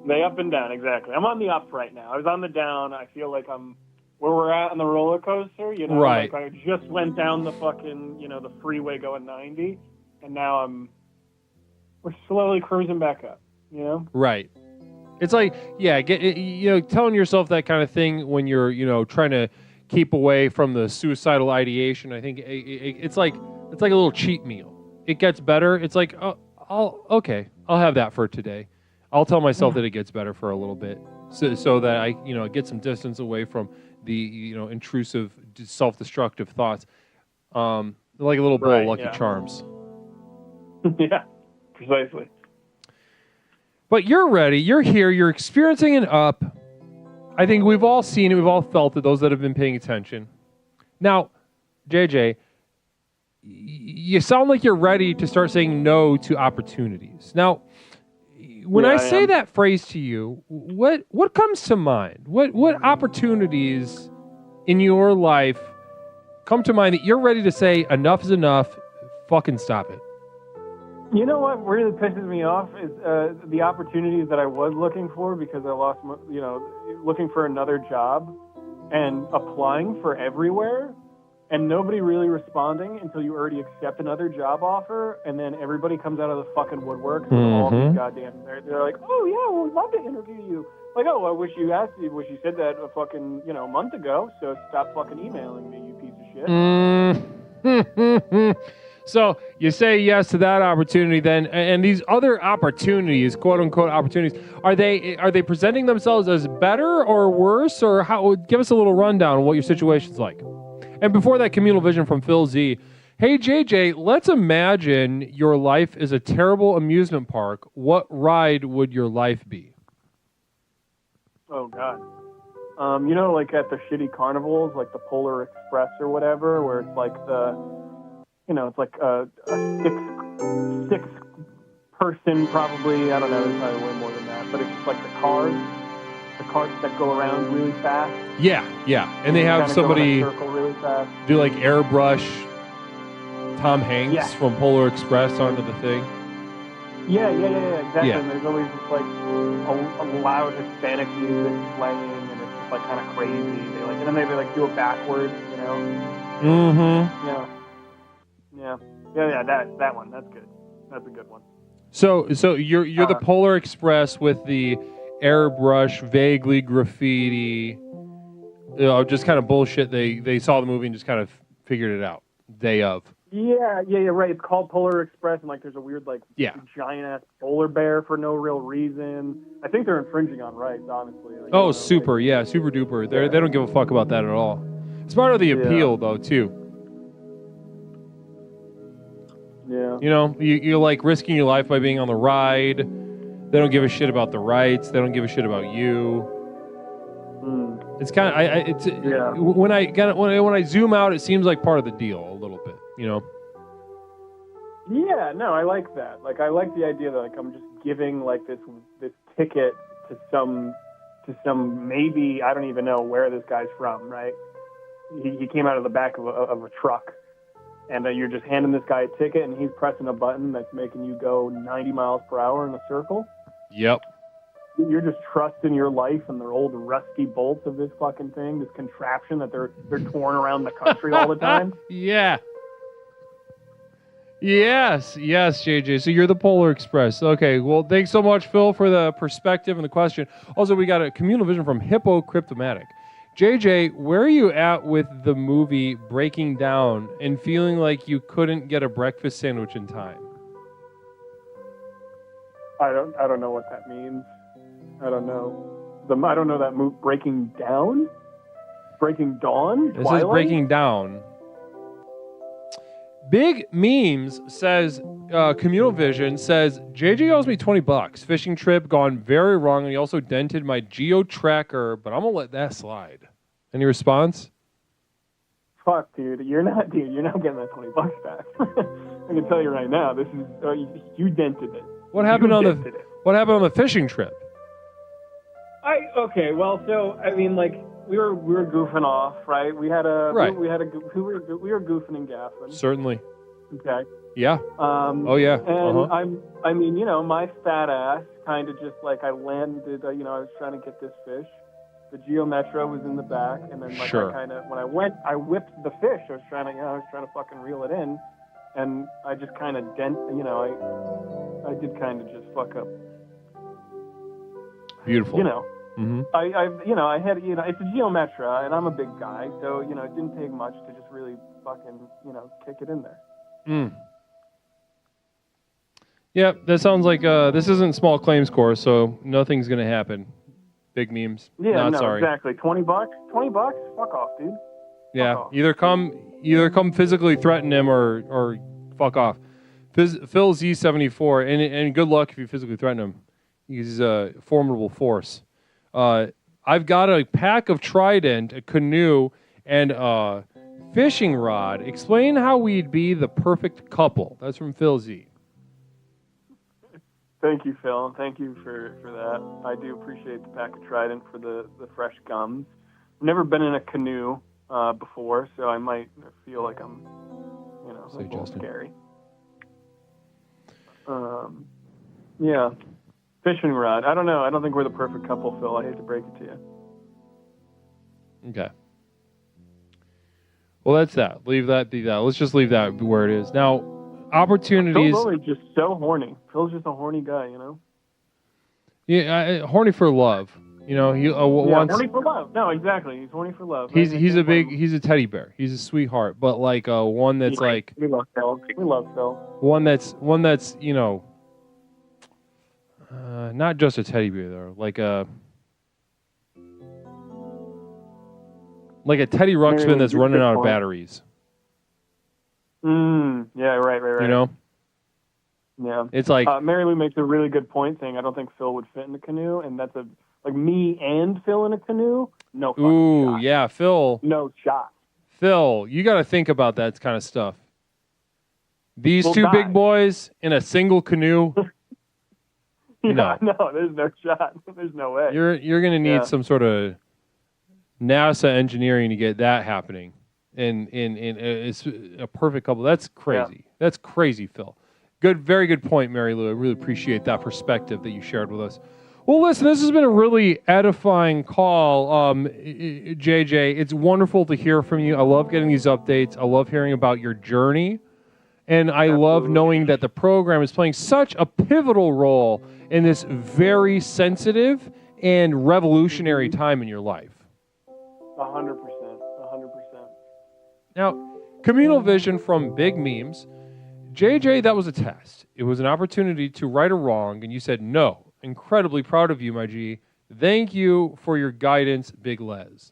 They up and down, exactly. I'm on the up right now. I was on the down. I feel like I'm where we're at on the roller coaster, you know? Right. Like I just went down the fucking, the freeway going 90, and now we're slowly cruising back up, you know? Right. It's like, telling yourself that kind of thing when you're, trying to keep away from the suicidal ideation. I think it's like a little cheat meal. It gets better. It's like, I'll have that for today. I'll tell myself that it gets better for a little bit, so that I, get some distance away from the, intrusive, self-destructive thoughts, like a little bowl of Lucky Charms. Yeah, precisely. But you're ready. You're here. You're experiencing an up. I think we've all seen it. We've all felt it. Those that have been paying attention. Now, JJ, you sound like you're ready to start saying no to opportunities. Now, when I say that phrase to you, what comes to mind? What opportunities in your life come to mind that you're ready to say enough is enough, fucking stop it? You know what really pisses me off is the opportunities that I was looking for because I lost, looking for another job and applying for everywhere and nobody really responding until you already accept another job offer, and then everybody comes out of the fucking woodwork with all these goddamn. They're like, oh yeah, well, we'd love to interview you. Like, oh, I wish you said that a fucking month ago. So stop fucking emailing me, you piece of shit. So you say yes to that opportunity, then, and these other opportunities, quote unquote opportunities, are they presenting themselves as better or worse, or how? Give us a little rundown on what your situation's like. And before that, communal vision from Phil Z. Hey JJ, let's imagine your life is a terrible amusement park. What ride would your life be? Oh God. Like at the shitty carnivals, like the Polar Express or whatever, where it's like it's like a six person probably. I don't know. There's probably way more than that, but it's just like the cars that go around really fast. Yeah, and they have somebody really fast. Do like airbrush Tom Hanks from Polar Express onto the thing. Yeah, exactly. Yeah. And there's always just like a loud Hispanic music playing, and it's just like kind of crazy. And then they like do it backwards, Mm-hmm. Yeah. That one. That's good. That's a good one. So you're the Polar Express with the airbrush, vaguely graffiti, just kind of bullshit. They saw the movie and just kind of figured it out day of. Yeah, right. It's called Polar Express, and like there's a weird giant ass polar bear for no real reason. I think they're infringing on rights, honestly. Super duper. They don't give a fuck about that at all. It's part of the appeal, though, too. Yeah. You're like risking your life by being on the ride. They don't give a shit about the rights. They don't give a shit about you. It's kind of when I zoom out, it seems like part of the deal a little bit, Yeah, no, I like that. Like, I like the idea that I'm just giving like this ticket to some maybe I don't even know where this guy's from, right? He came out of the back of a truck. And you're just handing this guy a ticket, and he's pressing a button that's making you go 90 miles per hour in a circle. Yep. You're just trusting your life and the old rusty bolts of this fucking thing, this contraption that they're touring around the country all the time. Yeah. Yes, JJ. So you're the Polar Express. Okay, well, thanks so much, Phil, for the perspective and the question. Also, we got a communal vision from Hippo Cryptomatic. JJ, where are you at with the movie breaking down and feeling like you couldn't get a breakfast sandwich in time? I don't know what that means. I don't know. I don't know that move. Breaking down? Breaking dawn? This is breaking down. Big Memes says, Communal Vision says, JJ owes me $20. Fishing trip gone very wrong, and he also dented my geo tracker, but I'm going to let that slide. Any response? Fuck, dude. You're not getting that $20 back. I can tell you right now, this is, you dented it. What happened on the fishing trip? Okay, well, so, I mean, like, we were goofing off, right? We were goofing and gaffing. Certainly. Okay. Yeah. Oh yeah. And I mean, you know, my fat ass kind of just like I landed. You know, I was trying to get this fish. The Geo Metro was in the back, and then like I kind of when I whipped the fish. I was trying to fucking reel it in, and I just kind of You know, I did kind of just fuck up. Beautiful. You know. Mm-hmm. I had, you know, it's a Geometra, and I'm a big guy, so, you know, it didn't take much to just really fucking, you know, kick it in there. Mm. Yeah, that sounds like this isn't small claims course, so nothing's gonna happen. Big Memes. Yeah, sorry. Exactly. $20. Fuck off, dude. Yeah, off. either come physically threaten him or fuck off. Phil Z74, and good luck if you physically threaten him. He's a formidable force. I've got a pack of Trident, a canoe, and a fishing rod. Explain how we'd be the perfect couple. That's from Phil Z. Thank you, Phil. Thank you for that. I do appreciate the pack of Trident for the fresh gums. I've never been in a canoe before, so I might feel like I'm, you know, a little scary. Yeah. Fishing rod. I don't know. I don't think we're the perfect couple, Phil. I hate to break it to you. Okay. Well, that's that. Leave that be that. Let's just leave that where it is. Now, opportunities. Phil's always just so horny. Phil's just a horny guy, you know? Yeah, horny for love. You know, he wants. Horny for love. No, exactly. He's horny for love. He's a teddy bear. He's a sweetheart, but like one that's like. We love Phil. We love Phil. One that's you know. Not just a teddy bear though, like a Teddy Ruxpin that's running out of batteries. Yeah, right. You know? Yeah. It's like Mary Lou makes a really good point saying I don't think Phil would fit in the canoe, and that's like me and Phil in a canoe. No fucking shot. Yeah, Phil. No shot. Phil, you got to think about that kind of stuff. These two big boys in a single canoe. No, there's no shot. There's no way. You're going to need some sort of NASA engineering to get that happening. And it's a perfect couple. That's crazy. Yeah. That's crazy, Phil. Very good point, Mary Lou. I really appreciate that perspective that you shared with us. Well, listen, this has been a really edifying call, JJ. It's wonderful to hear from you. I love getting these updates. I love hearing about your journey. And I love knowing that the program is playing such a pivotal role in this very sensitive and revolutionary time in your life. 100%. Now, Communal Vision from Big Memes. JJ, that was a test. It was an opportunity to right a wrong, and you said no. Incredibly proud of you, my G. Thank you for your guidance, Big Les.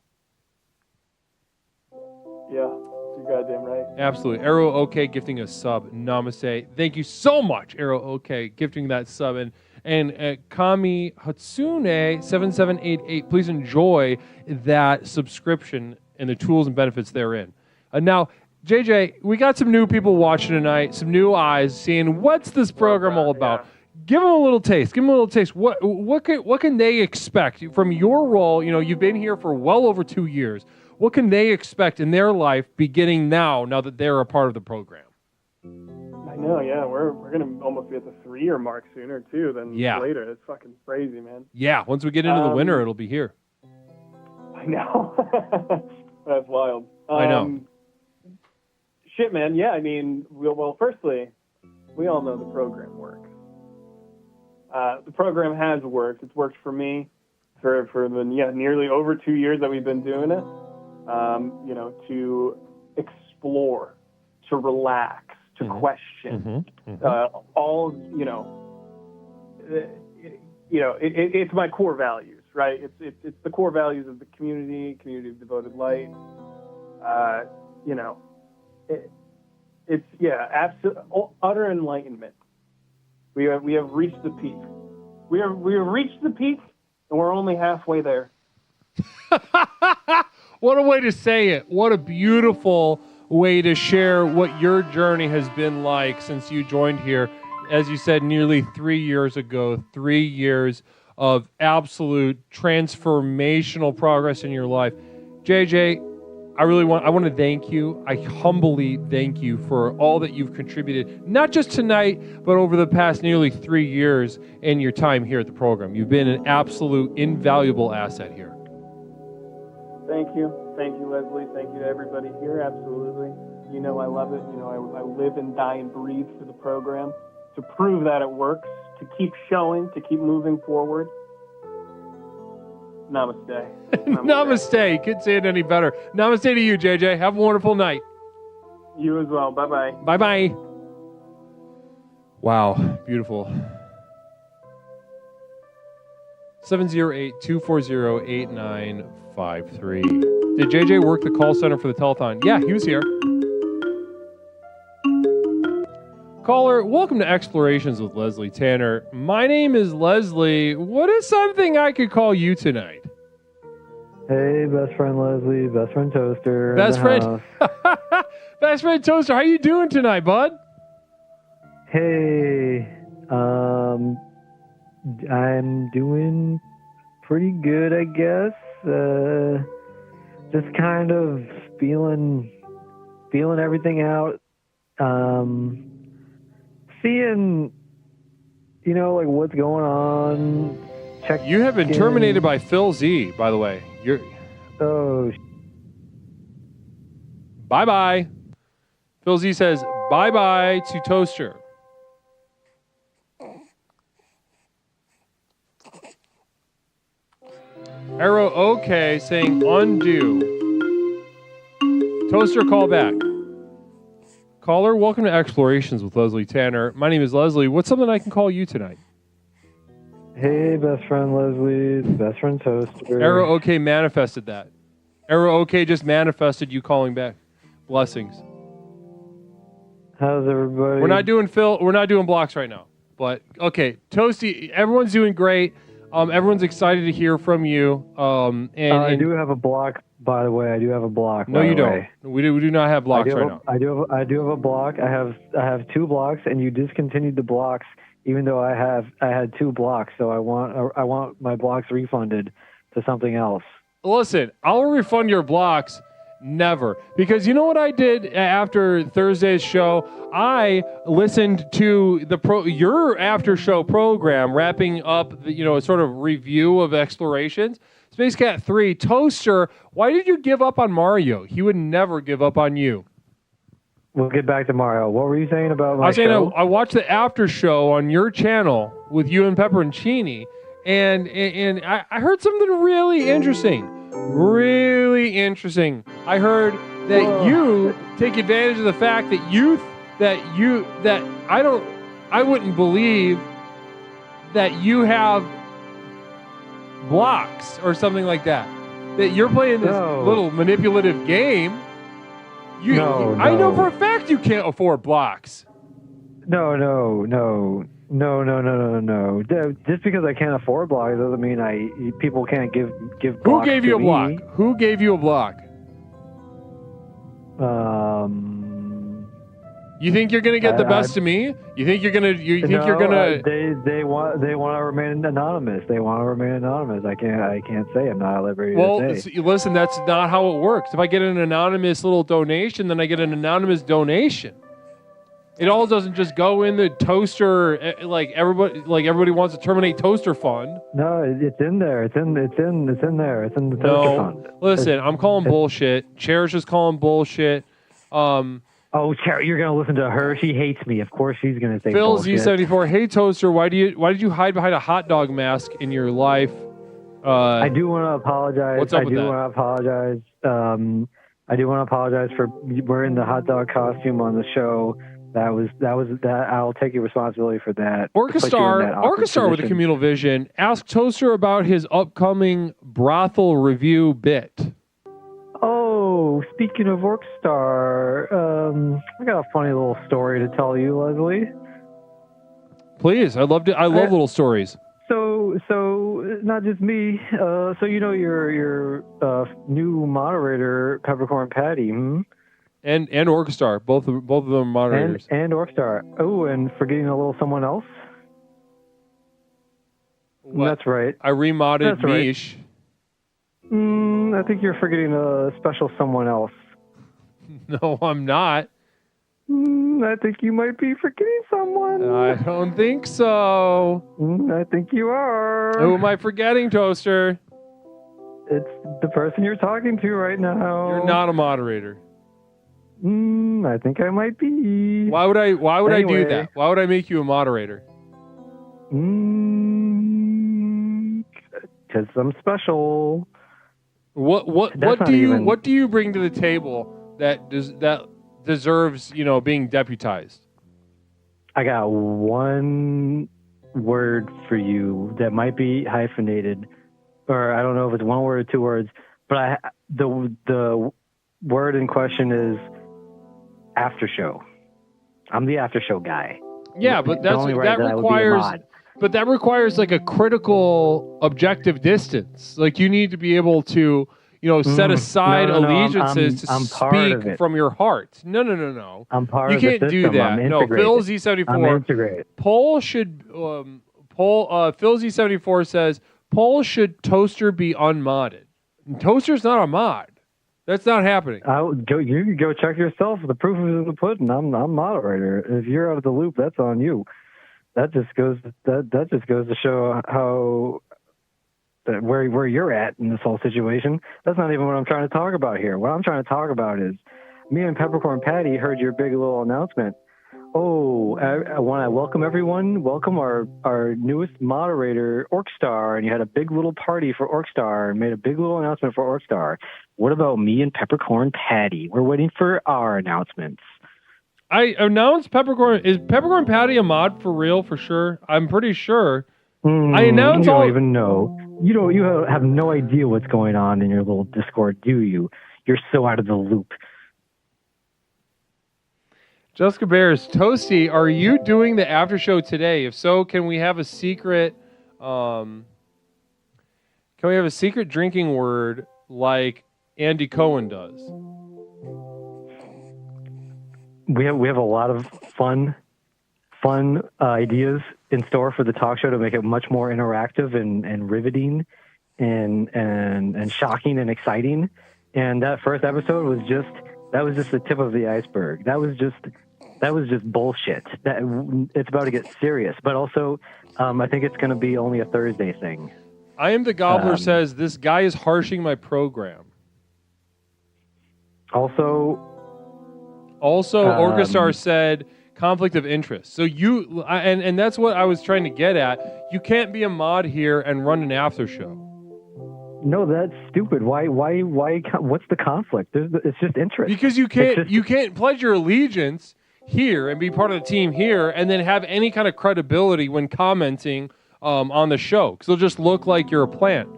Yeah. You're goddamn right. Absolutely. Arrow OK gifting a sub. Namaste. Thank you so much, Arrow OK, gifting that sub. And Kami Hatsune 7788. Please enjoy that subscription and the tools and benefits therein. Now, JJ, we got some new people watching tonight, some new eyes seeing what's this program all about. Yeah. Give them a little taste. What can they expect from your role? You know, you've been here for well over 2 years. What can they expect in their life beginning now that they're a part of the program? I know, yeah. We're going to almost be at the 3-year mark sooner, too, than later. It's fucking crazy, man. Yeah, once we get into the winter, it'll be here. I know. That's wild. I know. Shit, man. Yeah, I mean, firstly, we all know the program works. The program has worked. It's worked for me for the nearly over 2 years that we've been doing it. You know, to explore, to relax, to question, all, it's my core values, right? It's the core values of the community of devoted light. It's absolute utter enlightenment. We have reached the peak. We have reached the peak, and we're only halfway there. What a way to say it. What a beautiful way to share what your journey has been like since you joined here. As you said, nearly 3 years ago, 3 years of absolute transformational progress in your life. JJ, I want to thank you. I humbly thank you for all that you've contributed, not just tonight, but over the past nearly 3 years in your time here at the program. You've been an absolute invaluable asset here. Thank you. Thank you, Leslie. Thank you to everybody here. Absolutely. You know I love it. You know I live and die and breathe for the program to prove that it works, to keep showing, to keep moving forward. Namaste. Namaste. Couldn't say it any better. Namaste to you, JJ. Have a wonderful night. You as well. Bye-bye. Bye-bye. Wow. Beautiful. 708-240-8953. Did JJ work the call center for the telethon? Yeah, he was here. Caller, welcome to Explorations with Leslie Tanner. My name is Leslie. What is something I could call you tonight? Hey, best friend Leslie, best friend Toaster. Best friend. Best friend Toaster, how you doing tonight, bud? Hey, I'm doing pretty good, I guess. Just kind of feeling everything out. Seeing, like what's going on. You have been terminated by Phil Z, by the way. Bye-bye. Phil Z says bye-bye to Toaster. Arrow OK saying undo. Toaster, call back. Caller, welcome to Explorations with Leslie Tanner. My name is Leslie. What's something I can call you tonight? Hey, best friend Leslie, best friend Toaster. Arrow OK manifested that. Arrow OK just manifested you calling back. Blessings. How's everybody? We're not doing blocks right now. But okay, Toasty, everyone's doing great. Everyone's excited to hear from you. I do have a block, by the way. I do have a block. No, you don't. We do not have blocks right now. I do have a block. I have 2 blocks, and you discontinued the blocks, even though I had 2 blocks. So I want my blocks refunded to something else. Listen, I'll refund your blocks. Never. Because you know what I did after Thursday's show? I listened to your after show program, wrapping up the, sort of review of Explorations. Space Cat 3, Toaster, why did you give up on Mario? He would never give up on you. We'll get back to Mario. What were you saying about my show? I was saying I watched the after show on your channel with you and Pepperoncini, and I heard something really interesting. Really interesting. I heard that you take advantage of the fact that I wouldn't believe that you have blocks or something like that. That you're playing this little manipulative game. I know for a fact you can't afford blocks. No. Just because I can't afford blocks doesn't mean people can't give blocks. Who gave you a block? Who gave you a block? You think you're gonna get the best of me? You think you're gonna? They want to remain anonymous. They want to remain anonymous. I can't say. I'm not at liberty to say. Listen, that's not how it works. If I get an anonymous little donation, then I get an anonymous donation. It all doesn't just go in the Toaster like everybody wants to terminate Toaster fund. No, it's in there. It's in there. It's in the Toaster fund. Listen, I'm calling bullshit. Cherish is calling bullshit. Cherish, you're gonna listen to her. She hates me. Of course, she's gonna say Phil bullshit. Z74. Hey Toaster, why did you hide behind a hot dog mask in your life? I do want to apologize. What's up with that? I do want to apologize for wearing the hot dog costume on the show. That was that. I'll take your responsibility for that. Orchestar with a communal vision. Ask Toaster about his upcoming brothel review bit. Oh, Oh, speaking of Orkstar, I got a funny little story to tell you, Leslie. Please, I love little stories. So not just me. So you know your new moderator, Peppercorn Patty, and Orchestar, both of them moderators. And Orkstar. Oh, and forgetting a little someone else. What? That's right. I remodded That's right. Mish. I think you're forgetting a special someone else. No, I'm not. I think you might be forgetting someone. I don't think so. I think you are. Who am I forgetting, Toaster? It's the person you're talking to right now. You're not a moderator. I think I might be. Why would I Anyway. do that? Why would I make you a moderator? Because I'm special. What do you bring to the table that deserves, being deputized? I got one word for you that might be hyphenated, or I don't know if it's one word or two words, but the word in question is after show. I'm the after show guy. Yeah, but that requires like a critical objective distance. Like you need to be able to, set aside allegiances to speak from your heart. No. I'm part you of the can't do system. that. I'm No, integrated. Phil Z74. I'm integrated. Phil Z74 says Poll should Toaster be unmodded. Toaster's not a mod. That's not happening. You can go check yourself. The proof is in the pudding. I'm moderator. If you're out of the loop, that's on you. That just goes to show how where you're at in this whole situation. That's not even what I'm trying to talk about here. What I'm trying to talk about is me and Peppercorn Patty heard your big little announcement. Oh, I want to welcome everyone. Welcome our newest moderator, Orkstar, and you had a big little party for Orkstar and made a big little announcement for Orkstar. What about me and Peppercorn Patty? We're waiting for our announcements. I announced Peppercorn. Is Peppercorn Patty a mod for real? For sure. I'm pretty sure. I announced you don't even know. You have no idea what's going on in your little Discord, do you? You're so out of the loop. Jessica Bears, Toasty, are you doing the after show today? If so, can we have a secret? Can we have a secret drinking word like Andy Cohen does? We have a lot of fun ideas in store for the talk show to make it much more interactive and riveting and shocking and exciting. And that first episode was just the tip of the iceberg. That was just bullshit. It's about to get serious, but also I think it's going to be only a Thursday thing. I am the Gobbler says this guy is harshing my program. Also, Orchestar said conflict of interest. So and that's what I was trying to get at. You can't be a mod here and run an after show. No, that's stupid. Why? What's the conflict? It's just interest. Because you can't pledge your allegiance here and be part of the team here and then have any kind of credibility when commenting on the show. Because it'll just look like you're a plant.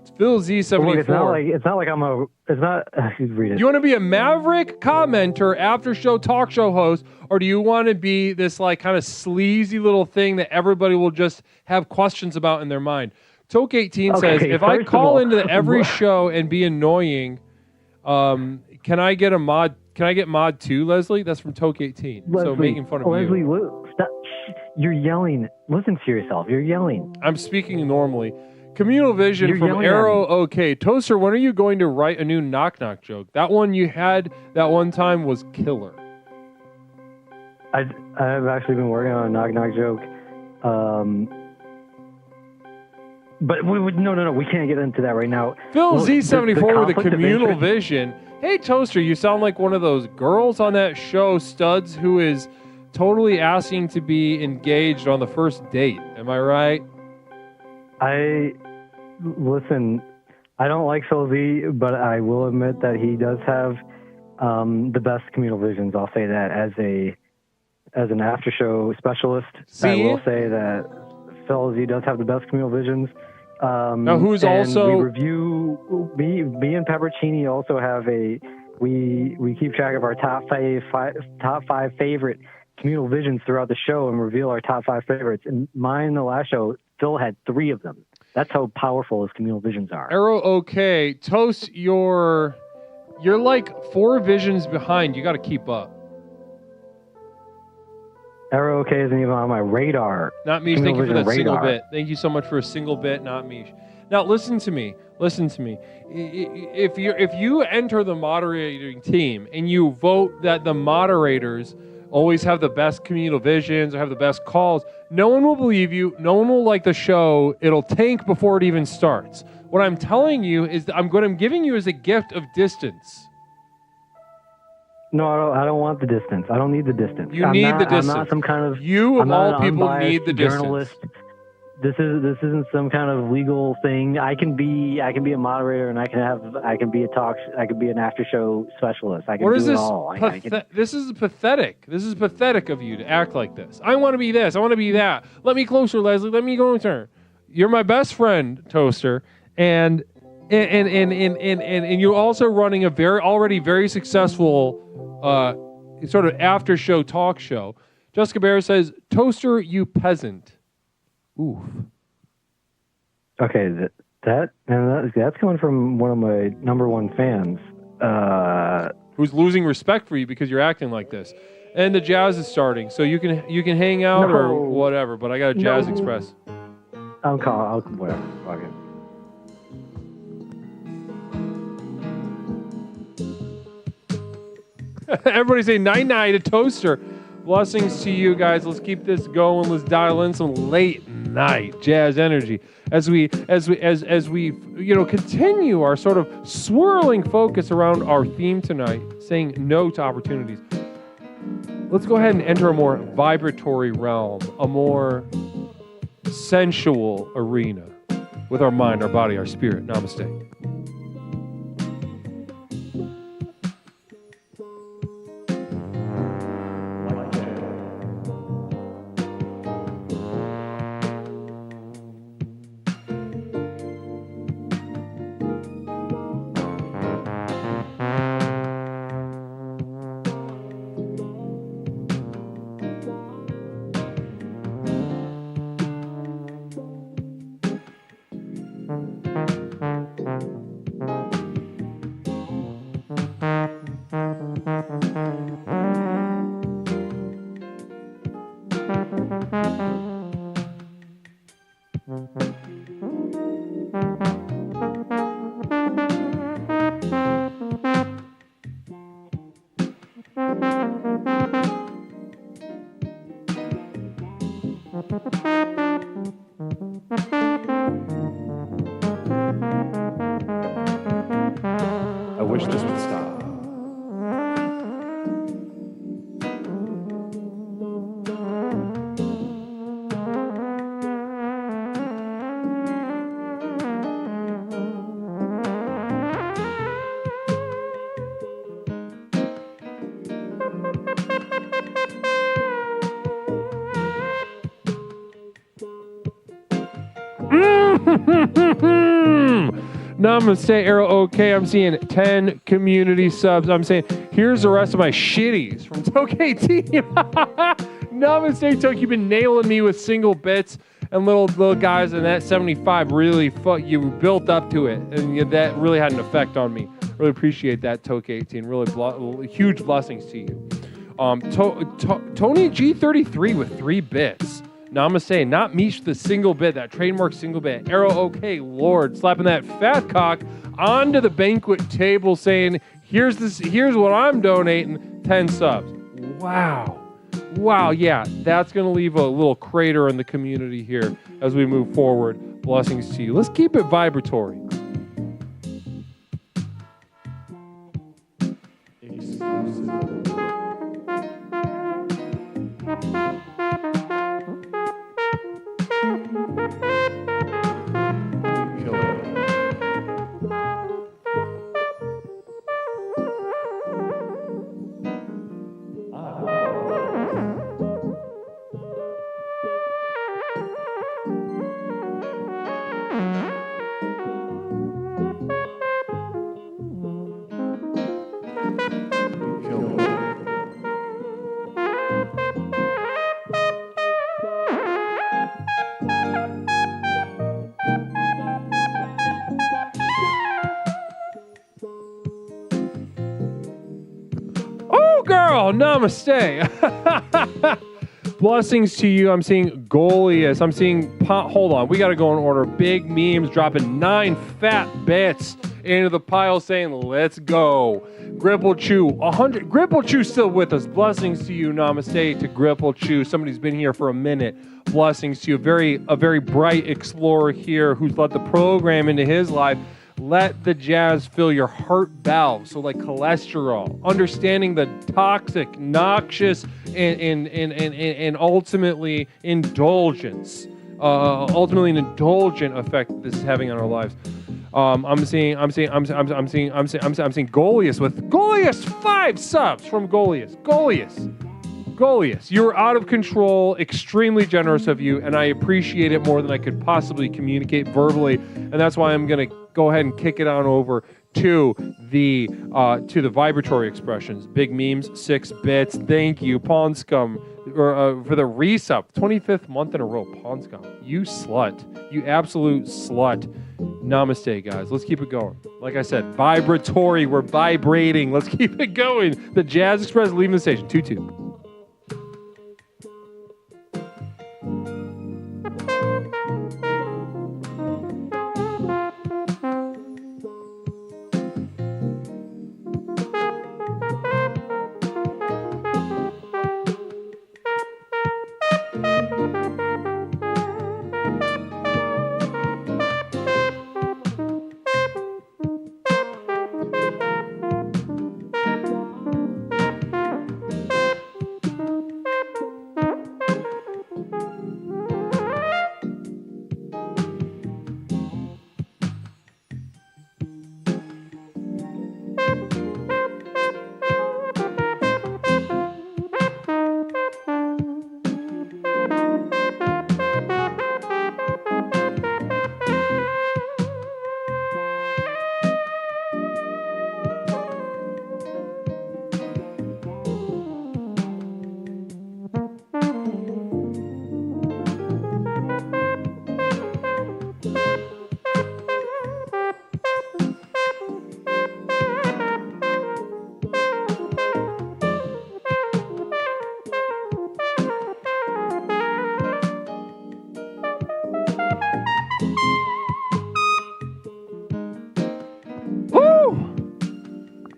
It's Phil Z74. It's not like I'm a. It's not. Read it. Do you want to be a maverick commenter, after show talk show host, or do you want to be this like kind of sleazy little thing that everybody will just have questions about in their mind? Toke 18 says, if I call into every show and be annoying, can I get a mod? Can I get mod 2, Leslie? That's from Toke 18. So making fun of Leslie, you. Stop. You're yelling. Listen to yourself. You're yelling. I'm speaking normally. Communal Vision from Arrow. Okay, Toaster, when are you going to write a new knock knock joke? That one you had that one time was killer. I've actually been working on a knock knock joke. But no, we can't get into that right now. Phil Z74 with a Communal Vision. Hey, Toaster, you sound like one of those girls on that show, Studs, who is totally asking to be engaged on the first date. Am I right? Listen, I don't like Phil Z, but I will admit that he does have the best Communal Visions. I'll say that as an after show specialist. I will say that Phil Z does have the best Communal Visions. Now, who's also... We review... Me and Peppercini also have a we keep track of our top five favorite communal visions throughout the show and reveal our top 5 favorites. And mine, the last show, Phil had 3 of them. That's how powerful his communal visions are. Arrow, okay. Toast, you're like 4 visions behind. You got to keep up. Arrow, okay, isn't even on my radar. Not me. Thank you for that single bit. Thank you so much for a single bit, not me. Now, listen to me. If you enter the moderating team and you vote that the moderators always have the best communal visions or have the best calls, no one will believe you. No one will like the show. It'll tank before it even starts. What I'm telling you is that I'm giving you as a gift of distance. No, I don't want the distance. I don't need the distance. You need the distance. I'm not some kind of... You, of all people, need the distance. Journalist. This isn't some kind of legal thing. I can be a moderator, and I can be an after show specialist. I can what is do this? it all. This is pathetic. This is pathetic of you to act like this. I want to be this. I want to be that. Let me closer, Leslie. Let me go in turn. You're my best friend, Toaster, and you're also running a already very successful sort of after show talk show. Jessica Bear says, "Toaster, you peasant." Oof. Okay, that's coming from one of my number 1 fans. Who's losing respect for you because you're acting like this. And the jazz is starting, so you can hang out or whatever, but I got a Jazz Express. I'll whatever. Fuck it. Everybody say night-night to Toaster. Blessings to you guys. Let's keep this going. Let's dial in some late night jazz energy as we continue our sort of swirling focus around our theme tonight, saying no to opportunities. Let's go ahead and enter a more vibratory realm, a more sensual arena with our mind, our body, our spirit. Namaste. I wish this would stop. Namaste, Arrow. Okay, I'm seeing 10 community subs. I'm saying, here's the rest of my shitties from Tokay Team. Namaste, Tok. You've been nailing me with single bits and little guys, and that 75 really you built up to it, and that really had an effect on me. Really appreciate that, Tokay 18. Really huge blessings to you. Tony G33 with 3 bits. Namaste, not Mish the single bit, that trademark single bit. Arrow, okay, Lord, slapping that fat cock onto the banquet table, saying, here's what I'm donating, 10 subs. Wow, yeah, that's going to leave a little crater in the community here as we move forward. Blessings to you. Let's keep it vibratory. Carl, namaste. Blessings to you. I'm seeing Goliath. I'm seeing... Hold on. We got to go in order. Big memes dropping 9 fat bits into the pile saying, let's go. Gripple Chew, 100. Gripple Chew still with us. Blessings to you. Namaste to Gripple Chew. Somebody's been here for a minute. Blessings to you. A very bright explorer here who's let the program into his life. Let the jazz fill your heart valve. So like cholesterol, understanding the toxic, noxious, and ultimately indulgence, ultimately an indulgent effect this is having on our lives. I'm seeing Goliath with Goliath 5 subs from Goliath. Goliath, you're out of control, extremely generous of you, and I appreciate it more than I could possibly communicate verbally, and that's why I'm going to go ahead and kick it on over to the vibratory expressions. Big memes, 6 bits. Thank you, Pawn Scum, for the resub. 25th month in a row, Pawn Scum. You slut. You absolute slut. Namaste, guys. Let's keep it going. Like I said, vibratory. We're vibrating. Let's keep it going. The Jazz Express leaving the station. 2-2.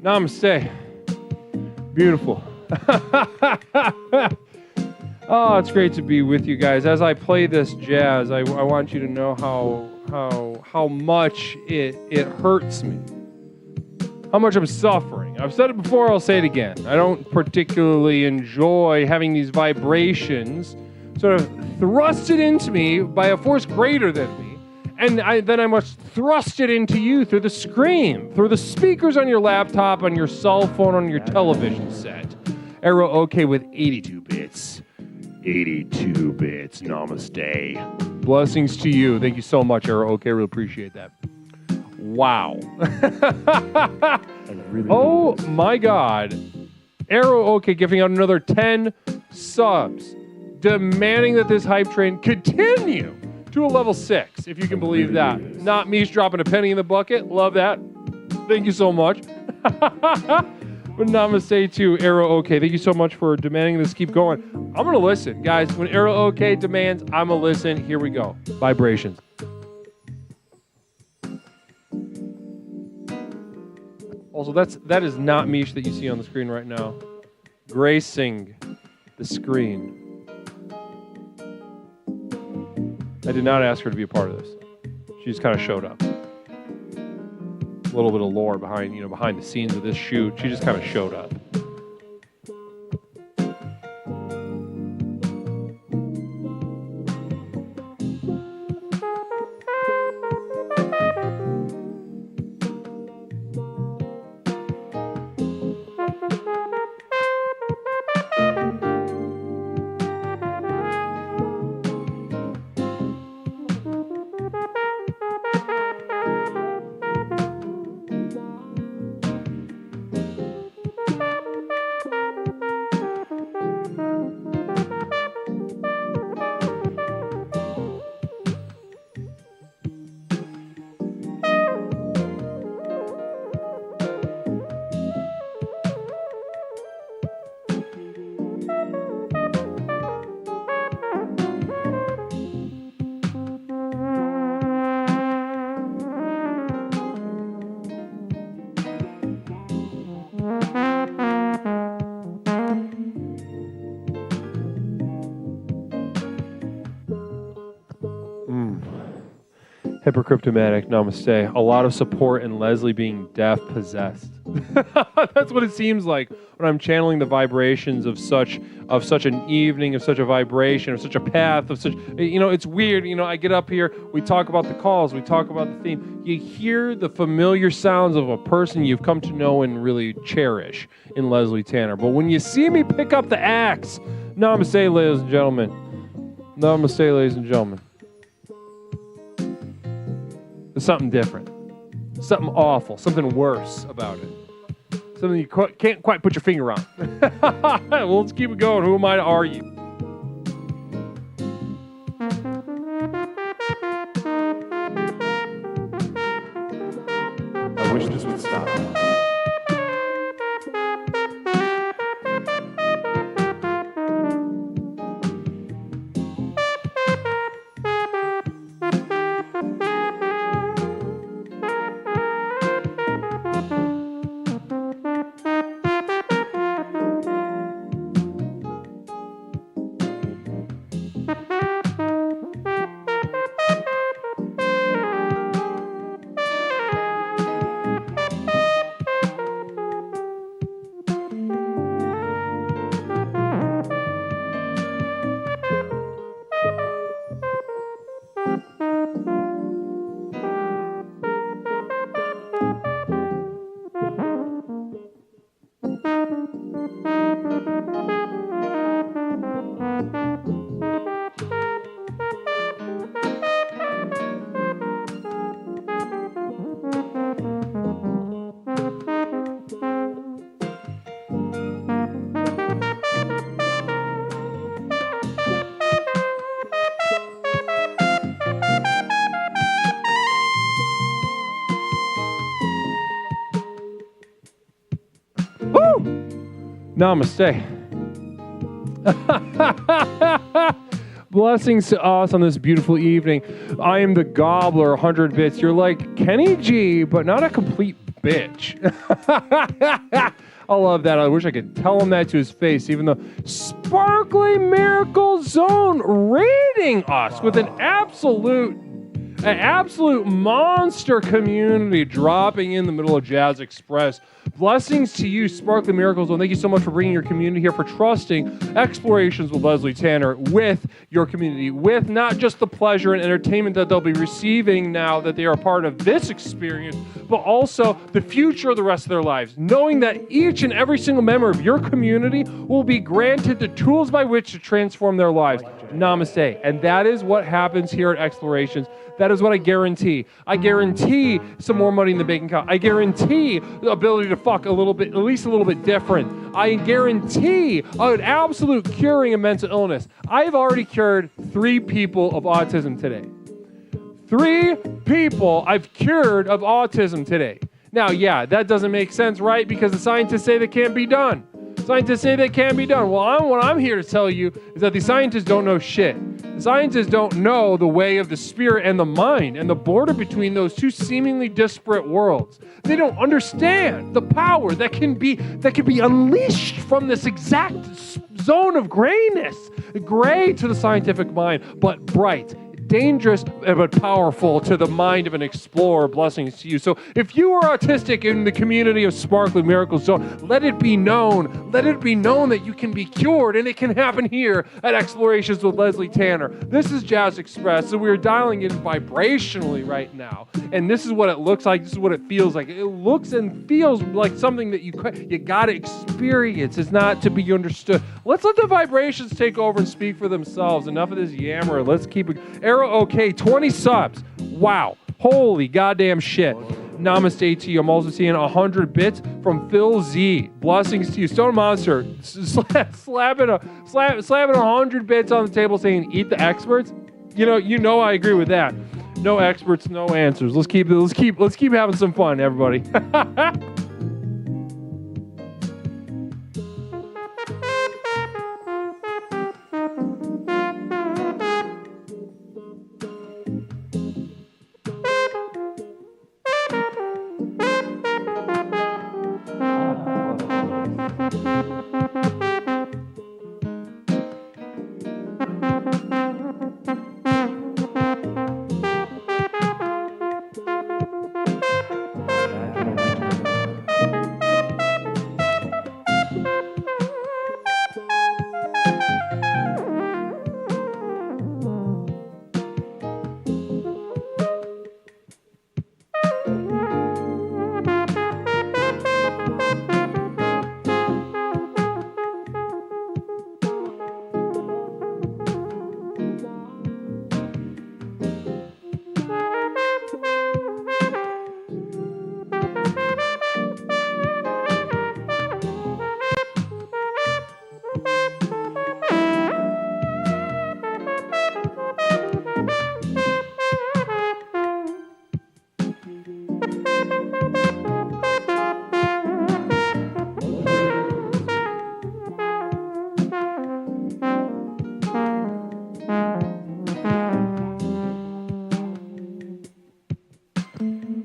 Namaste. Beautiful. Oh, it's great to be with you guys. As I play this jazz, I want you to know how much it hurts me. How much I'm suffering. I've said it before, I'll say it again. I don't particularly enjoy having these vibrations sort of thrusted into me by a force greater than me. And then I must thrust it into you through the screen, through the speakers on your laptop, on your cell phone, on your television set. Arrow OK with 82 bits. 82 bits. Namaste. Blessings to you. Thank you so much, Arrow OK. Really appreciate that. Wow. Oh my God. Arrow OK giving out another 10 subs, demanding that this hype train continue to a level 6, if you can believe that. Not me dropping a penny in the bucket. Love that. Thank you so much. But namaste to Arrow OK. Thank you so much for demanding this. Keep going. I'm going to listen. Guys, when Arrow OK demands, I'm going to listen. Here we go. Vibrations. Also, that is not Mish that you see on the screen right now. Gracing the screen. I did not ask her to be a part of this. She just kind of showed up. A little bit of lore behind the scenes of this shoot. She just kind of showed up. Hypercryptomatic, namaste. A lot of support in Leslie being deaf possessed. That's what it seems like when I'm channeling the vibrations of such an evening, of such a vibration, of such a path, of such, it's weird. I get up here, we talk about the calls, we talk about the theme. You hear the familiar sounds of a person you've come to know and really cherish in Leslie Tanner. But when you see me pick up the axe, namaste, ladies and gentlemen. Namaste, ladies and gentlemen. There's something different, something awful, something worse about it, something you can't quite put your finger on. Well, let's keep it going. Who am I to argue? I wish this would stop. Namaste. Blessings to us on this beautiful evening. I am the Gobbler, 100 bits. You're like Kenny G, but not a complete bitch. I love that. I wish I could tell him that to his face, even though Sparkly Miracle Zone rating us with an absolute monster community dropping in the middle of Jazz Express. Blessings to you, Sparkly Miracles. Well, thank you so much for bringing your community here, for trusting Explorations with Leslie Tanner with your community, with not just the pleasure and entertainment that they'll be receiving now that they are a part of this experience, but also the future of the rest of their lives, knowing that each and every single member of your community will be granted the tools by which to transform their lives. Namaste. And that is what happens here at Explorations. That is what I guarantee. I guarantee some more money in the bank account. I guarantee the ability to fuck a little bit, at least a little bit different. I guarantee an absolute curing of mental illness. I've already cured 3 people of autism today. 3 people I've cured of autism today. Now, yeah, that doesn't make sense, right? Because the scientists say that can't be done. Scientists say that can be done. Well, what I'm here to tell you is that the scientists don't know shit. The scientists don't know the way of the spirit and the mind and the border between those two seemingly disparate worlds. They don't understand the power that can be unleashed from this exact zone of grayness. Gray to the scientific mind, but bright. Dangerous but powerful to the mind of an explorer. Blessings to you. So if you are autistic in the community of Sparkly Miracle Zone, let it be known that you can be cured, and it can happen here at Explorations with Leslie Tanner. This is Jazz Express, so we're dialing in vibrationally right now, and this is what it looks like. This is what it feels like. It looks and feels like something that you gotta experience. It's not to be understood. Let's let the vibrations take over and speak for themselves. Enough of this yammer. Let's keep it. Okay, 20 subs. Wow. Holy goddamn shit. Namaste to you. I'm also seeing 100 bits from Phil Z. Blessings to you. Stone Monster, slapping 100 bits on the table saying, eat the experts. You know I agree with that. No experts, no answers. Let's keep having some fun, everybody.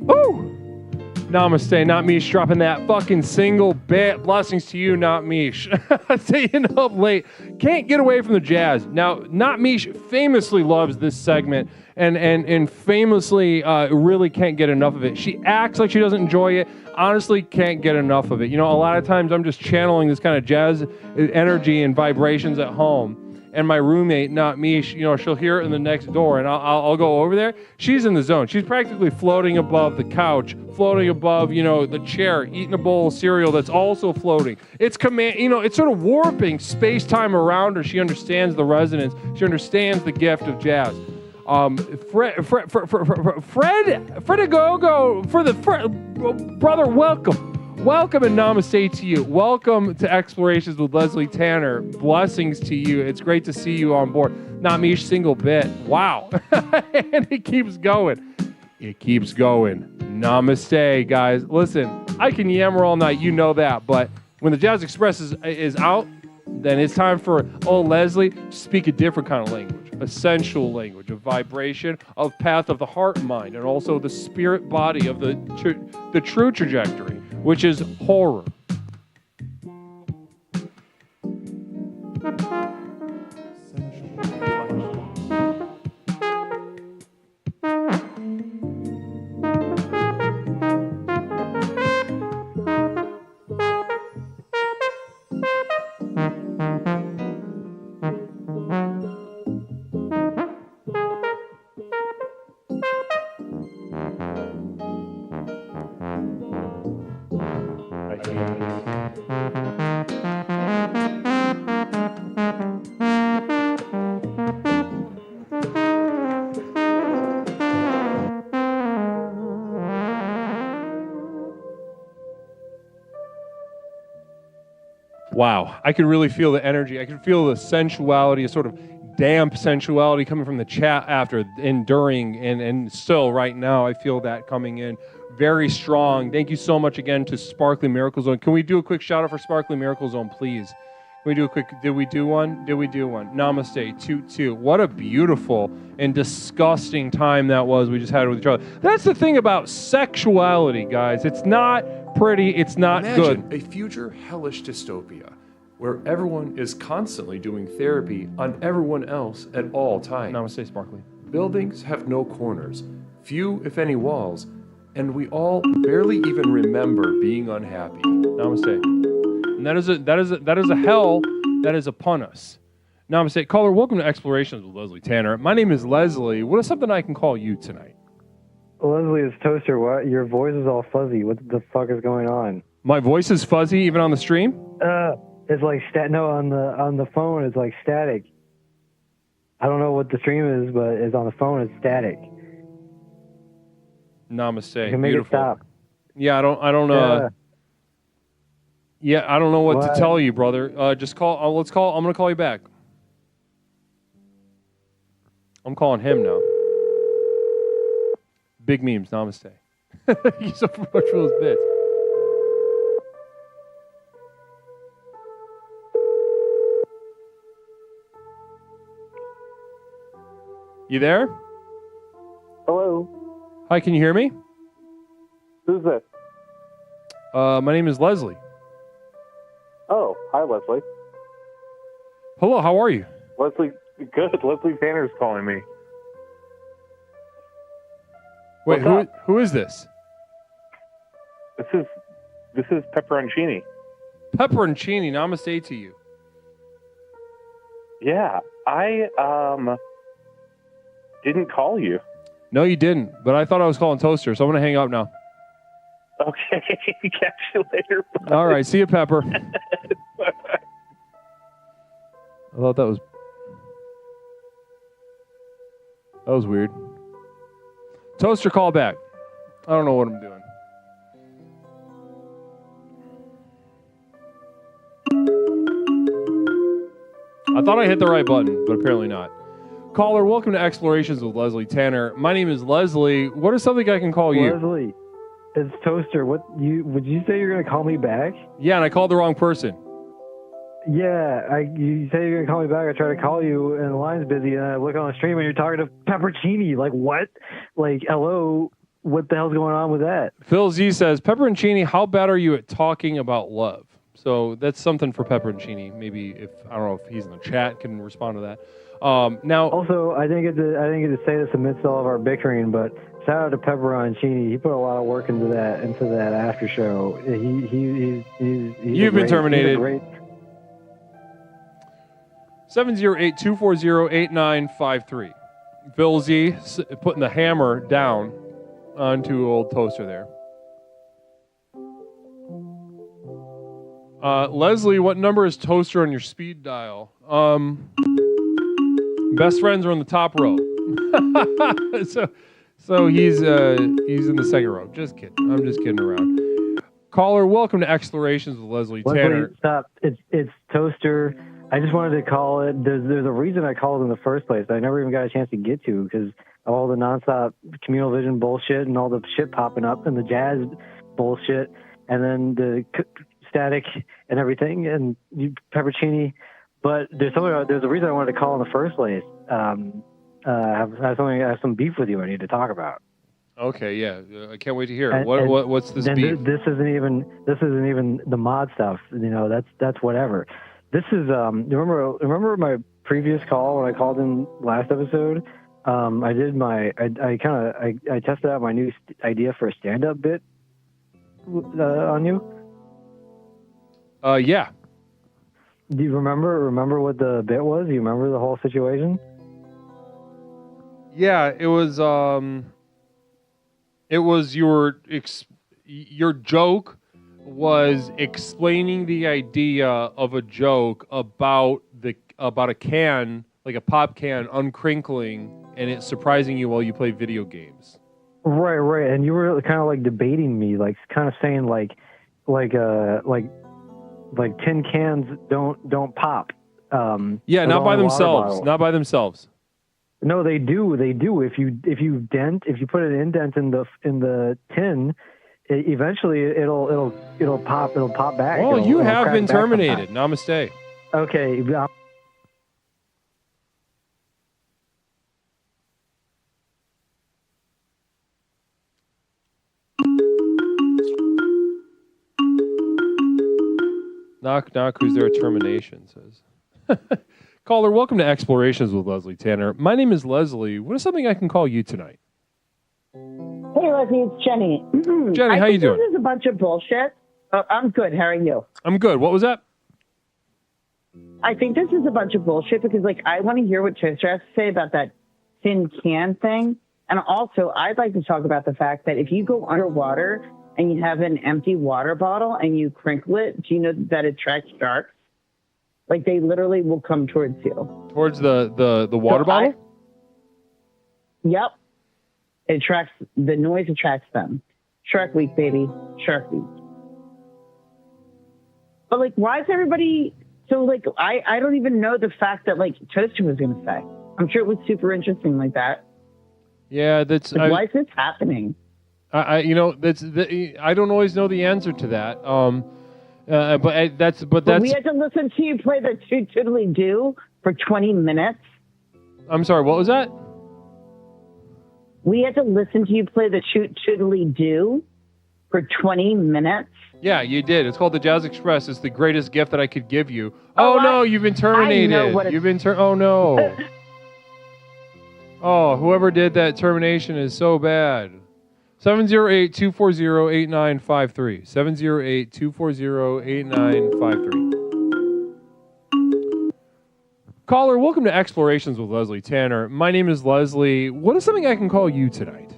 Woo! Namaste, not Mish, dropping that fucking single bit. Blessings to you, not Mish. Staying up late. Can't get away from the jazz. Now, not Mish famously loves this segment and famously really can't get enough of it. She acts like she doesn't enjoy it. Honestly, can't get enough of it. You know, a lot of times I'm just channeling this kind of jazz energy and vibrations at home. And my roommate, not me, she'll hear it in the next door, and I'll go over there. She's in the zone. She's practically floating above the couch, floating above, the chair, eating a bowl of cereal that's also floating. It's it's sort of warping space-time around her. She understands the resonance. She understands the gift of jazz. Fred Agogo, brother, welcome. Welcome and namaste to you. Welcome to Explorations with Leslie Tanner. Blessings to you. It's great to see you on board. Not me, single bit. Wow. And it keeps going. It keeps going. Namaste, guys. Listen, I can yammer all night. You know that. But when the Jazz Express is out, then it's time for old Leslie to speak a different kind of language. A sensual language, a vibration of path of the heart and mind, and also the spirit body of the true trajectory, which is horror. Wow, I can really feel the energy. I can feel the sensuality, a sort of damp sensuality coming from the chat after and during and still right now. I feel that coming in very strong. Thank you so much again to Sparkly Miracle Zone. Can we do a quick shout out for Sparkly Miracle Zone, please? Can we do a quick, did we do one? Namaste, toot toot. What a beautiful and disgusting time that was we just had with each other. That's the thing about sexuality, guys. It's not pretty, it's not Imagine good. a future hellish dystopia where everyone is constantly doing therapy on everyone else at all times. Namaste, Sparkly. Buildings have no corners, few if any walls, and we all barely even remember being unhappy. Namaste. And that is a hell that is upon us. Namaste. Caller, welcome to Explorations with Leslie Tanner. My name is Leslie. What is something I can call you tonight? Leslie, it's Toaster. What? Your voice is all fuzzy. What the fuck is going on? My voice is fuzzy even on the stream? It's like on the phone it's like static. I don't know what the stream is, but it's on the phone it's static. Namaste. You can make Beautiful. it stop. Yeah, I don't I don't know what to tell you, brother. Just call I'm going to call you back. I'm calling him now. Big memes, namaste. Thank you so much for those bits. You there? Hello. Hi, can you hear me? Who's this? My name is Leslie. Oh, hi, Leslie. Hello, how are you? Leslie, good. Leslie Tanner's calling me. Wait, who is this? This is Pepperoncini. Pepperoncini, namaste to you. Yeah, I didn't call you. No, you didn't, but I thought I was calling Toaster, so I'm going to hang up now. Okay, catch you later. Bye. All right, see you, Pepper. I thought that was weird. Toaster, call back. I don't know what I'm doing. I thought I hit the right button, but apparently not. Caller, welcome to Explorations with Leslie Tanner. My name is Leslie. What is something I can call you? Leslie, it's Toaster. Would you say you're gonna call me back? Yeah, and I called the wrong person. Yeah, you say you're gonna call me back. I try to call you, and the line's busy. And I look on the stream, and you're talking to Pepperoncini. Like what? Like hello? what the hell's going on with that? Phil Z says, Pepperoncini, how bad are you at talking about love? So that's something for Pepperoncini. Maybe if I don't know if he's in the chat can respond to that. Now, also, I didn't get to say this amidst all of our bickering, but shout out to Pepperoncini. He put a lot of work into that after show. He's you've been terminated. 708-240-8953. Phil Z putting the hammer down onto old toaster there. Leslie, what number is toaster on your speed dial? Best friends are on the top row. so he's in the second row. Just kidding. I'm just kidding around. Caller, welcome to Explorations with Leslie Tanner. Stop. It's toaster. I just wanted to call it. There's a reason I called it in the first place that I never even got a chance to get to because of all the nonstop communal vision bullshit and all the shit popping up and the jazz bullshit and then the static and everything and Pepperoncini. But there's a reason I wanted to call in the first place. I have some beef with you I need to talk about. Okay, yeah, I can't wait to hear it. What's this beef? This isn't even the mod stuff. You know, that's whatever. This is remember my previous call when I called in last episode. I tested out my new idea for a stand-up bit on you. Yeah. Do you remember what the bit was? Do you remember the whole situation? Yeah, it was your joke was explaining the idea of a joke about a can, like a pop can, uncrinkling and it surprising you while you play video games. Right. And you were kind of like debating me, like kind of saying like tin cans don't pop. Yeah, not by themselves. Not by themselves. No, they do. If you put an indent in the tin, eventually it'll pop back. Well, you have been terminated. Namaste. Okay. Knock, knock, who's there? Termination says. Caller, welcome to Explorations with Leslie Tanner. My name is Leslie. What is something I can call you tonight? Hey, Leslie, it's Jenny. Jenny, how you doing? This is a bunch of bullshit. I'm good. How are you? I'm good. What was that? I think this is a bunch of bullshit because, I want to hear what Toaster has to say about that tin can thing. And also, I'd like to talk about the fact that if you go underwater and you have an empty water bottle and you crinkle it, do you know that it attracts sharks? They literally will come towards you. Towards the water bottle? Yep. The noise attracts them. Shark Week, baby. Shark Week. But, why is everybody so, I don't even know the fact that, Toaster was going to say. I'm sure it was super interesting like that. Yeah, that's... why is this happening? I don't always know the answer to that. But we had to listen to you play the Toot Tootly Do for 20 minutes. I'm sorry, what was that? We had to listen to you play the Toot Tootly Do for 20 minutes. Yeah, you did. It's called the Jazz Express. It's the greatest gift that I could give you. Oh no, you've been terminated. Oh no. Oh, whoever did that termination is so bad. 708-240-8953. 708-240-8953. Caller, welcome to Explorations with Leslie Tanner. My name is Leslie. What is something I can call you tonight?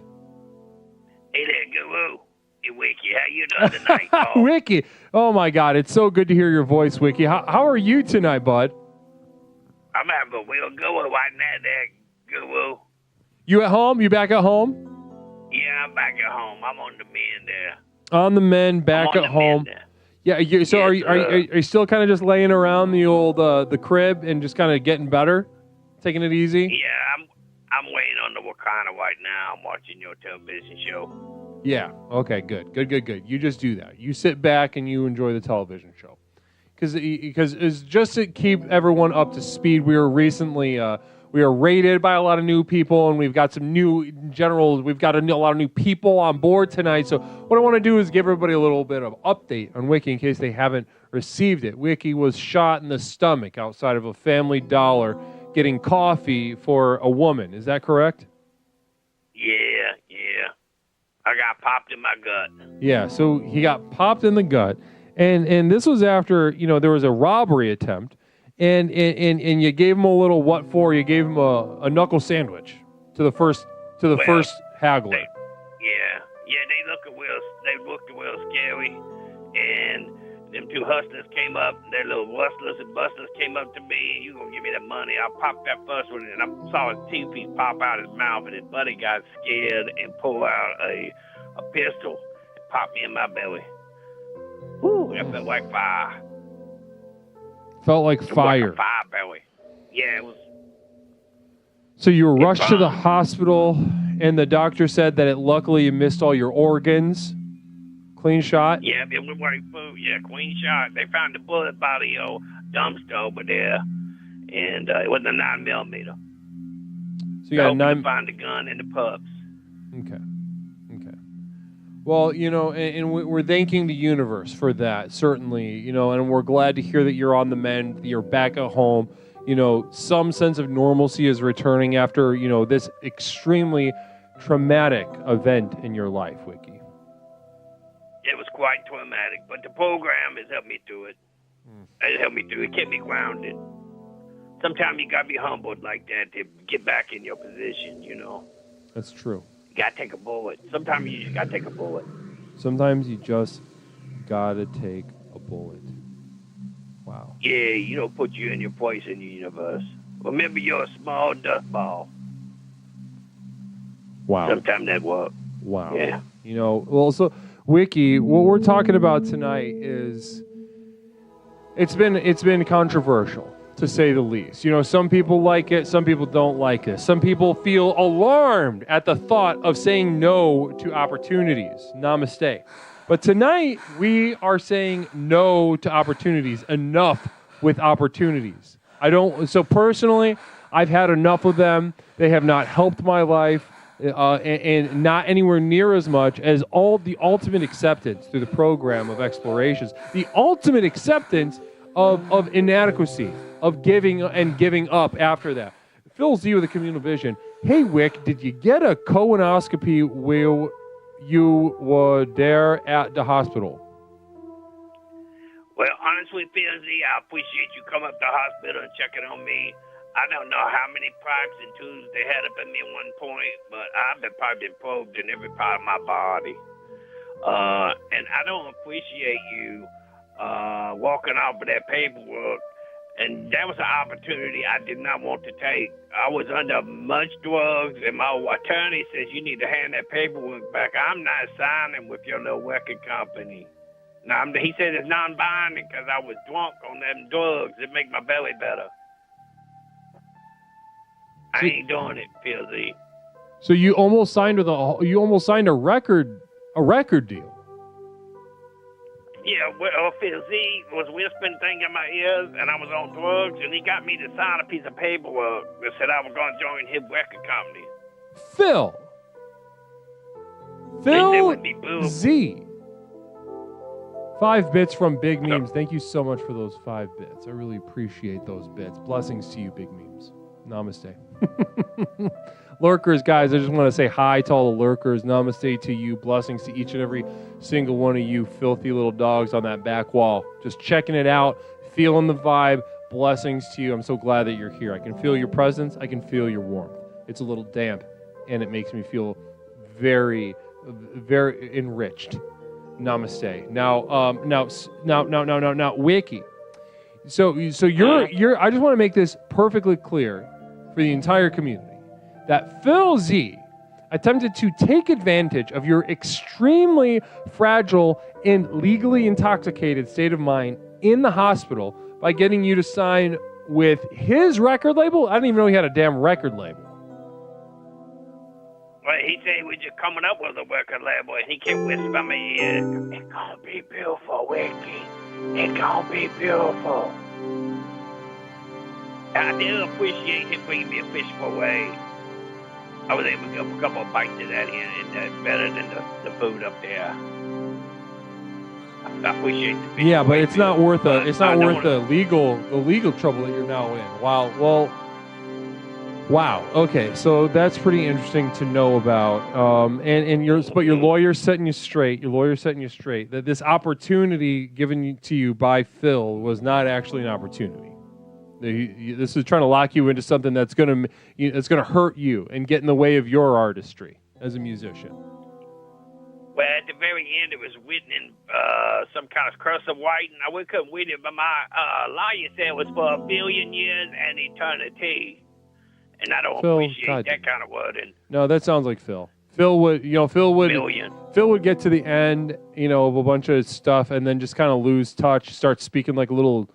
Hey there, Guru. Hey, Wiki. How you doing tonight, Paul? Wiki. Oh, my God. It's so good to hear your voice, Wiki. How are you tonight, bud? I'm having a real good one right now there, Guru. You at home? You back at home? Yeah, I'm back at home. I'm on the mend there. On the mend, back at home. Yeah. Are you still kind of just laying around the old the crib and just kind of getting better, taking it easy? Yeah, I'm waiting on the Wakanda right now. I'm watching your television show. Yeah. Okay. Good. You just do that. You sit back and you enjoy the television show, because it's just to keep everyone up to speed. We were recently We are rated by a lot of new people, and we've got some new, in general, we've got a lot of new people on board tonight. So what I want to do is give everybody a little bit of update on Wiki in case they haven't received it. Wiki was shot in the stomach outside of a Family Dollar getting coffee for a woman. Is that correct? Yeah. I got popped in my gut. Yeah, so he got popped in the gut. And this was after, there was a robbery attempt. And you gave him a little what for? You gave him a knuckle sandwich to the first haggler. They looked real scary, and them two hustlers came up. Their little rustlers and busters came up to me. You gonna give me the money? I popped that first one, and I saw his teeth pop out his mouth, and his buddy got scared and pulled out a pistol and popped me in my belly. Woo! That felt like fire. Felt like fire. Like a fire belly. Yeah, it was. So you were rushed to the hospital, and the doctor said that luckily you missed all your organs. Clean shot? Yeah, it was like food. Yeah, clean shot. They found the bullet by the old dumpster over there, and it was a 9mm. So you got a 9. Find the gun in the pubs. Okay. Well, and we're thanking the universe for that, certainly, and we're glad to hear that you're on the mend, that you're back at home. Some sense of normalcy is returning after, this extremely traumatic event in your life, Wiki. It was quite traumatic, but the program has helped me through it. It helped me through it, kept me grounded. Sometimes you got to be humbled like that to get back in your position, That's true. You got to take a bullet. Sometimes you just got to take a bullet. Sometimes you just got to take a bullet. Wow. Yeah, put you in your place in the universe. Remember, you're a small dust ball. Wow. Sometimes that works. Wow. Yeah. So Wiki, what we're talking about tonight is it's been controversial, to say the least. Some people like it, some people don't like it. Some people feel alarmed at the thought of saying no to opportunities. Namaste. But tonight, we are saying no to opportunities. Enough with opportunities. So personally, I've had enough of them. They have not helped my life. And not anywhere near as much as all the ultimate acceptance through the program of explorations, the ultimate acceptance of inadequacy, of giving up after that. Phil Z with a communal vision. Hey, Wick, did you get a colonoscopy while you were there at the hospital? Well, honestly, Phil Z, I appreciate you coming up to the hospital and checking on me. I don't know how many pipes and tubes they had up in me at one point, but I've probably been probed in every part of my body. And I don't appreciate you walking off with that paperwork. And that was an opportunity I did not want to take. I was under much drugs, and my attorney says you need to hand that paperwork back. I'm not signing with your little record company. Now, he said it's non-binding because I was drunk on them drugs. It make my belly better. I ain't doing it, Phil Z. So you almost signed a record deal. Yeah, well, Phil Z was whispering things in my ears, and I was on drugs, and he got me to sign a piece of paperwork that said I was going to join his record company. Phil Z. 5 bits from Big Memes. Thank you so much for those 5 bits. I really appreciate those bits. Blessings to you, Big Memes. Namaste. Lurkers, guys, I just want to say hi to all the lurkers. Namaste to you. Blessings to each and every single one of you filthy little dogs on that back wall. Just checking it out, feeling the vibe. Blessings to you. I'm so glad that you're here. I can feel your presence. I can feel your warmth. It's a little damp, and it makes me feel very, very enriched. Namaste. Now, Wiki. So you're. I just want to make this perfectly clear for the entire community that Phil Z attempted to take advantage of your extremely fragile and legally intoxicated state of mind in the hospital by getting you to sign with his record label. I didn't even know he had a damn record label. Well, he said he was just coming up with a record label, and he kept whispering in my ear, "It's gonna be beautiful, Wiki. It's gonna be beautiful." I do appreciate him bringing me a fish fillet. I was able to get a couple of bites of that in, and that's better than the food up there. I appreciate the fish. Yeah, but it's not worth but the legal trouble that you're now in. Wow. Well, wow. Okay, so that's pretty interesting to know about. But your lawyer's setting you straight. Your lawyer's setting you straight that this opportunity given to you by Phil was not actually an opportunity. This is trying to lock you into something that's gonna hurt you and get in the way of your artistry as a musician. Well, at the very end, it was written in some kind of cursive writing. We couldn't read it, but my lawyer said it was for 1 billion years and eternity. And I don't appreciate that kind of wording. No, that sounds like Phil. Phil would get to the end, of a bunch of stuff and then just kind of lose touch, start speaking like a little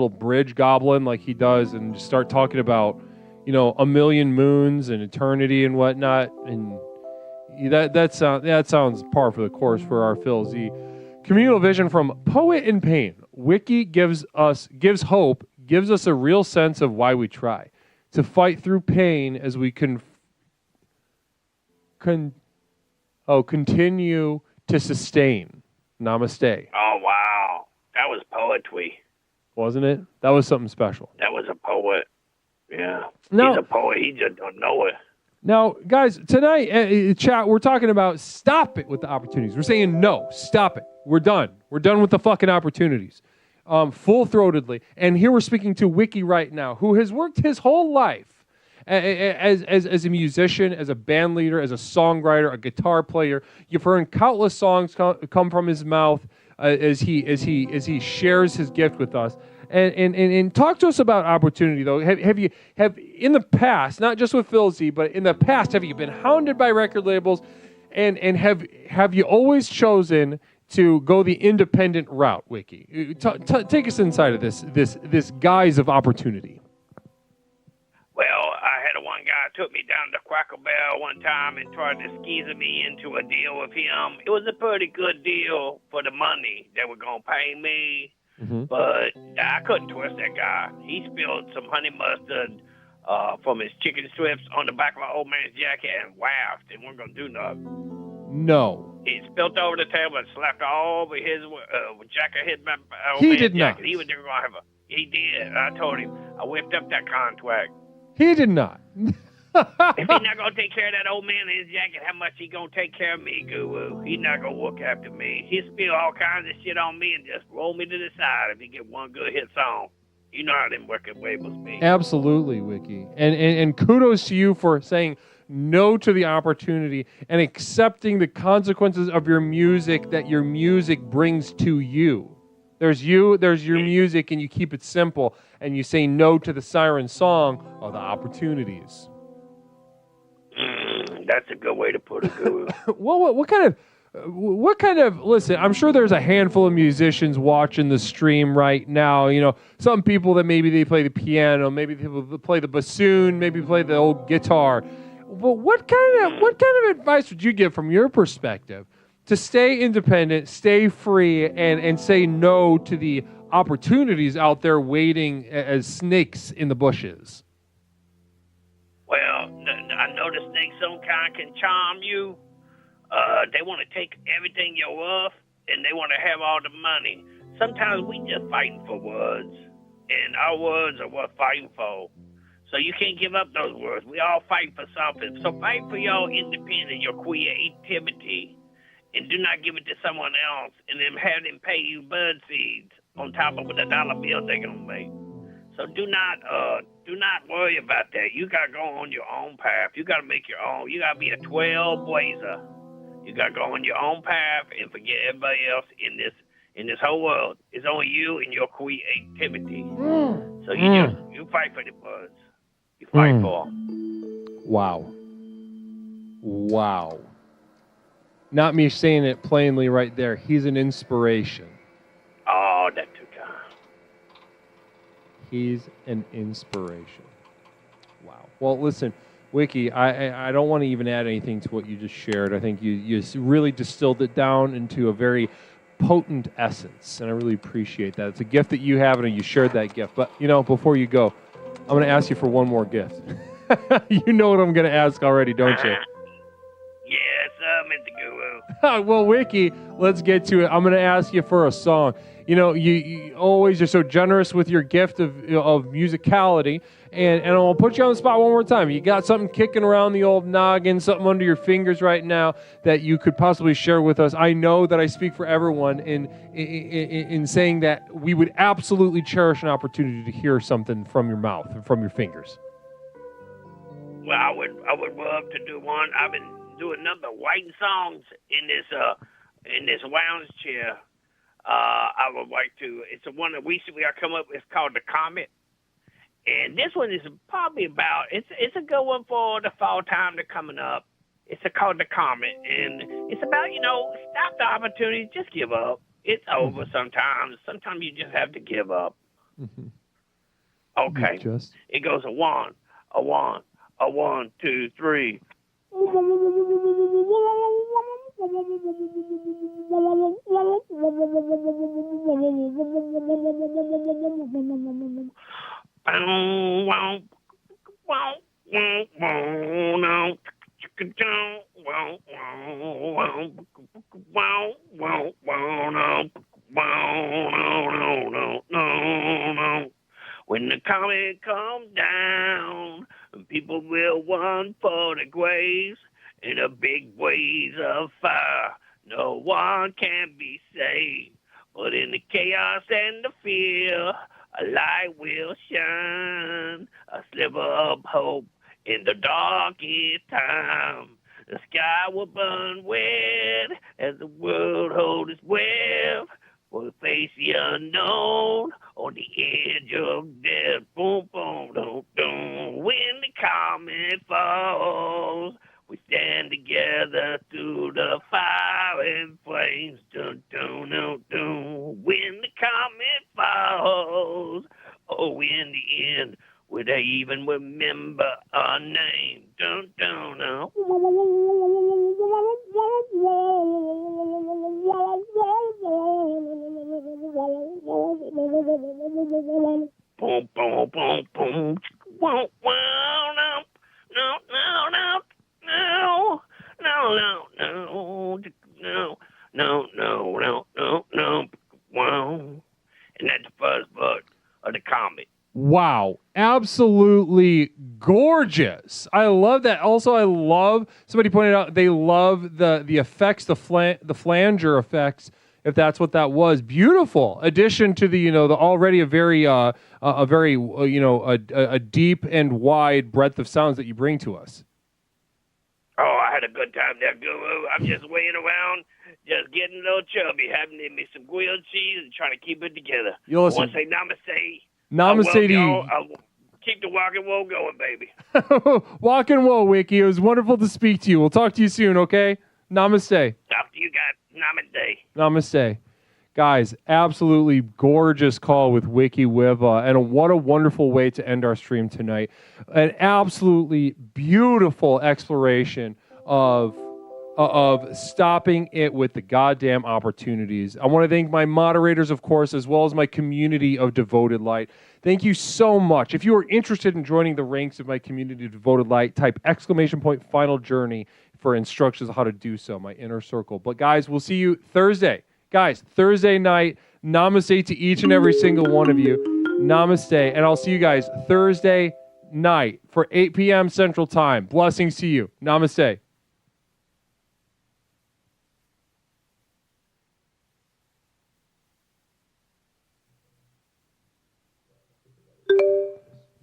bridge goblin like he does, and just start talking about, 1 million moons and eternity and whatnot. And that sounds par for the course for our Phil Z. Communal vision from Poet in Pain. Wiki gives hope, gives us a real sense of why we try to fight through pain as we continue to sustain. Namaste. Oh, wow. That was poetry. Wasn't it? That was something special. That was a poet. Yeah. No. He's a poet. He just don't know it. Now, guys, tonight, chat, we're talking about stop it with the opportunities. We're saying no, stop it. We're done. We're done with the fucking opportunities. Full-throatedly. And here we're speaking to Wiki right now, who has worked his whole life as a musician, as a band leader, as a songwriter, a guitar player. You've heard countless songs come from his mouth as he shares his gift with us. And talk to us about opportunity, though. Have you in the past, not just with Phil Z, but in the past, have you been hounded by record labels, and have you always chosen to go the independent route, Wiki? Take us inside of this guise of opportunity. Well, I had one guy took me down to Cracker Barrel one time and tried to squeeze me into a deal with him. It was a pretty good deal for the money they were going to pay me. Mm-hmm. But I couldn't trust that guy. He spilled some honey mustard from his chicken strips on the back of my old man's jacket and laughed and wasn't going to do nothing. No. He spilled over the table and slapped all over his jacket. He did not. He was never going to have a... He did. I told him. I whipped up that contract. He did not. If he's not going to take care of that old man in his jacket, how much he going to take care of me, Guru? He's not going to look after me. He spill all kinds of shit on me and just roll me to the side if he get one good hit song. You know how them record labels be. Absolutely, Wiki. And kudos to you for saying no to the opportunity and accepting the consequences of your music that your music brings to you. There's your music, and you keep it simple, and you say no to the siren song of the opportunities. That's a good way to put it, Guru. Well, what kind of, listen, I'm sure there's a handful of musicians watching the stream right now. Some people that maybe they play the piano, maybe people that play the bassoon, maybe play the old guitar. But what kind of advice would you give from your perspective to stay independent, stay free, and say no to the opportunities out there waiting as snakes in the bushes? Well, I know the snakes some kind can charm you. They want to take everything you're worth, and they want to have all the money. Sometimes we just fighting for words, and our words are worth fighting for. So you can't give up those words. We all fight for something. So fight for your independence, your creativity, and do not give it to someone else, and then have them pay you bird seeds on top of the dollar bill they're gonna make. So do not worry about that. You gotta go on your own path. You gotta make your own. You gotta be a trailblazer. You gotta go on your own path and forget everybody else in this whole world. It's only you and your creativity. So you fight for the birds. You fight for them. Wow. Not me saying it plainly right there. He's an inspiration. Oh, that took time. He's an inspiration. Wow. Well, listen, Wiki, I don't want to even add anything to what you just shared. I think you really distilled it down into a very potent essence, and I really appreciate that. It's a gift that you have, and you shared that gift. But, before you go, going to ask you for one more gift. You know what I'm going to ask already, don't you? Yes, Mr. Guru. Well, Wiki, let's get to it. I'm going to ask you for a song. You know, you always are so generous with your gift of musicality, and I'll put you on the spot one more time. You got something kicking around the old noggin, something under your fingers right now that you could possibly share with us. I know that I speak for everyone in saying that we would absolutely cherish an opportunity to hear something from your mouth and from your fingers. Well, I would love to do one. I've been doing nothing but writing songs in this lounge chair. I would like to. It's the one that recently I come up with. It's called The Comet. And this one is probably about, it's a good one for the fall time that's coming up. It's called The Comet. And it's about, stop the opportunity, just give up. It's over sometimes. Sometimes you just have to give up. Okay. It goes a one, two, three. When the comet comes down, people will run for the graves in a big blaze of fire. No one can be saved, but in the chaos and the fear, a light will shine, a sliver of hope in the darkest time. The sky will burn red as the world holds its breath. We'll face the unknown on the edge of death. Boom, boom, boom, boom. When the comet falls, we stand together through the fire and flames. Dun, dun, dun, dun. When the comet falls, oh, in the end, would they even remember our name? Dun, dun, dun. Boom, boom, boom, boom. Wow, wow, no, no, no, no. No, no, no, no, no, no, no, no, wow. And that's the first part of the comet. Wow, absolutely gorgeous. I love that. Also, I love, somebody pointed out, they love the effects, the flanger effects, if that's what that was. Beautiful addition to the, the already a very deep and wide breadth of sounds that you bring to us. Oh, I had a good time there, Guru. I'm just laying around, just getting a little chubby, having me some grilled cheese and trying to keep it together. I want to say namaste. Namaste to you. I'll keep the rock and roll going, baby. Walk and roll, Wiki. It was wonderful to speak to you. We'll talk to you soon, okay? Namaste. Talk to you guys. Namaste. Namaste. Guys, absolutely gorgeous call with Wiki Wiva, and what a wonderful way to end our stream tonight. An absolutely beautiful exploration of stopping it with the goddamn opportunities. I want to thank my moderators, of course, as well as my community of Devoted Light. Thank you so much. If you are interested in joining the ranks of my community of Devoted Light, type !Final Journey for instructions on how to do so, my inner circle. But guys, we'll see you Thursday. Guys, Thursday night, namaste to each and every single one of you. Namaste. And I'll see you guys Thursday night for 8 p.m. Central Time. Blessings to you. Namaste.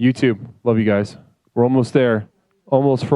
YouTube, love you guys. We're almost there. Almost for